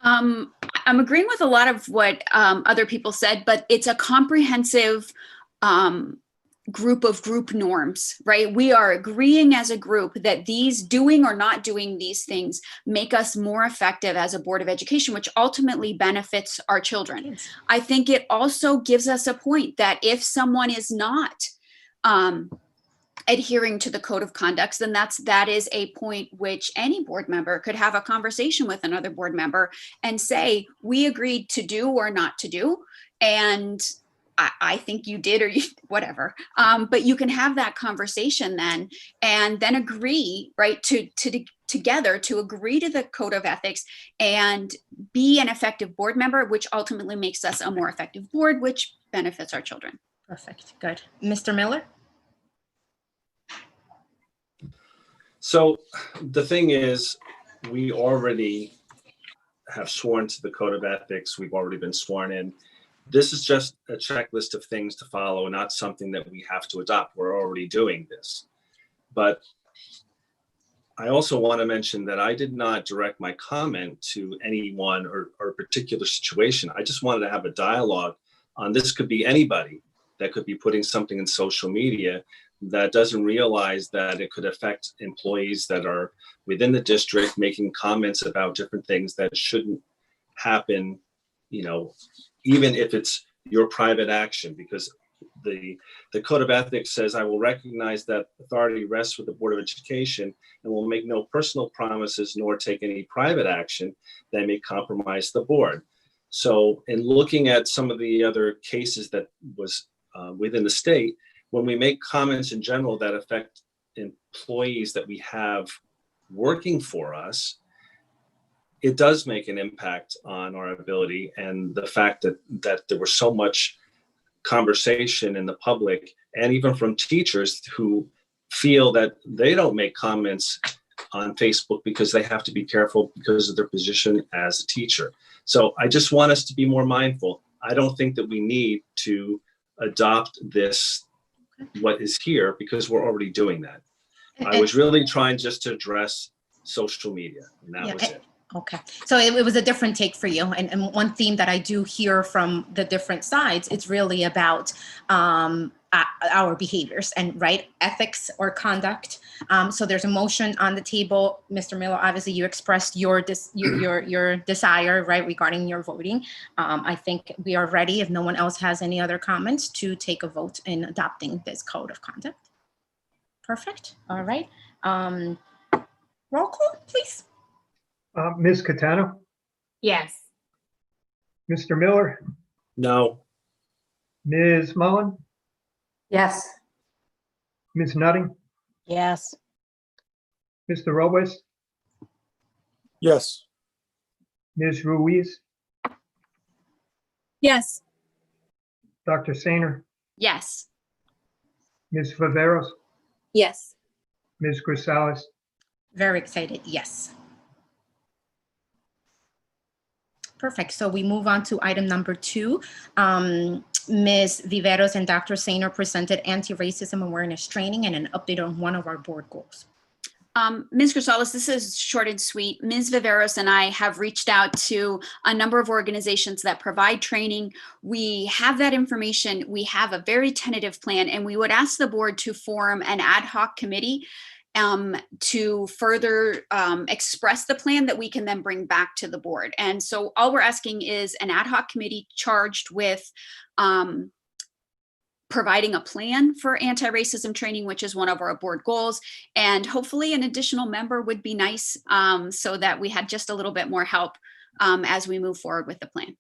I'm agreeing with a lot of what other people said, but it's a comprehensive group norms, right? We are agreeing as a group that these doing or not doing these things make us more effective as a Board of Education, which ultimately benefits our children. Yes. I think it also gives us a point that if someone is not adhering to the code of conduct, then that is a point which any board member could have a conversation with another board member and say, we agreed to do or not to do, and I think you did, or you, whatever. But you can have that conversation then, and then agree, right, together to agree to the code of ethics and be an effective board member, which ultimately makes us a more effective board, which benefits our children. Perfect, good. Mr. Miller? So the thing is, we already have sworn to the code of ethics. We've already been sworn in. This is just a checklist of things to follow, not something that we have to adopt. We're already doing this. But I also want to mention that I did not direct my comment to anyone or a particular situation. I just wanted to have a dialogue on this. Could be anybody that could be putting something in social media that doesn't realize that it could affect employees that are within the district, making comments about different things that shouldn't happen, even if it's your private action, because the code of ethics says, I will recognize that authority rests with the Board of Education and will make no personal promises nor take any private action that may compromise the board. So in looking at some of the other cases that was within the state, when we make comments in general that affect employees that we have working for us, it does make an impact on our ability. And the fact that there was so much conversation in the public, and even from teachers who feel that they don't make comments on Facebook because they have to be careful because of their position as a teacher. So I just want us to be more mindful. I don't think that we need to adopt this, what is here, because we're already doing that. I was really trying just to address social media, and that was it. Okay, so it was a different take for you. And one theme that I do hear from the different sides, it's really about our behaviors and ethics or conduct. So there's a motion on the table. Mr. Miller, obviously you expressed your desire, regarding your voting. I think we are ready, if no one else has any other comments, to take a vote in adopting this code of conduct. Perfect, all right. Roll call, please. Ms. Catano? Yes. Mr. Miller? No. Ms. Mullen? Yes. Ms. Nutting? Yes. Mr. Robles? Yes. Ms. Ruiz, Yes. Dr. Sainer, Yes. Ms. Viveros, Yes. Ms. Grisales, Very excited, yes. Perfect. So we move on to item number 2. Ms. Viveros and Dr. Sainer presented anti-racism awareness training and an update on one of our board goals. Ms. Grisales, this is short and sweet. Ms. Viveros and I have reached out to a number of organizations that provide training. We have that information. We have a very tentative plan, and we would ask the board to form an ad hoc committee to further express the plan that we can then bring back to the board. And so all we're asking is an ad hoc committee charged with providing a plan for anti-racism training, which is one of our board goals. And hopefully an additional member would be nice, so that we had just a little bit more help as we move forward with the plan.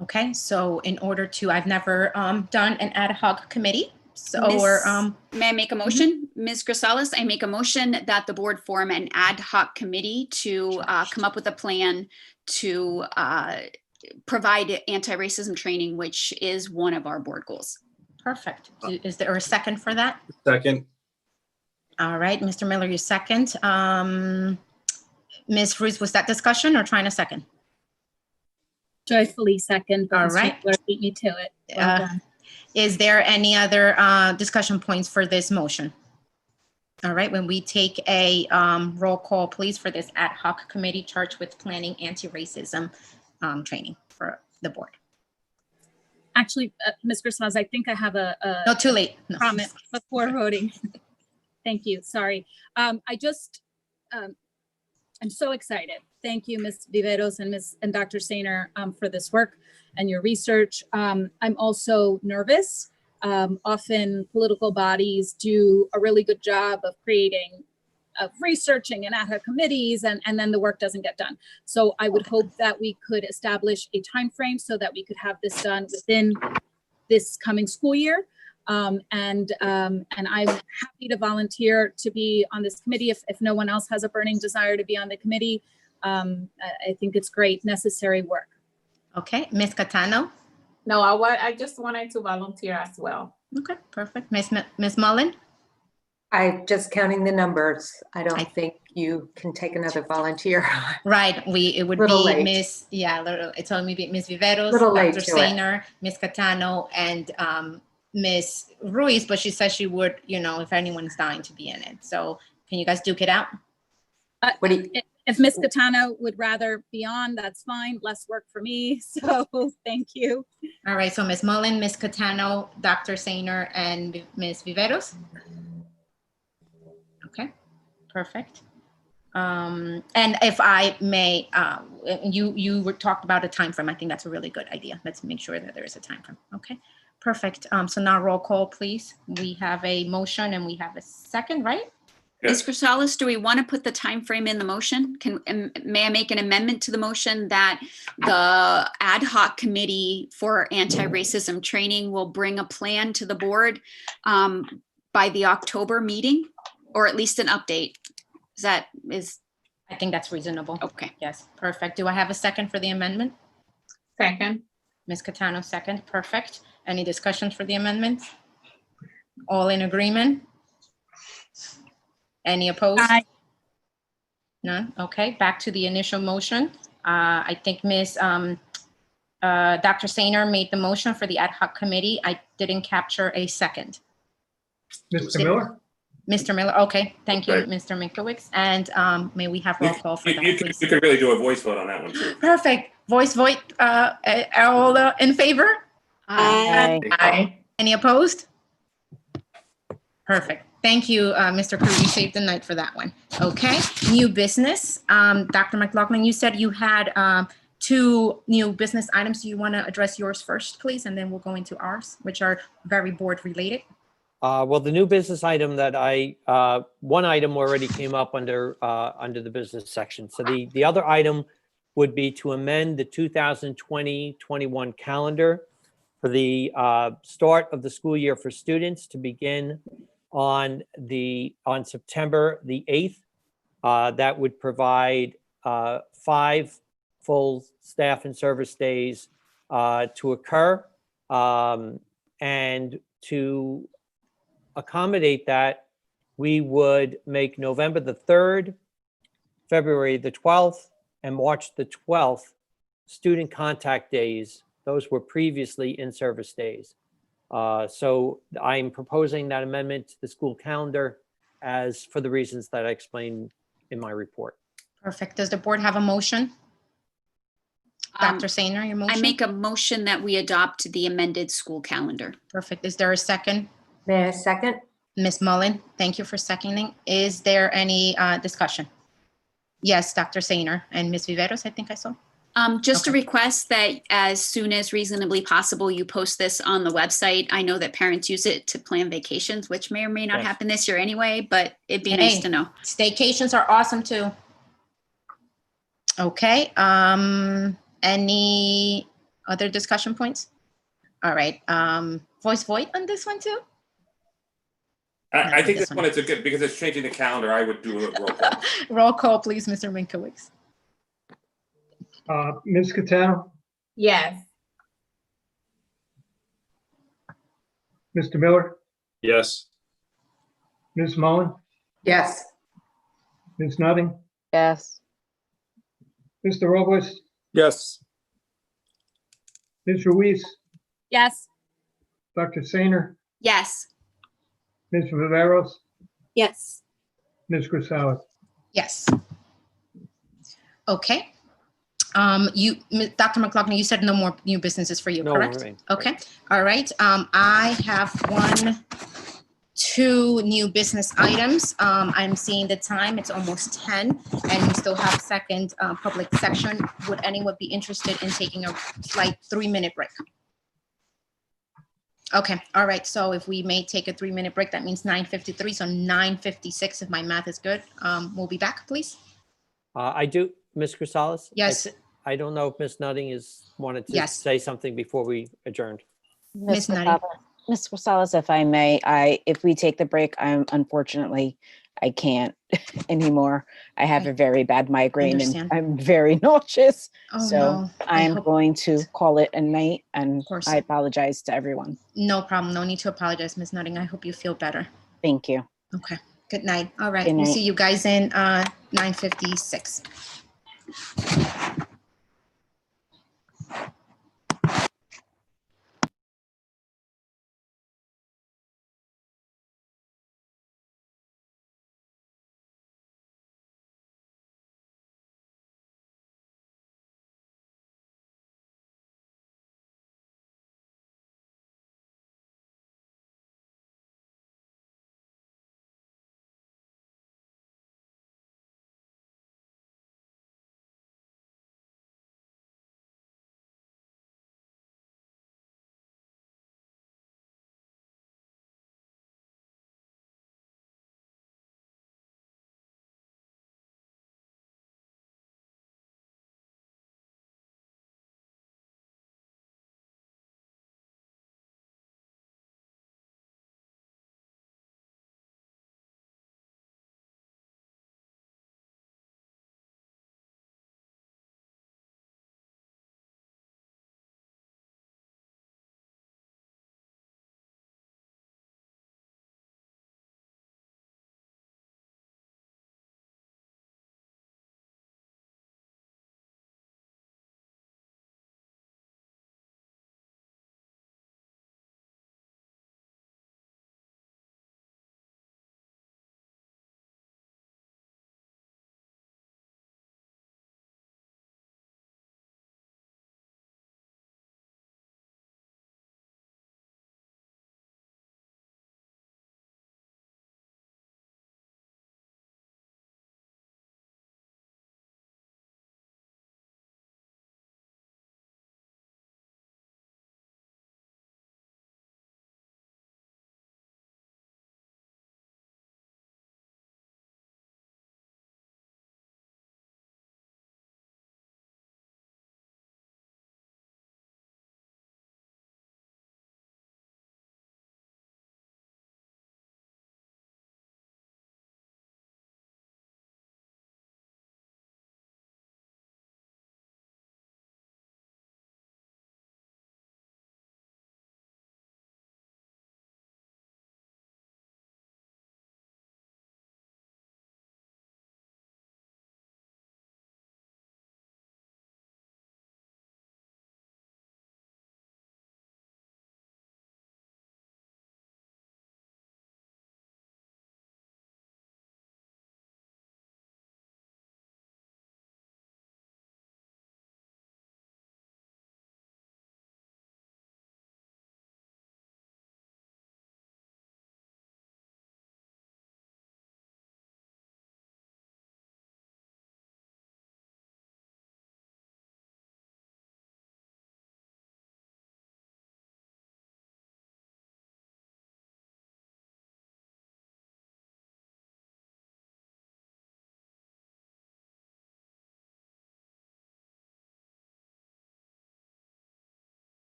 Okay, so in order to, I've never done an ad hoc committee. So, May I make a motion? Ms. Grisales, I make a motion that the board form an ad hoc committee to come up with a plan to provide anti-racism training, which is one of our board goals. Perfect. Is there a second for that? Second. All right, Mr. Miller, you second. Ms. Ruiz, was that discussion or trying a second? Joyfully second. But All Mr. right. Miller beat me to it. Well done. Is there any other discussion points for this motion? All right, when we take a roll call, please, for this ad hoc committee charged with planning anti-racism training for the board. Actually, Ms. Grisales, I think I have a No, too late. No. comment before voting. Thank you. Sorry. I'm so excited. Thank you, Ms. Viveros and Dr. Sainer for this work and your research. I'm also nervous. Often political bodies do a really good job of researching and ad hoc committees, and then the work doesn't get done. So I would hope that we could establish a time frame so that we could have this done within this coming school year. And I'm happy to volunteer to be on this committee if no one else has a burning desire to be on the committee. I think it's great, necessary work. Okay, Ms. Catano. No, I just wanted to volunteer as well. Okay, perfect. Ms. Mullen. I'm just counting the numbers. I don't think you can take another volunteer. Right, it would Little be late. Ms. Yeah, it's only be Ms. Viveros, Little late Dr. to it. Sainer, Ms. Catano, and Ms. Ruiz, but she says she would, if anyone's dying to be in it. So can you guys duke it out? If Ms. Catano would rather be on, that's fine. Less work for me. So thank you. All right, so Ms. Mullen, Ms. Catano, Dr. Sainer, and Ms. Viveros. Okay, perfect. And if I may, you were talked about a time frame. I think that's a really good idea. Let's make sure that there is a time frame. Okay, perfect. So now roll call, please. We have a motion and we have a second, right? Ms. Grisales, do we want to put the time frame in the motion? May I make an amendment to the motion that the ad hoc committee for anti-racism training will bring a plan to the board by the October meeting, or at least an update? I think that's reasonable. Okay. Yes, perfect. Do I have a second for the amendment? Second. Ms. Catano, second. Perfect. Any discussions for the amendment? All in agreement? Any opposed? Aye. None? Okay, back to the initial motion. I think Dr. Sainer made the motion for the ad hoc committee. I didn't capture a second. Mr. Miller? Mr. Miller, okay, thank you, Okay. Mr. Minkowitz. And may we have roll call for that, You please? could really do a voice vote on that one too. Perfect. Voice vote, all in favor? Aye. Aye. Any opposed? Perfect. Thank you, Mr. Crew. You saved the night for that one. Okay, new business. Dr. McLaughlin, you said you had 2 new business items. Do you want to address yours first, please? And then we'll go into ours, which are very board related. Well, the new business item that one item already came up under the business section. So the other item would be to amend the 2020-21 calendar for the start of the school year for students to begin on September the 8th that would provide 5 full staff and service days to occur. And to accommodate that, we would make November the 3rd, February the 12th, and March the 12th student contact days. Those were previously in-service days. So I'm proposing that amendment to the school calendar as for the reasons that I explained in my report. Perfect. Does the board have a motion? Dr. Sainer, your motion? I make a motion that we adopt the amended school calendar. Perfect. Is there a second? May I second? Ms. Mullen, thank you for seconding. Is there any discussion? Yes, Dr. Sainer and Ms. Viveros, I think I saw. Just a Okay. request that as soon as reasonably possible, you post this on the website. I know that parents use it to plan vacations, which may or may not Yes. happen this year anyway, but it'd be nice Hey. to know. Staycations are awesome too. Okay, any other discussion points? All right, voice vote on this one too? I think this this one is a good, because it's changing the calendar, I would do a roll call. Roll call, please, Mr. Minkowitz. Ms. Catano, Yes. Mr. Miller, Yes. Ms. Mullen, Yes. Ms. Nutting, Yes. Mr. Robles, Yes. Ms. Ruiz, Yes. Dr. Sainer, Yes. Ms. Viveros, Yes. Ms. Grisales. Yes. Okay. Dr. McLaughlin, you said no more new businesses for you, No, correct? right. Okay, all right. I have 2 new business items. I'm seeing the time, it's almost 10, and we still have second public section. Would anyone be interested in taking a slight 3-minute break? Okay, all right, so if we may take a 3-minute break, that means 9:53, so 9:56, if my math is good. We'll be back, please. I do, Ms. Crisales? Yes. I don't know if Ms. Nutting wanted to Yes. say something before we adjourned. Ms. Nutting. Ms. Rosales, if I may, if we take the break, unfortunately, I can't anymore. I have a very bad migraine and understand. I'm very nauseous. Oh, So no. I I'm hope- going to call it a night and course. I apologize to everyone. No problem, no need to apologize, Ms. Nutting. I hope you feel better. Thank you. Okay, good night. All right, Good we'll night. see you guys in 9:56.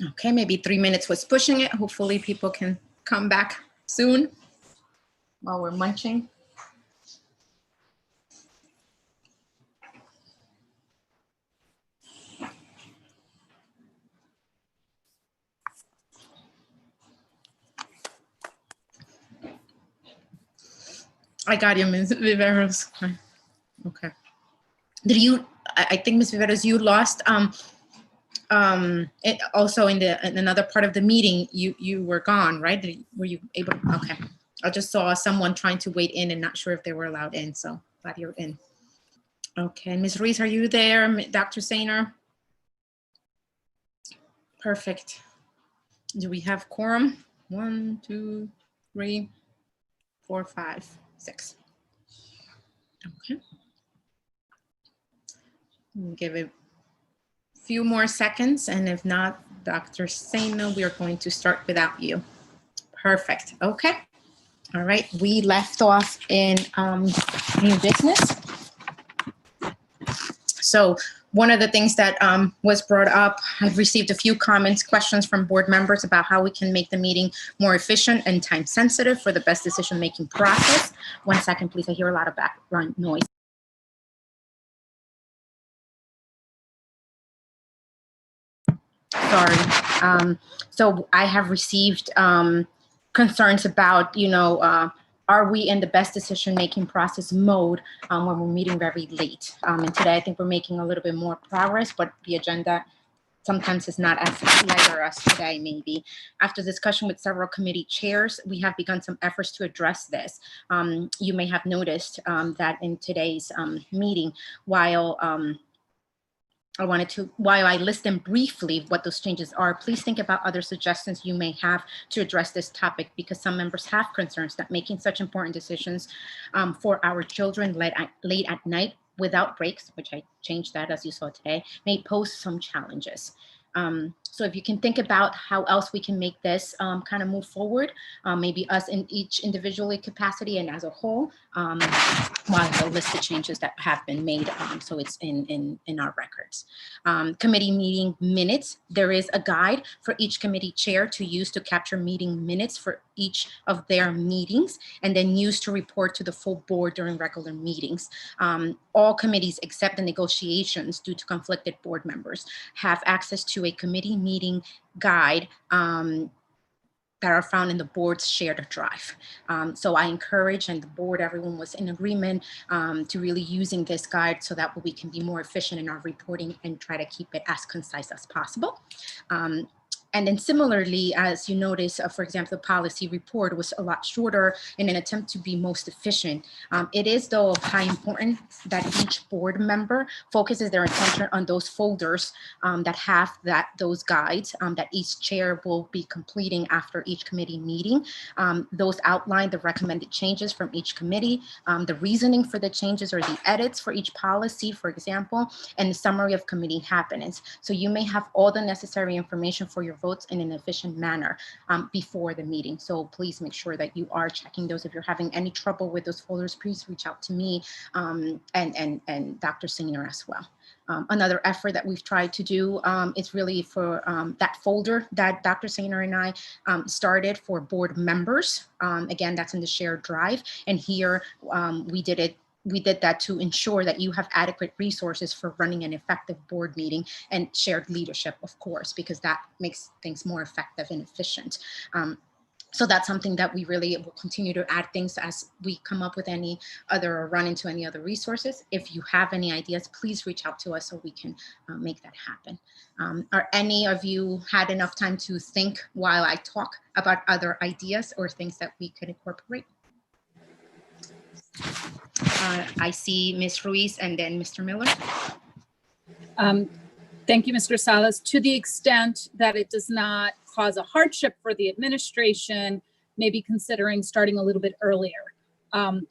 Okay, maybe 3 minutes was pushing it. Hopefully people can come back soon while we're munching. I got you, Ms. Viveros. Okay. Did you, I think, Ms. Viveros, you lost, also in another part of the meeting, you were gone, right? Were you able to, okay. I just saw someone trying to wait in and not sure if they were allowed in, so glad you're in. Okay, Ms. Ruiz, are you there? Dr. Sainer? Perfect. Do we have quorum? 1, 2, 3, 4, 5, 6. Okay. We'll give it a few more seconds, and if not, Dr. Sainer, we are going to start without you. Perfect. Okay. All right. We left off in new business. So one of the things that was brought up, I've received a few comments, questions from board members about how we can make the meeting more efficient and time sensitive for the best decision-making process. 1 second, please. I hear a lot of background noise. Sorry. So I have received concerns about, are we in the best decision-making process mode when we're meeting very late? And today I think we're making a little bit more progress, but the agenda sometimes is not as light as today, maybe. After discussion with several committee chairs, we have begun some efforts to address this. You may have noticed that in today's meeting, while I list them briefly what those changes are, please think about other suggestions you may have to address this topic, because some members have concerns that making such important decisions for our children late at night without breaks, which I changed that as you saw today, may pose some challenges. So if you can think about how else we can make this kind of move forward, maybe us in each individually capacity and as a whole, while I'll list the changes that have been made, so it's in our records. Committee meeting minutes. There is a guide for each committee chair to use to capture meeting minutes for each of their meetings, and then use to report to the full board during regular meetings. All committees except the negotiations, due to conflicted board members, have access to a committee meeting guide that are found in the board's shared drive. So I encourage, and the board, everyone was in agreement to really using this guide so that we can be more efficient in our reporting and try to keep it as concise as possible. And then similarly, as you notice, for example, the policy report was a lot shorter in an attempt to be most efficient. It is, though, of high importance that each board member focuses their attention on those folders that have those guides that each chair will be completing after each committee meeting. Those outline the recommended changes from each committee, the reasoning for the changes or the edits for each policy, for example, and the summary of committee happenings. So you may have all the necessary information for your votes in an efficient manner before the meeting. So please make sure that you are checking those. If you're having any trouble with those folders, please reach out to me and Dr. Sainer as well. Another effort that we've tried to do is really for that folder that Dr. Sainer and I started for board members. Again, that's in the shared drive. And here we did that to ensure that you have adequate resources for running an effective board meeting and shared leadership, of course, because that makes things more effective and efficient. So that's something that we really will continue to add things as we come up with any other or run into any other resources. If you have any ideas, please reach out to us so we can make that happen. Are any of you had enough time to think while I talk about other ideas or things that we could incorporate? I see Ms. Ruiz and then Mr. Miller. Thank you, Mr. Salas. To the extent that it does not cause a hardship for the administration, maybe considering starting a little bit earlier,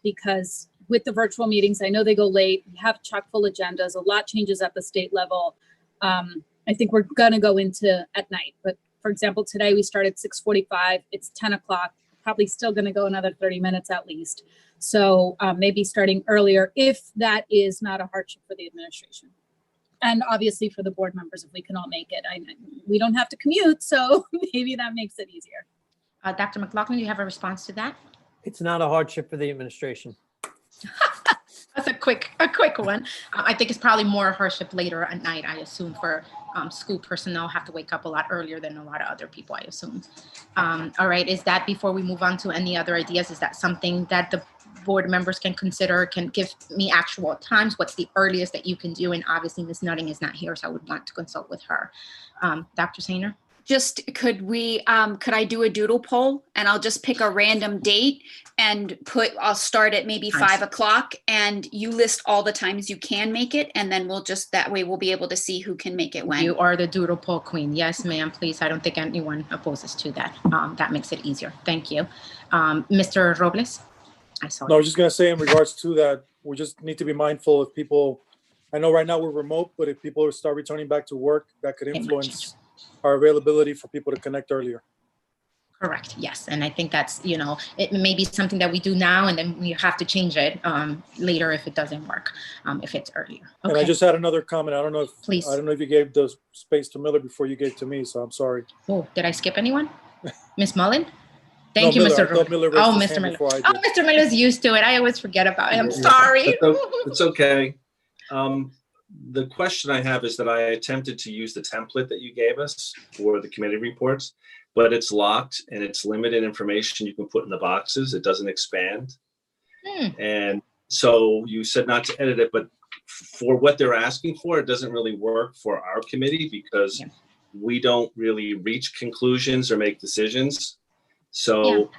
because with the virtual meetings, I know they go late, we have chock full agendas, a lot changes at the state level. I think we're gonna go into at night, but for example, today we started 6:45, it's 10 o'clock, probably still gonna go another 30 minutes at least. So maybe starting earlier if that is not a hardship for the administration. And obviously for the board members, if we can all make it, we don't have to commute, so maybe that makes it easier. Dr. McLaughlin, do you have a response to that? It's not a hardship for the administration. That's a quick one. I think it's probably more a hardship later at night, I assume, for school personnel have to wake up a lot earlier than a lot of other people, I assume. All right, is that, before we move on to any other ideas, is that something that the board members can consider, can give me actual times? What's the earliest that you can do? And obviously Ms. Nutting is not here, so I would want to consult with her. Dr. Sainer? Just could I do a doodle poll, and I'll just pick a random date and I'll start at maybe 5 o'clock, and you list all the times you can make it. And then that way we'll be able to see who can make it when. You are the doodle poll queen. Yes, ma'am, please. I don't think anyone opposes to that. That makes it easier. Thank you. Mr. Robles? I was just going to say, in regards to that, we just need to be mindful of people. I know right now we're remote, but if people start returning back to work, that could influence our availability for people to connect earlier. Correct. Yes. And I think that's, it may be something that we do now, and then we have to change it later if it doesn't work, if it's earlier. Okay. And I just had another comment. I don't know if Please. I don't know if you gave the space to Miller before you gave to me, so I'm sorry. Oh, did I skip anyone? Miss Mullen? Thank you, Miller. Mr. Miller. Oh, Mr. Miller. Oh, Mr. Miller's used to it. I always forget about it. I'm sorry. It's okay. The question I have is that I attempted to use the template that you gave us for the committee reports, but it's locked and it's limited information you can put in the boxes. It doesn't expand. And so you said not to edit it, but for what they're asking for, it doesn't really work for our committee because we don't really reach conclusions or make decisions. So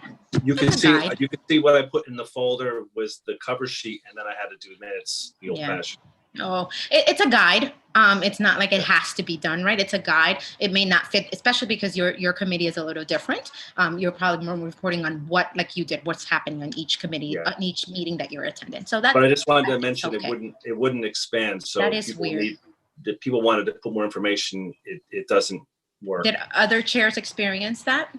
you can see what I put in the folder was the cover sheet, and then I had to do minutes the old-fashioned. Oh, it's a guide. It's not like it has to be done, right? It's a guide. It may not fit, especially because your committee is a little different. You're probably more reporting on what, like you did, what's happening on each committee, on each meeting that you're attending. So that's. But I just wanted to mention it wouldn't expand. So that is weird. If people wanted to put more information, it doesn't work. Did other chairs experience that?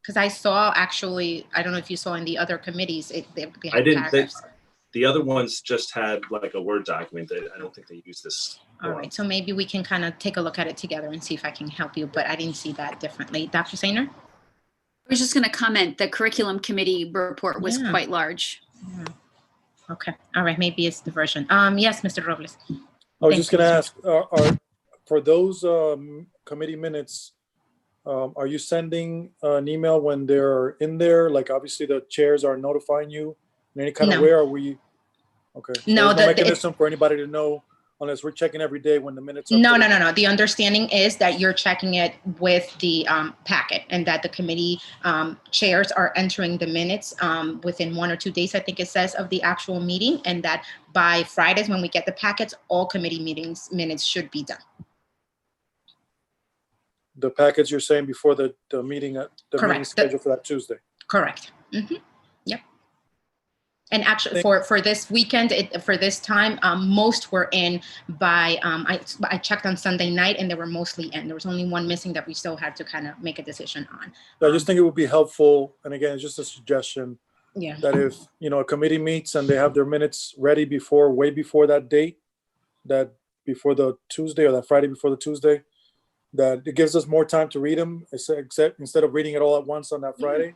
Because I saw actually, I don't know if you saw in the other committees, I didn't think. The other ones just had like a Word document. I don't think they use this. All right, so maybe we can kind of take a look at it together and see if I can help you, but I didn't see that differently. Dr. Sainer? I was just going to comment, the curriculum committee report was quite large. Yeah. Okay, all right, maybe it's the version. Yes, Mr. Robles. I was just going to ask, for those committee minutes, are you sending an email when they're in there? Like obviously the chairs are notifying you in any kind of way? Are we? Okay. So no, the mechanism for anybody to know unless we're checking every day when the minutes are. No. The understanding is that you're checking it with the packet, and that the committee chairs are entering the minutes within 1 or 2 days, I think it says, of the actual meeting, and that by Fridays when we get the packets, all committee minutes should be done. The packets you're saying before the meeting, the meeting scheduled for that Tuesday. Correct. Mm-hmm. Yep. And actually, for this weekend, for this time, most were in by, I checked on Sunday night, and they were mostly in. There was only one missing that we still had to kind of make a decision on. I just think it would be helpful, and again, it's just a suggestion, that if, a committee meets and they have their minutes ready way before that date, that before the Tuesday or that Friday before the Tuesday, that it gives us more time to read them, except instead of reading it all at once on that Friday.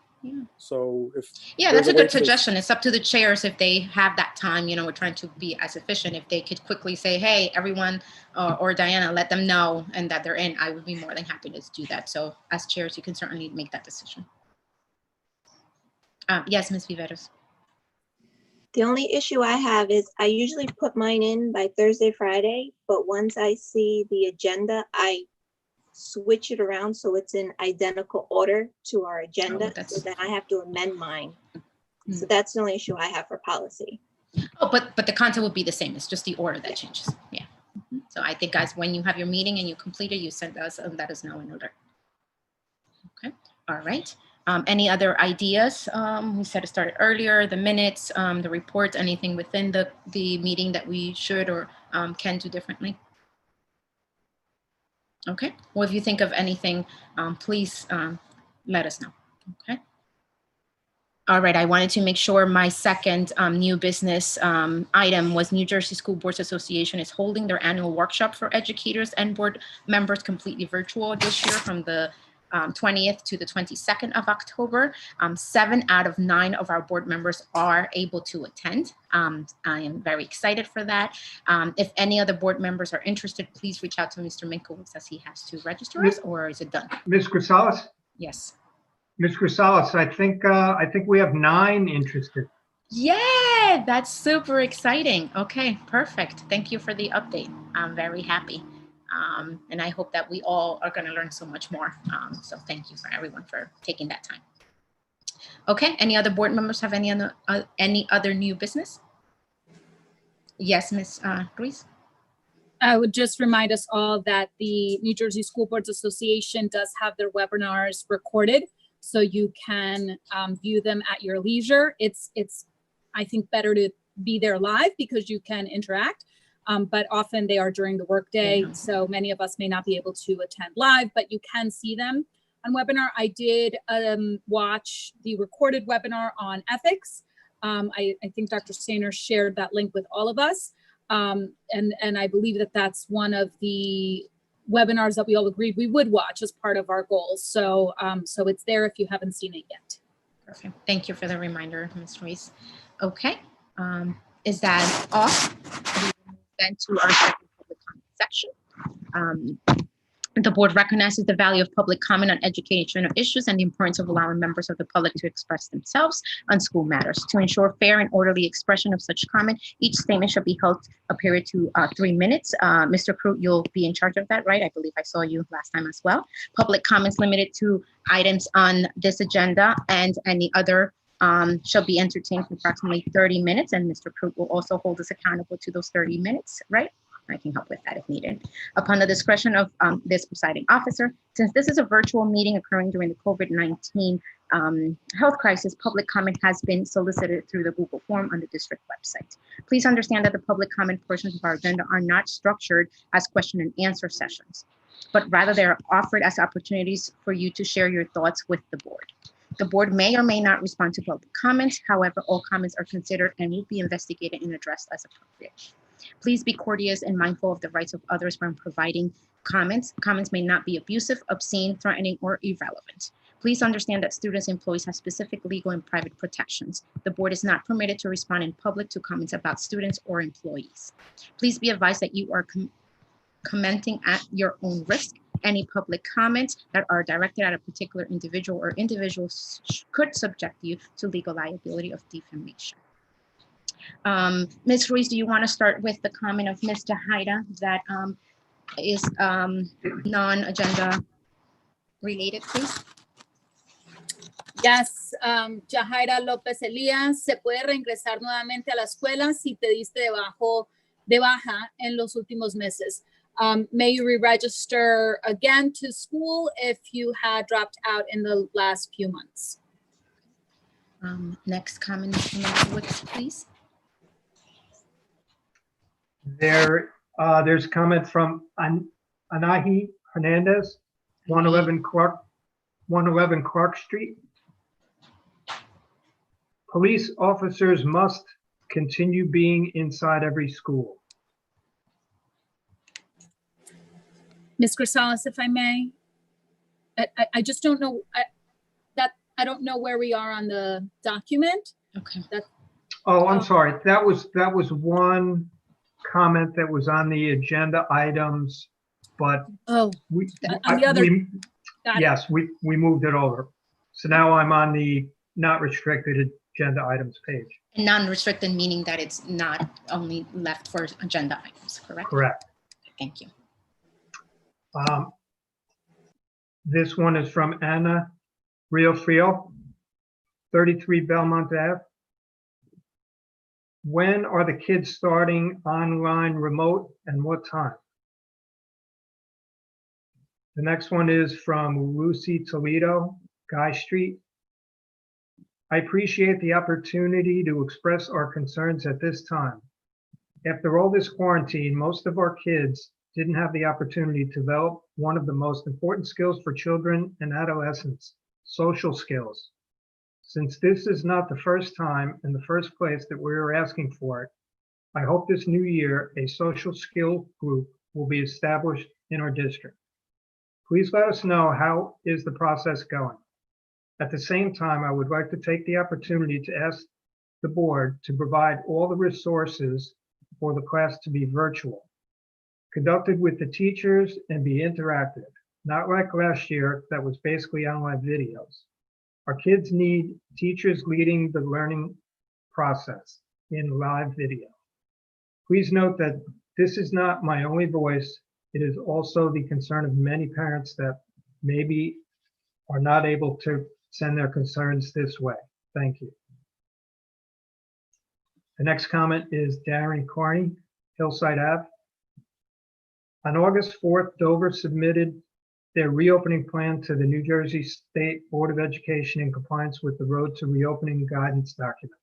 So if that's a good suggestion. It's up to the chairs if they have that time. We're trying to be as efficient. If they could quickly say, hey, everyone, or Diana, let them know, and that they're in, I would be more than happy to do that. So as chairs, you can certainly make that decision. Yes, Ms. Viveros. The only issue I have is I usually put mine in by Thursday, Friday, but once I see the agenda, I switch it around so it's in identical order to our agenda. So then I have to amend mine. So that's the only issue I have for policy. Oh, but the content will be the same. It's just the order that changes. Yeah. So I think, guys, when you have your meeting and you complete it, you send us and let us know in order. Okay. All right. Any other ideas? We said it started earlier, the minutes, the reports, anything within the meeting that we should or can do differently? Okay. Well, if you think of anything, please let us know. Okay. All right, I wanted to make sure my second new business item was New Jersey School Boards Association is holding their annual workshop for educators and board members completely virtual this year from the 20th to the 22nd of October. 7 out of 9 of our board members are able to attend. I am very excited for that. If any other board members are interested, please reach out to Mr. Minkowitz as he has to register us, or is it done? Ms. Grisales? Yes. Ms. Grisales, I think we have 9 interested. Yeah, that's super exciting. Okay, perfect. Thank you for the update. I'm very happy. And I hope that we all are going to learn so much more. So thank you for everyone for taking that time. Okay, any other board members have any other new business? Yes, Ms. Ruiz. I would just remind us all that the New Jersey School Boards Association does have their webinars recorded, so you can view them at your leisure. It's I think better to be there live because you can interact, but often they are during the workday, so many of us may not be able to attend live, but you can see them on webinar. I did watch the recorded webinar on ethics. I think Dr. Stainer shared that link with all of us. And I believe that that's one of the webinars that we all agreed we would watch as part of our goals. So, so it's there if you haven't seen it yet. Perfect. Thank you for the reminder, Ms. Ruiz. Okay, is that all? Then to our second public comment section. The board recognizes the value of public comment on educational issues and the importance of allowing members of the public to express themselves on school matters. To ensure fair and orderly expression of such comment, each statement should be held a period to 3 minutes. Mr. Crute, you'll be in charge of that, right? I believe I saw you last time as well. Public comments limited to items on this agenda and any other shall be entertained for approximately 30 minutes. And Mr. Crute will also hold us accountable to those 30 minutes, right? I can help with that if needed. Upon the discretion of this presiding officer, since this is a virtual meeting occurring during the COVID-19 health crisis, public comment has been solicited through the Google form on the district website. Please understand that the public comment portions of our agenda are not structured as question and answer sessions, but rather they are offered as opportunities for you to share your thoughts with the board. The board may or may not respond to public comments. However, all comments are considered and will be investigated and addressed as appropriate. Please be courteous and mindful of the rights of others when providing comments. Comments may not be abusive, obscene, threatening, or irrelevant. Please understand that students and employees have specific legal and private protections. The board is not permitted to respond in public to comments about students or employees. Please be advised that you are commenting at your own risk. Any public comments that are directed at a particular individual or individuals could subject you to legal liability of defamation. Ms. Ruiz, do you want to start with the comment of Ms. Haida that is non-agenda related, please? Yes, Jahaira López Elías, se puede reingresar nuevamente a la escuela si te diste de baja en los últimos meses. May you re-register again to school if you had dropped out in the last few months. Next comment, Mr. Minkowitz, please. There's comment from Anahi Hernandez, 111 Clark Street. Police officers must continue being inside every school. Ms. Grisales, if I may, I just don't know I don't know where we are on the document. Okay. Oh, I'm sorry. That was one comment that was on the agenda items, but on the other. Yes, we moved it over. So now I'm on the not restricted agenda items page. And non-restricted meaning that it's not only left for agenda items, correct? Correct. Thank you. This one is from Anna Riofrio, 33 Belmont Ave. When are the kids starting online remote and what time? The next one is from Lucy Toledo, Guy Street. I appreciate the opportunity to express our concerns at this time. After all this quarantine, most of our kids didn't have the opportunity to develop one of the most important skills for children and adolescents, social skills. Since this is not the first time in the first place that we're asking for it, I hope this new year a social skill group will be established in our district. Please let us know how is the process going. At the same time, I would like to take the opportunity to ask the board to provide all the resources for the class to be virtual, conducted with the teachers and be interactive, not like last year that was basically online videos. Our kids need teachers leading the learning process in live video. Please note that this is not my only voice. It is also the concern of many parents that maybe are not able to send their concerns this way. Thank you. The next comment is Darren Carney, Hillside Ave. On August 4th, Dover submitted their reopening plan to the New Jersey State Board of Education in compliance with the Road to Reopening guidance document.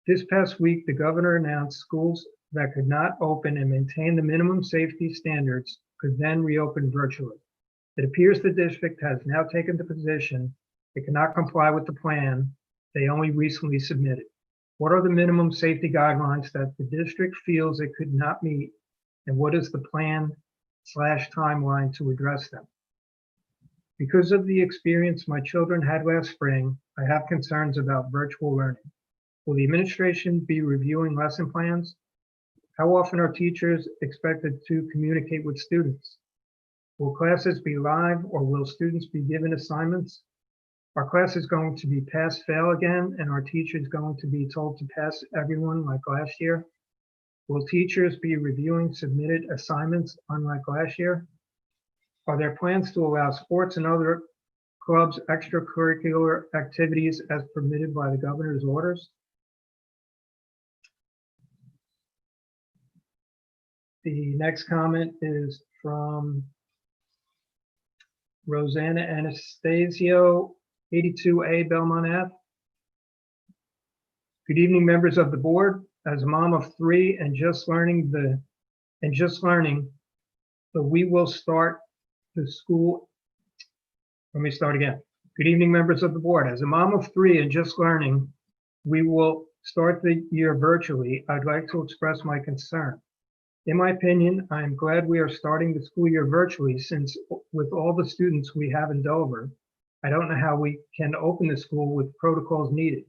This past week, the governor announced schools that could not open and maintain the minimum safety standards could then reopen virtually. It appears the district has now taken the position it cannot comply with the plan they only recently submitted. What are the minimum safety guidelines that the district feels it could not meet, and what is the plan/timeline to address them? Because of the experience my children had last spring, I have concerns about virtual learning. Will the administration be reviewing lesson plans? How often are teachers expected to communicate with students? Will classes be live or will students be given assignments? Are classes going to be pass-fail again, and are teachers going to be told to pass everyone like last year? Will teachers be reviewing submitted assignments unlike last year? Are there plans to allow sports and other clubs extracurricular activities as permitted by the governor's orders? The next comment is from Rosanna Anastasio, 82A Belmont Ave. Good evening, members of the board. As a mom of 3 and just learning the we will start the school. Let me start again. Good evening, members of the board. As a mom of 3 and just learning, we will start the year virtually. I'd like to express my concern. In my opinion, I am glad we are starting the school year virtually, since with all the students we have in Dover, I don't know how we can open the school with protocols needed.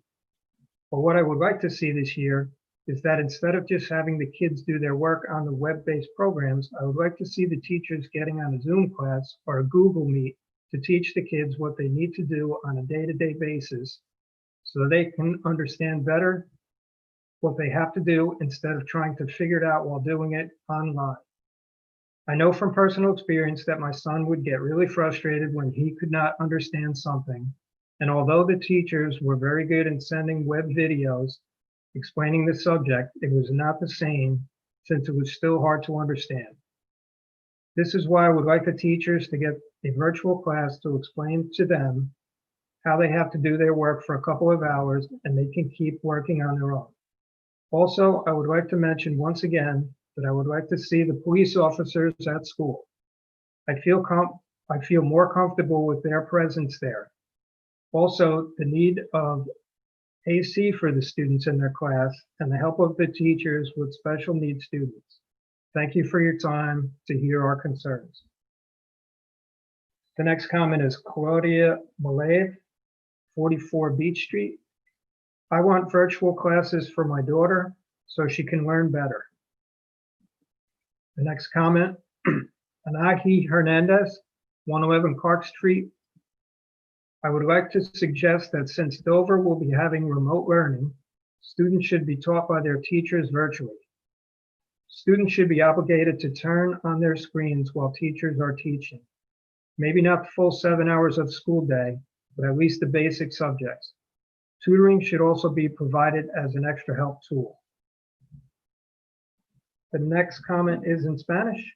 But what I would like to see this year is that instead of just having the kids do their work on the web-based programs, I would like to see the teachers getting on a Zoom class or a Google Meet to teach the kids what they need to do on a day-to-day basis so they can understand better what they have to do instead of trying to figure it out while doing it online. I know from personal experience that my son would get really frustrated when he could not understand something. And although the teachers were very good in sending web videos explaining the subject, it was not the same since it was still hard to understand. This is why I would like the teachers to get a virtual class to explain to them how they have to do their work for a couple of hours and they can keep working on their own. Also, I would like to mention once again that I would like to see the police officers at school. I feel more comfortable with their presence there. Also, the need of AC for the students in their class and the help of the teachers with special needs students. Thank you for your time to hear our concerns. The next comment is Claudia Malaev, 44 Beach Street. I want virtual classes for my daughter so she can learn better. The next comment, Anahi Hernandez, 111 Clark Street. I would like to suggest that since Dover will be having remote learning, students should be taught by their teachers virtually. Students should be obligated to turn on their screens while teachers are teaching. Maybe not the full 7 hours of school day, but at least the basic subjects. Tutoring should also be provided as an extra help tool. The next comment is in Spanish.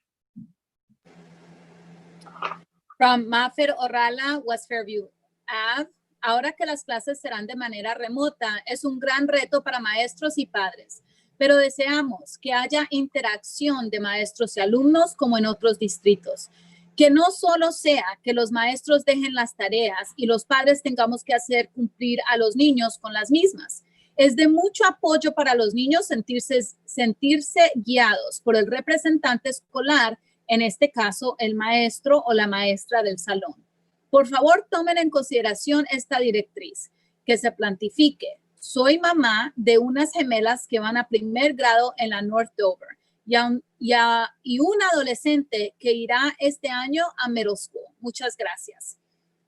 From Maffer Orrala, West Fairview Ave. Ahora que las clases serán de manera remota, es un gran reto para maestros y padres, pero deseamos que haya interacción de maestros y alumnos como en otros distritos. Que no solo sea que los maestros dejen las tareas y los padres tengamos que hacer cumplir a los niños con las mismas. Es de mucho apoyo para los niños sentirse guiados por el representante escolar, en este caso el maestro o la maestra del salón. Por favor, tomen en consideración esta directriz, que se plantifique. Soy mamá de unas gemelas que van a primer grado en la North Dover y un adolescente que irá este año a middle school. Muchas gracias.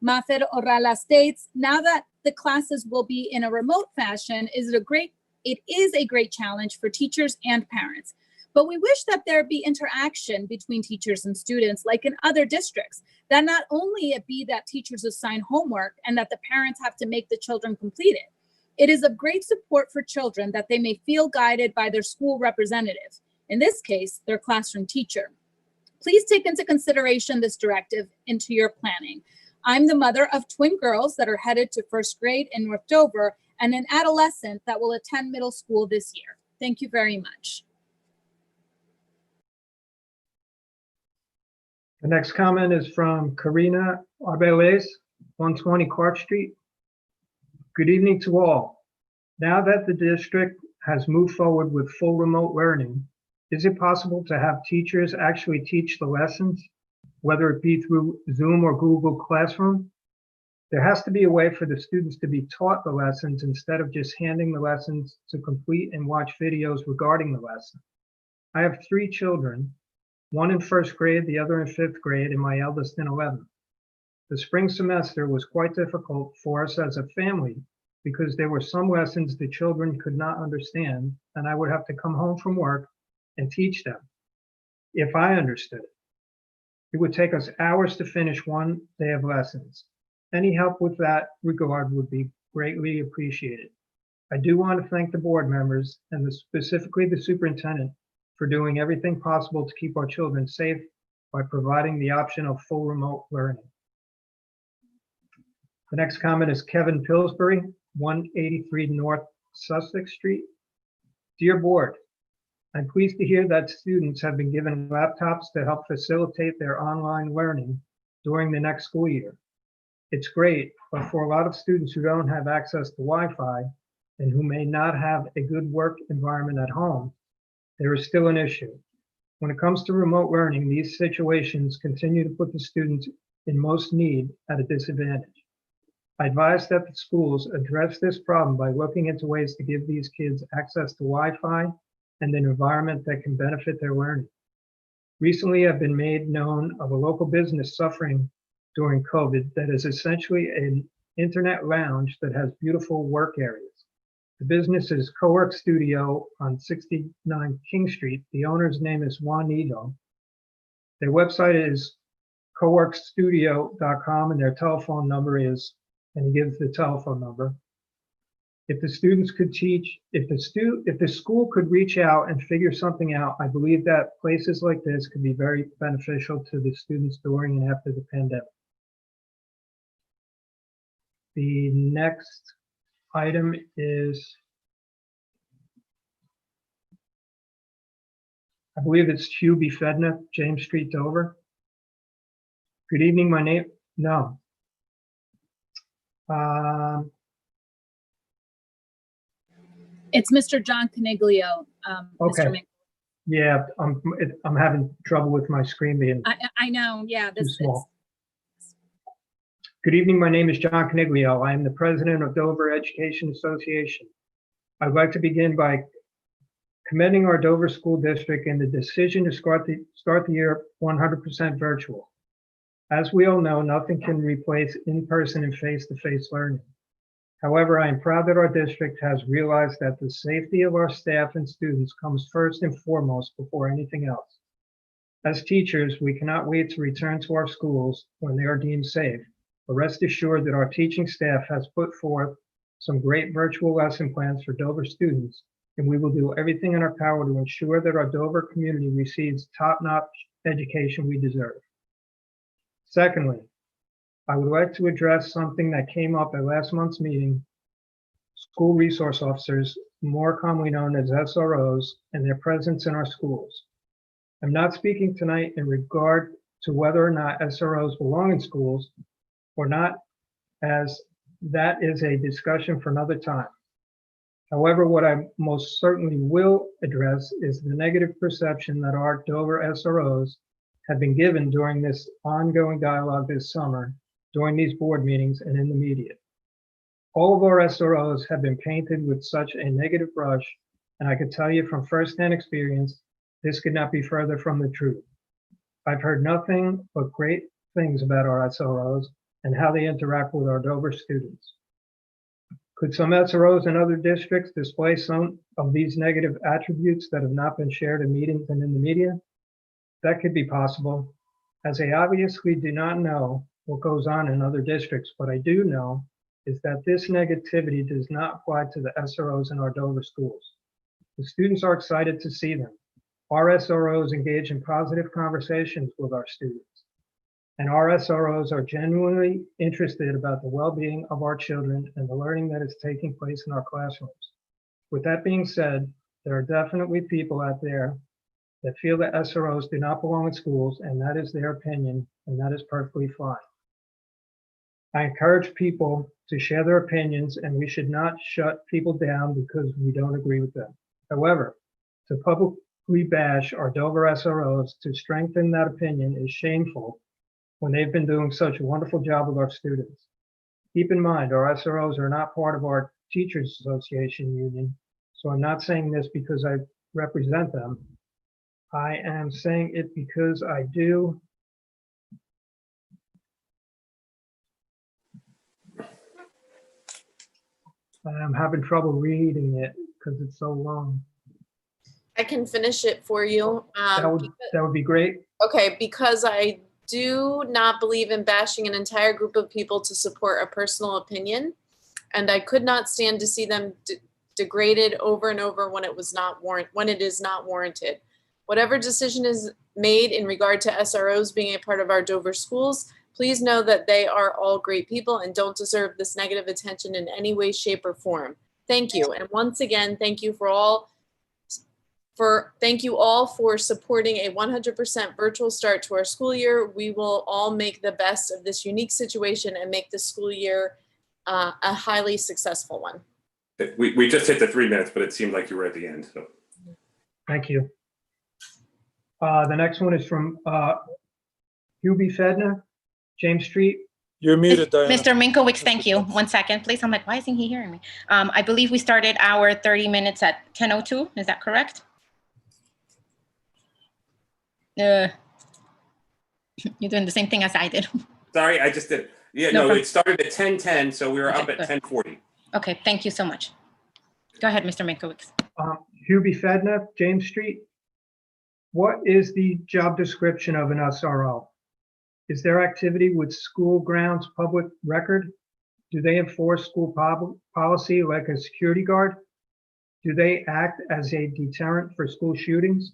Mafer Orrala states, now that the classes will be in a remote fashion, it is a great challenge for teachers and parents. But we wish that there be interaction between teachers and students like in other districts, that not only it be that teachers assign homework and that the parents have to make the children complete it. It is of great support for children that they may feel guided by their school representative, in this case, their classroom teacher. Please take into consideration this directive into your planning. I'm the mother of twin girls that are headed to first grade in North Dover and an adolescent that will attend middle school this year. Thank you very much. The next comment is from Karina Arbeles, 120 Clark Street. Good evening to all. Now that the district has moved forward with full remote learning, is it possible to have teachers actually teach the lessons, whether it be through Zoom or Google Classroom? There has to be a way for the students to be taught the lessons instead of just handing the lessons to complete and watch videos regarding the lesson. I have 3 children, one in first grade, the other in 5th grade, and my eldest in 11th. The spring semester was quite difficult for us as a family because there were some lessons the children could not understand, and I would have to come home from work and teach them if I understood it. It would take us hours to finish one day of lessons. Any help with that regard would be greatly appreciated. I do want to thank the board members and specifically the superintendent for doing everything possible to keep our children safe by providing the option of full remote learning. The next comment is Kevin Pillsbury, 183 North Sussex Street. Dear board, I'm pleased to hear that students have been given laptops to help facilitate their online learning during the next school year. It's great, but for a lot of students who don't have access to Wi-Fi and who may not have a good work environment at home, there is still an issue. When it comes to remote learning, these situations continue to put the students in most need at a disadvantage. I advise that the schools address this problem by looking into ways to give these kids access to Wi-Fi and an environment that can benefit their learning. Recently, I've been made known of a local business suffering during COVID that is essentially an internet lounge that has beautiful work areas. The business is Co-work Studio on 69 King Street. The owner's name is Juan Nido. Their website is coworkstudio.com and their telephone number is, and he gives the telephone number. If the students could teach, if the school could reach out and figure something out, I believe that places like this could be very beneficial to the students during and after the pandemic. The next item is, I believe it's Hugh Befedna, James Street, Dover. Good evening, my name, no. It's Mr. John Coniglio. Okay. Mr. Yeah, I'm having trouble with my screen being I know, yeah. too small. Good evening, my name is John Coniglio. I am the president of Dover Education Association. I'd like to begin by commending our Dover School District in the decision to start the year 100% virtual. As we all know, nothing can replace in-person and face-to-face learning. However, I am proud that our district has realized that the safety of our staff and students comes first and foremost before anything else. As teachers, we cannot wait to return to our schools when they are deemed safe, but rest assured that our teaching staff has put forth some great virtual lesson plans for Dover students, and we will do everything in our power to ensure that our Dover community receives top-notch education we deserve. Secondly, I would like to address something that came up at last month's meeting, school resource officers, more commonly known as SROs, and their presence in our schools. I'm not speaking tonight in regard to whether or not SROs belong in schools or not, as that is a discussion for another time. However, what I most certainly will address is the negative perception that our Dover SROs have been given during this ongoing dialogue this summer, during these board meetings and in the media. All of our SROs have been painted with such a negative brush, and I could tell you from firsthand experience, this could not be further from the truth. I've heard nothing but great things about our SROs and how they interact with our Dover students. Could some SROs in other districts display some of these negative attributes that have not been shared in meetings and in the media? That could be possible, as I obviously do not know what goes on in other districts. What I do know is that this negativity does not apply to the SROs in our Dover schools. The students are excited to see them. Our SROs engage in positive conversations with our students, and our SROs are genuinely interested about the well-being of our children and the learning that is taking place in our classrooms. With that being said, there are definitely people out there that feel that SROs do not belong in schools, and that is their opinion, and that is perfectly fine. I encourage people to share their opinions, and we should not shut people down because we don't agree with them. However, to publicly bash our Dover SROs to strengthen that opinion is shameful when they've been doing such a wonderful job with our students. Keep in mind, our SROs are not part of our Teachers Association union, so I'm not saying this because I represent them. I am saying it because I do. I'm having trouble reading it because it's so long. I can finish it for you. That would be great. Okay, because I do not believe in bashing an entire group of people to support a personal opinion, and I could not stand to see them degraded over and over when it is not warranted. Whatever decision is made in regard to SROs being a part of our Dover schools, please know that they are all great people and don't deserve this negative attention in any way, shape, or form. Thank you. And once again, thank you all for supporting a 100% virtual start to our school year. We will all make the best of this unique situation and make the school year a highly successful one. We just hit the 3 minutes, but it seemed like you were at the end. So. Thank you. The next one is from Hubie Fedna, James Street. You're muted, Diana. Mr. Minkowicz, thank you. 1 second, please. I'm like, why isn't he hearing me? I believe we started our 30 minutes at 10:02. Is that correct? You're doing the same thing as I did. Sorry, I just did. Yeah, no, it started at 10:10, so we were up at 10:40. Okay, thank you so much. Go ahead, Mr. Minkowicz. Hubie Fedna, James Street. What is the job description of an SRO? Is their activity with school grounds public record? Do they enforce school policy like a security guard? Do they act as a deterrent for school shootings?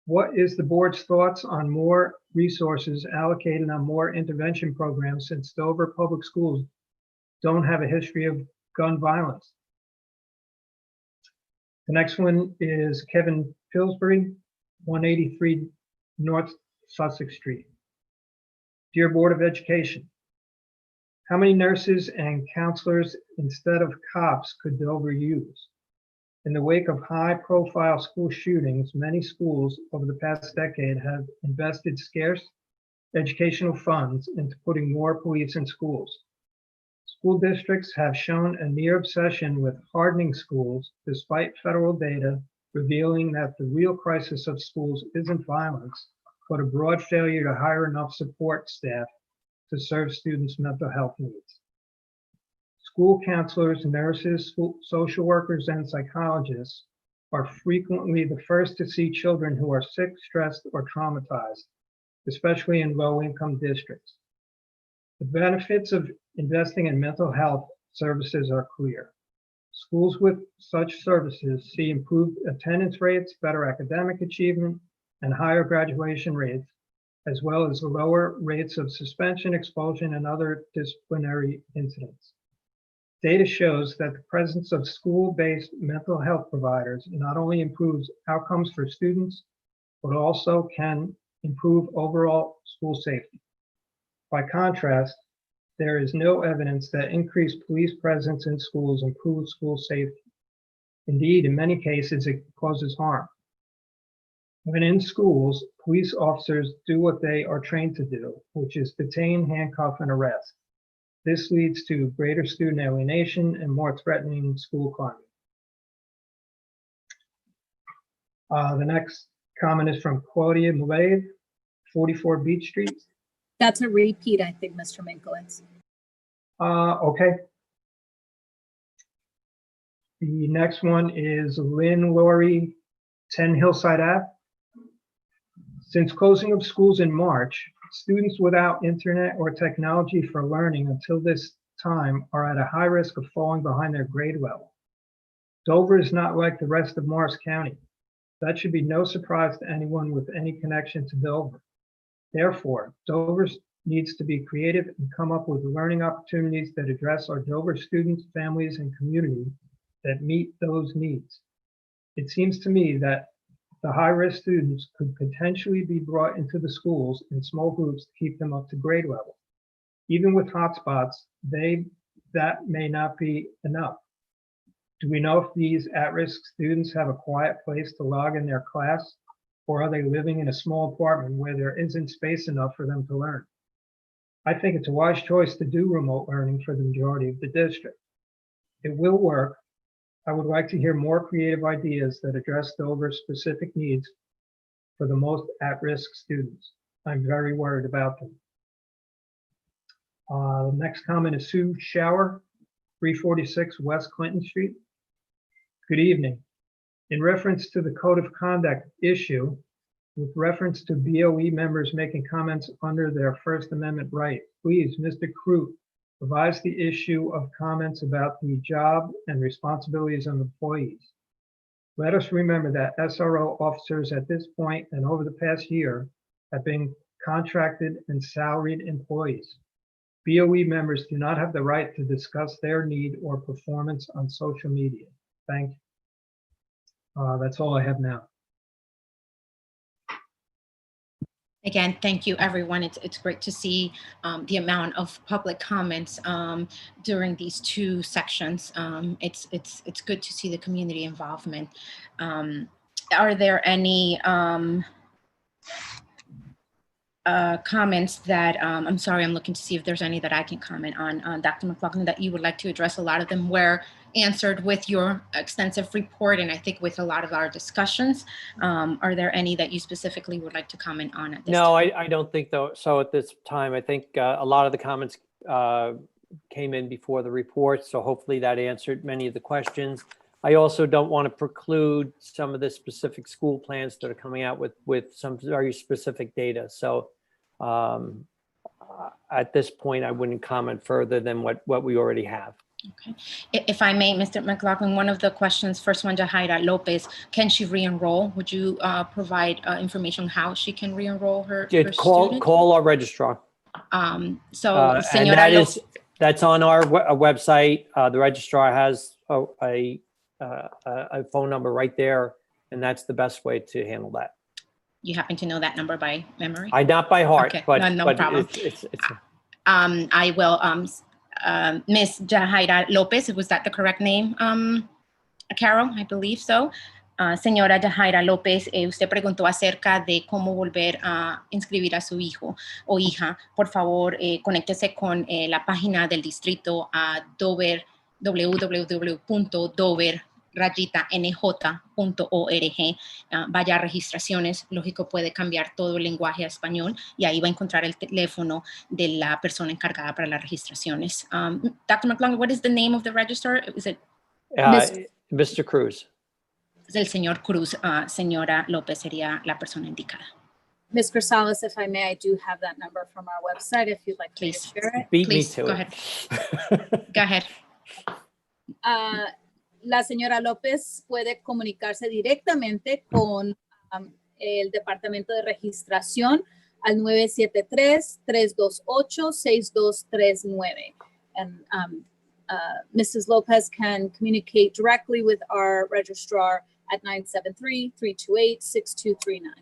What is the board's thoughts on more resources allocated on more intervention programs since Dover Public Schools don't have a history of gun violence? The next one is Kevin Pillsbury, 183 North Sussex Street. Dear Board of Education, how many nurses and counselors instead of cops could Dover use? In the wake of high-profile school shootings, many schools over the past decade have invested scarce educational funds into putting more police in schools. School districts have shown a near obsession with hardening schools, despite federal data revealing that the real crisis of schools isn't violence, but a broad failure to hire enough support staff to serve students' mental health needs. School counselors, nurses, social workers, and psychologists are frequently the first to see children who are sick, stressed, or traumatized, especially in low-income districts. The benefits of investing in mental health services are clear. Schools with such services see improved attendance rates, better academic achievement, and higher graduation rates, as well as lower rates of suspension, expulsion, and other disciplinary incidents. Data shows that the presence of school-based mental health providers not only improves outcomes for students, but also can improve overall school safety. By contrast, there is no evidence that increased police presence in schools improves school safety. Indeed, in many cases, it causes harm. When in schools, police officers do what they are trained to do, which is detain, handcuff, and arrest. This leads to greater student alienation and more threatening school climate. The next comment is from Claudia Mulave, 44 Beach Street. That's a repeat, I think, Mr. Minkowitz. Okay. The next one is Lynn Laurie, 10 Hillside Ave. Since closing of schools in March, students without internet or technology for learning until this time are at a high risk of falling behind their grade level. Dover is not like the rest of Morris County. That should be no surprise to anyone with any connection to Dover. Therefore, Dover needs to be creative and come up with learning opportunities that address our Dover students, families, and community that meet those needs. It seems to me that the high-risk students could potentially be brought into the schools in small groups to keep them up to grade level. Even with hotspots, that may not be enough. Do we know if these at-risk students have a quiet place to log in their class, or are they living in a small apartment where there isn't space enough for them to learn? I think it's a wise choice to do remote learning for the majority of the district. It will work. I would like to hear more creative ideas that address Dover's specific needs for the most at-risk students. I'm very worried about them. Next comment is Sue Shower, 346 West Clinton Street. Good evening. In reference to the code of conduct issue, with reference to BOE members making comments under their First Amendment right, please, Mr. Crute, revise the issue of comments about the job and responsibilities of employees. Let us remember that SRO officers at this point and over the past year have been contracted and salaried employees. BOE members do not have the right to discuss their need or performance on social media. Thank you. That's all I have now. Again, thank you, everyone. It's great to see the amount of public comments during these two sections. It's good to see the community involvement. Are there any comments that, I'm sorry, I'm looking to see if there's any that I can comment on, Dr. McLaughlin, that you would like to address? A lot of them were answered with your extensive report, and I think with a lot of our discussions. Are there any that you specifically would like to comment on at this No, time? I don't think so at this time. I think a lot of the comments came in before the report, so hopefully that answered many of the questions. I also don't want to preclude some of the specific school plans that are coming out with some very specific data. So at this point, I wouldn't comment further than what we already have. Okay. If I may, Mr. McLaughlin, one of the questions, first one, Jahaira Lopez, can she re-enroll? Would you provide information on how she can re-enroll her student? Call our registrar. Senora that's on our website. The registrar has a phone number right there, and that's the best way to handle that. You happen to know that number by memory? Not by heart, okay. but no problem. I will. Miss Jahaira Lopez, was that the correct name, Carol? I believe so. Señora Jahaira López, usted preguntó acerca de cómo volver a inscribir a su hijo o hija. Por favor, conéctese con la página del distrito a Dover, www.dover-nj.org. Vaya a registraciones, lógico, puede cambiar todo el lenguaje a español y ahí va a encontrar el teléfono de la persona encargada para las registraciones. Dr. McLaughlin, what is the name of the registrar? Is it Mr. Cruz? Es el señor Cruz. Señora López sería la persona indicada. Ms. Grisales, if I may, I do have that number from our website if you'd like to share it. Beat Please, me to go it. ahead. Go ahead. La señora López puede comunicarse directamente con el Departamento de Registración al 973-328-6239. And Mrs. Lopez can communicate directly with our registrar at 973-328-6239.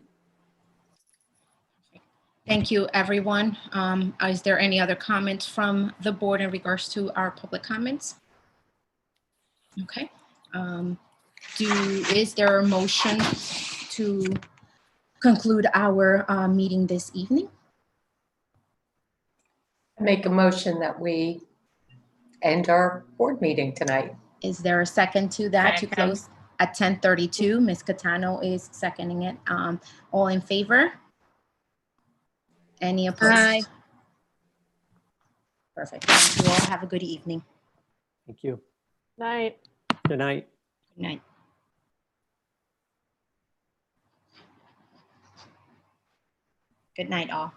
Thank you, everyone. Is there any other comments from the board in regards to our public comments? Okay. Is there a motion to conclude our meeting this evening? Make a motion that we end our board meeting tonight. Is there a second to that to Second. close at 10:32? Ms. Catano is seconding it. All in favor? Any opposed? Aye. Perfect. Thank you all. Have a good evening. Thank you. Night. Good night. Good night. Good night, all.